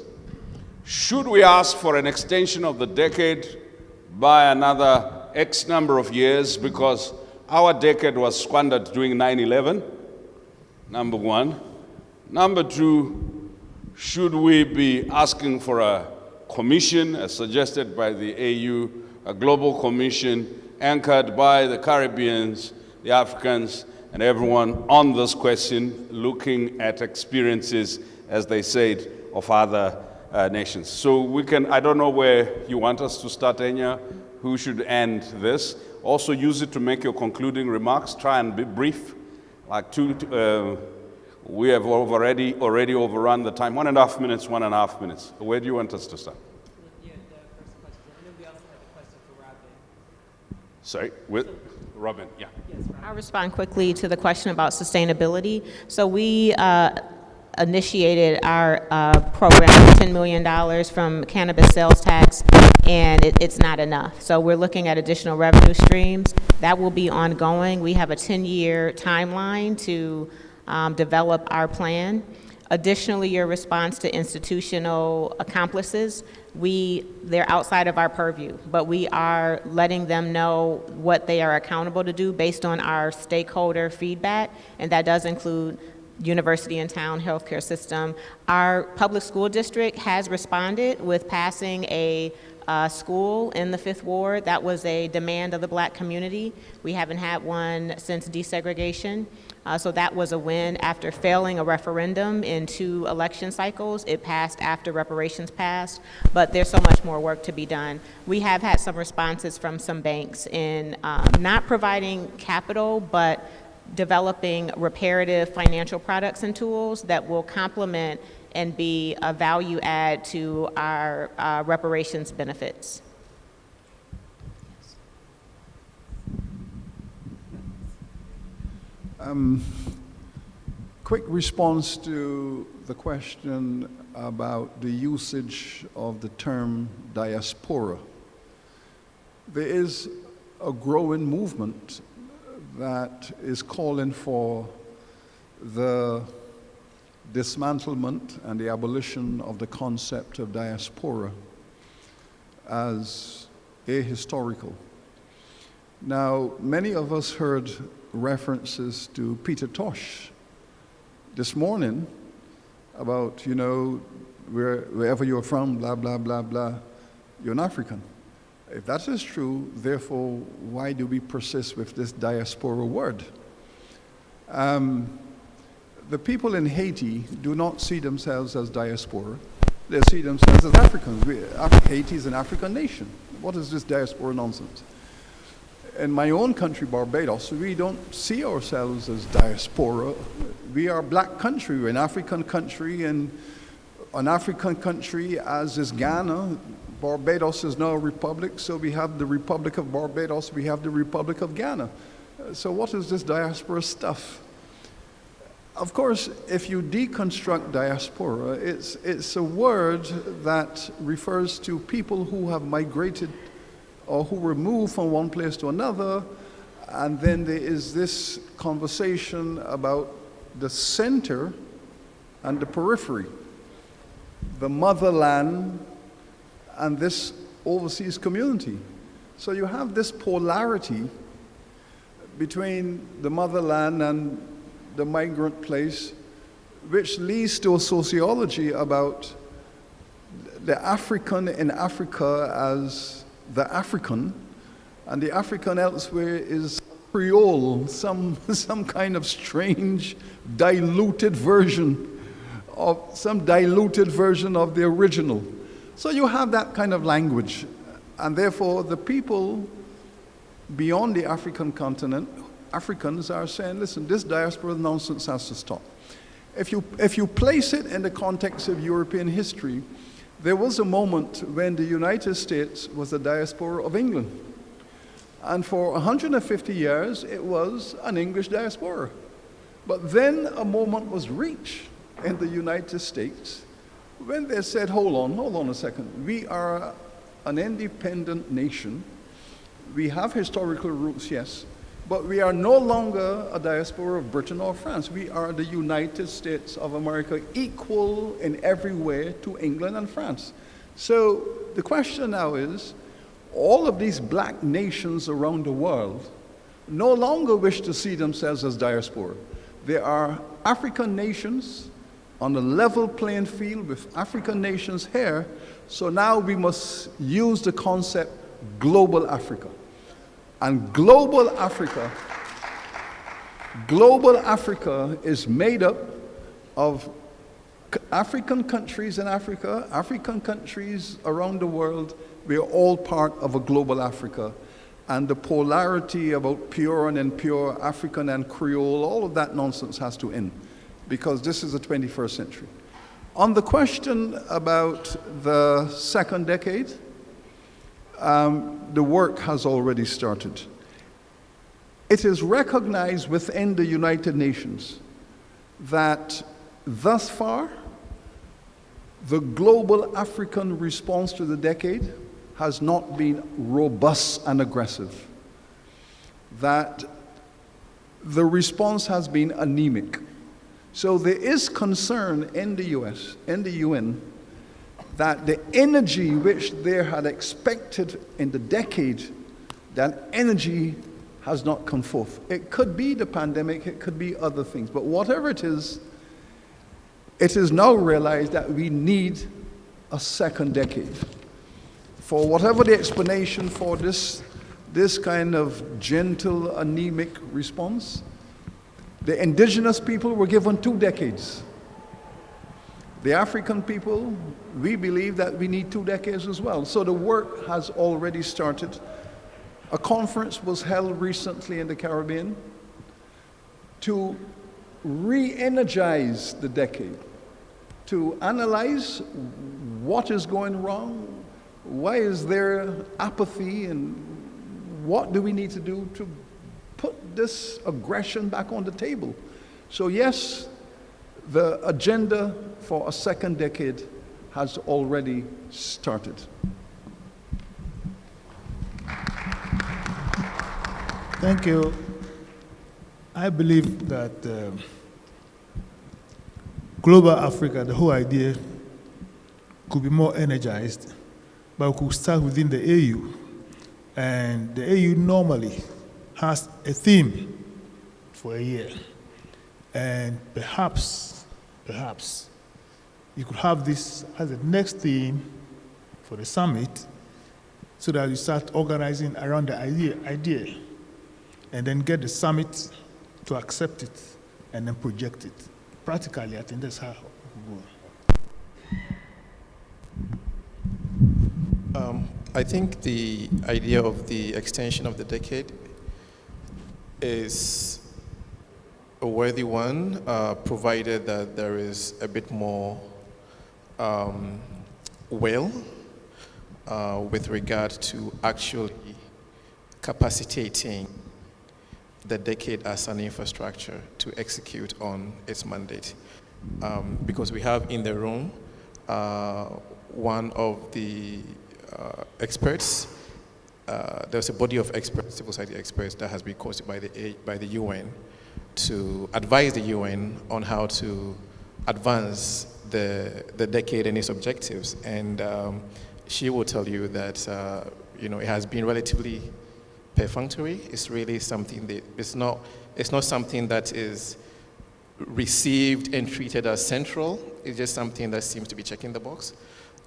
Should we ask for an extension of the decade by another X number of years because our decade was squandered during 9/11? Number one. Number two, should we be asking for a commission, as suggested by the AU, a global commission anchored by the Caribbeans, the Africans, and everyone on this question, looking at experiences, as they said, of other nations. So we can, I don't know where you want us to start, Enya, who should end this. Also use it to make your concluding remarks. Try and be brief, like we have already overrun the time. 1.5 minutes, 1.5 minutes. Where do you want us to start? Yeah, the first question. And then we also have a question for Robin. Sorry, with Robin, yeah. Yes, Robin. I'll respond quickly to the question about sustainability. So we initiated our program with $10 million from cannabis sales tax, and it's not enough. So we're looking at additional revenue streams. That will be ongoing. We have a 10-year timeline to develop our plan. Additionally, your response to institutional accomplices, they're outside of our purview, but we are letting them know what they are accountable to do based on our stakeholder feedback, and that does include university and town healthcare system. Our public school district has responded with passing a school in the 5th Ward. That was a demand of the Black community. We haven't had one since desegregation. So that was a win. After failing a referendum in 2 election cycles, it passed after reparations passed, but there's so much more work to be done. We have had some responses from some banks in not providing capital, but developing reparative financial products and tools that will complement and be a value add to our reparations benefits. Quick response to the question about the usage of the term diaspora. There is a growing movement that is calling for the dismantlement and the abolition of the concept of diaspora as ahistorical. Now, many of us heard references to Peter Tosh this morning about, you know, wherever you're from, blah, blah, blah, blah, you're an African. If that is true, therefore, why do we persist with this diaspora word? The people in Haiti do not see themselves as diaspora. They see themselves as Africans. Haiti is an African nation. What is this diaspora nonsense? In my own country, Barbados, we don't see ourselves as diaspora. We are a black country, we're an African country, and an African country as is Ghana. Barbados is now a republic, so we have the Republic of Barbados, we have the Republic of Ghana. So what is this diaspora stuff? Of course, if you deconstruct diaspora, it's a word that refers to people who have migrated or who were moved from one place to another, and then there is this conversation about the center and the periphery, the motherland and this overseas community. So you have this polarity between the motherland and the migrant place, which leads to a sociology about the African in Africa as the African, and the African elsewhere is Creole, some kind of strange, diluted version of the original. So you have that kind of language, and therefore the people beyond the African continent, Africans are saying, listen, this diaspora nonsense has to stop. If you place it in the context of European history, there was a moment when the United States was the diaspora of England. And for 150 years, it was an English diaspora. But then a moment was reached in the United States when they said, hold on a second. We are an independent nation. We have historical roots, yes, but we are no longer a diaspora of Britain or France. We are the United States of America, equal in every way to England and France. So the question now is, all of these black nations around the world no longer wish to see themselves as diaspora. They are African nations on a level playing field with African nations here. So now we must use the concept global Africa. And global Africa is made up of African countries in Africa, African countries around the world. We are all part of a global Africa. And the polarity about pure and impure, African and Creole, all of that nonsense has to end, because this is the 21st century. On the question about the second decade, the work has already started. It is recognized within the United Nations that thus far, the global African response to the decade has not been robust and aggressive. That the response has been anemic. So there is concern in the US, in the UN, that the energy which they had expected in the decade, that energy has not come forth. It could be the pandemic, it could be other things, but whatever it is now realized that we need a second decade. For whatever the explanation for this kind of gentle, anemic response, the indigenous people were given 2 decades. The African people, we believe that we need 2 decades as well. So the work has already started. A conference was held recently in the Caribbean to re-energize the decade, to analyze what is going wrong, why is there apathy, and what do we need to do to put this aggression back on the table. So yes, the agenda for a second decade has already started. Thank you. I believe that global Africa, the whole idea, could be more energized, but we could start within the AU. And the AU normally has a theme for a year. And perhaps you could have this as the next theme for the summit, so that you start organizing around the idea, and then get the summit to accept it and then project it. Practically, I think that's how it will go. I think the idea of the extension of the decade is a worthy one, provided that there is a bit more will with regard to actually capacitating the decade as an infrastructure to execute on its mandate. Because we have in the room one of the experts. There's a body of experts, civil society experts, that has been caused by the UN to advise the UN on how to advance the decade and its objectives. And she will tell you that it has been relatively perfunctory. It's really something that it's not something that is received and treated as central. It's just something that seems to be checking the box.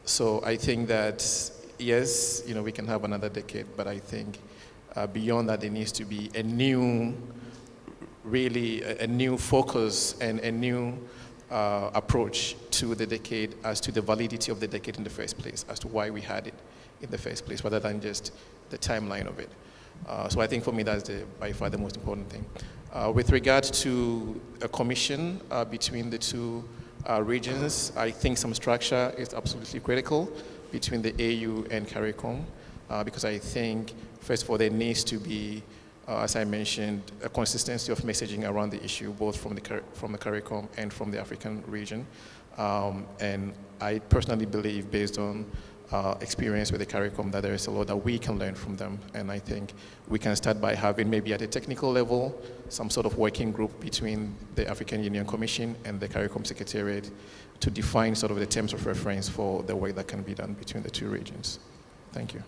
So I think that yes, we can have another decade, but I think beyond that there needs to be a new focus and a new approach to the decade as to the validity of the decade in the first place, as to why we had it in the first place, rather than just the timeline of it. So I think for me that's by far the most important thing. With regard to a commission between the two regions, I think some structure is absolutely critical between the AU and CARICOM, because I think, first of all, there needs to be, as I mentioned, a consistency of messaging around the issue, both from the CARICOM and from the African region. And I personally believe, based on experience with the CARICOM, that there is a lot that we can learn from them. And I think we can start by having, maybe at a technical level, some sort of working group between the African Union Commission and the CARICOM Secretariat to define sort of the terms of reference for the work that can be done between the two regions. Thank you.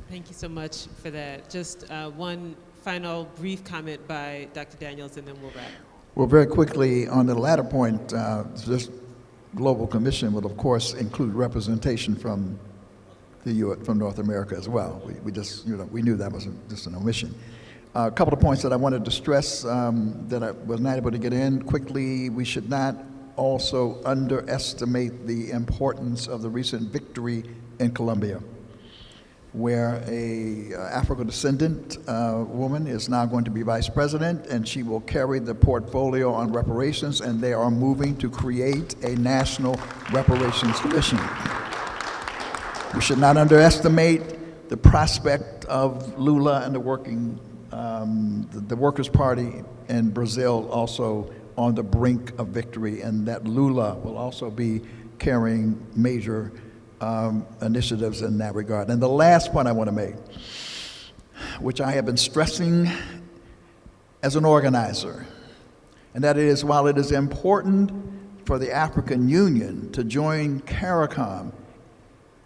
Thank you so much for that. Just one final brief comment by Dr. Daniels, and then we'll wrap. Well, very quickly, on the latter point, this Global Commission will, of course, include representation from from North America as well. We just, we knew that was just an omission. A couple of points that I wanted to stress that I was not able to get in quickly. We should not also underestimate the importance of the recent victory in Colombia, where a Afro-descendant woman is now going to be vice president, and she will carry the portfolio on reparations, and they are moving to create a national reparations commission. We should not underestimate the prospect of Lula and the Workers' Party in Brazil also on the brink of victory, and that Lula will also be carrying major initiatives in that regard. And the last point I want to make, which I have been stressing as an organizer, and that is, while it is important for the African Union to join CARICOM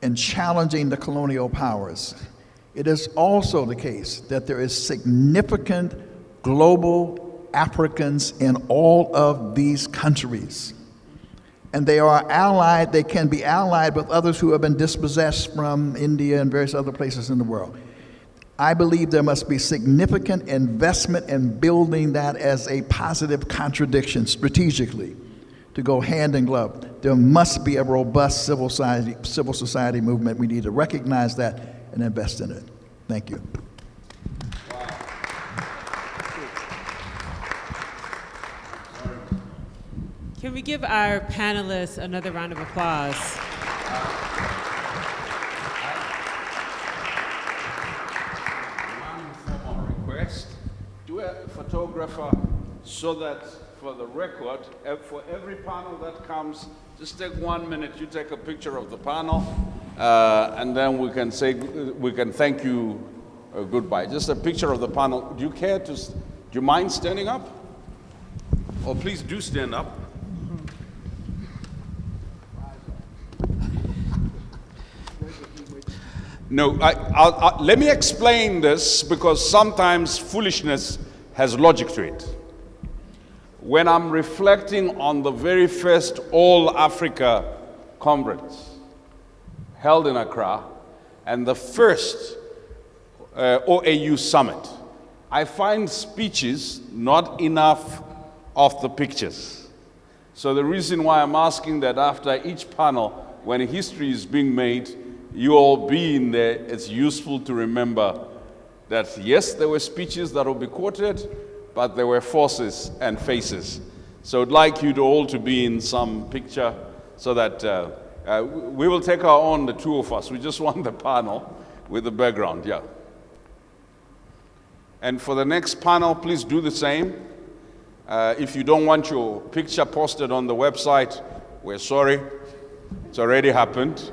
in challenging the colonial powers, it is also the case that there is significant global Africans in all of these countries. And they are allied, they can be allied with others who have been dispossessed from India and various other places in the world. I believe there must be significant investment in building that as a positive contradiction strategically to go hand in glove. There must be a robust civil society movement. We need to recognize that and invest in it. Thank you. Can we give our panelists another round of applause? One formal request. Do a photographer so that, for the record, for every panel that comes, just take 1 minute, you take a picture of the panel, and then we can thank you goodbye. Just a picture of the panel. Do you mind standing up? Oh, please do stand up. No, let me explain this, because sometimes foolishness has logic to it. When I'm reflecting on the very first All Africa Conference held in Accra and the first OAU Summit, I find speeches not enough of the pictures. So the reason why I'm asking that after each panel, when history is being made, you all be in there, it's useful to remember that yes, there were speeches that will be quoted, but there were forces and faces. So I'd like you to all to be in some picture so that we will take our own, the two of us. We just want the panel with the background, yeah. And for the next panel, please do the same. If you don't want your picture posted on the website, we're sorry. It's already happened.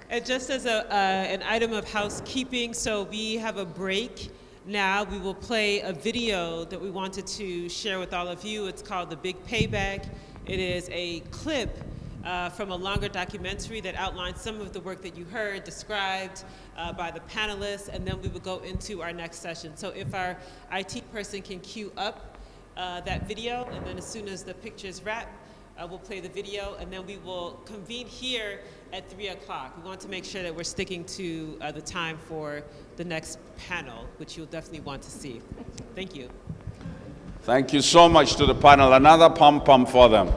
And just as an item of housekeeping, so we have a break now. We will play a video that we wanted to share with all of you. It's called The Big Payback. It is a clip from a longer documentary that outlines some of the work that you heard described by the panelists, and then we will go into our next session. So if our IT person can queue up that video, and then as soon as the pictures wrap, we'll play the video, and then we will convene here at 3 o'clock. We want to make sure that we're sticking to the time for the next panel, which you'll definitely want to see. Thank you. Thank you so much to the panel. Another pom-pom for them.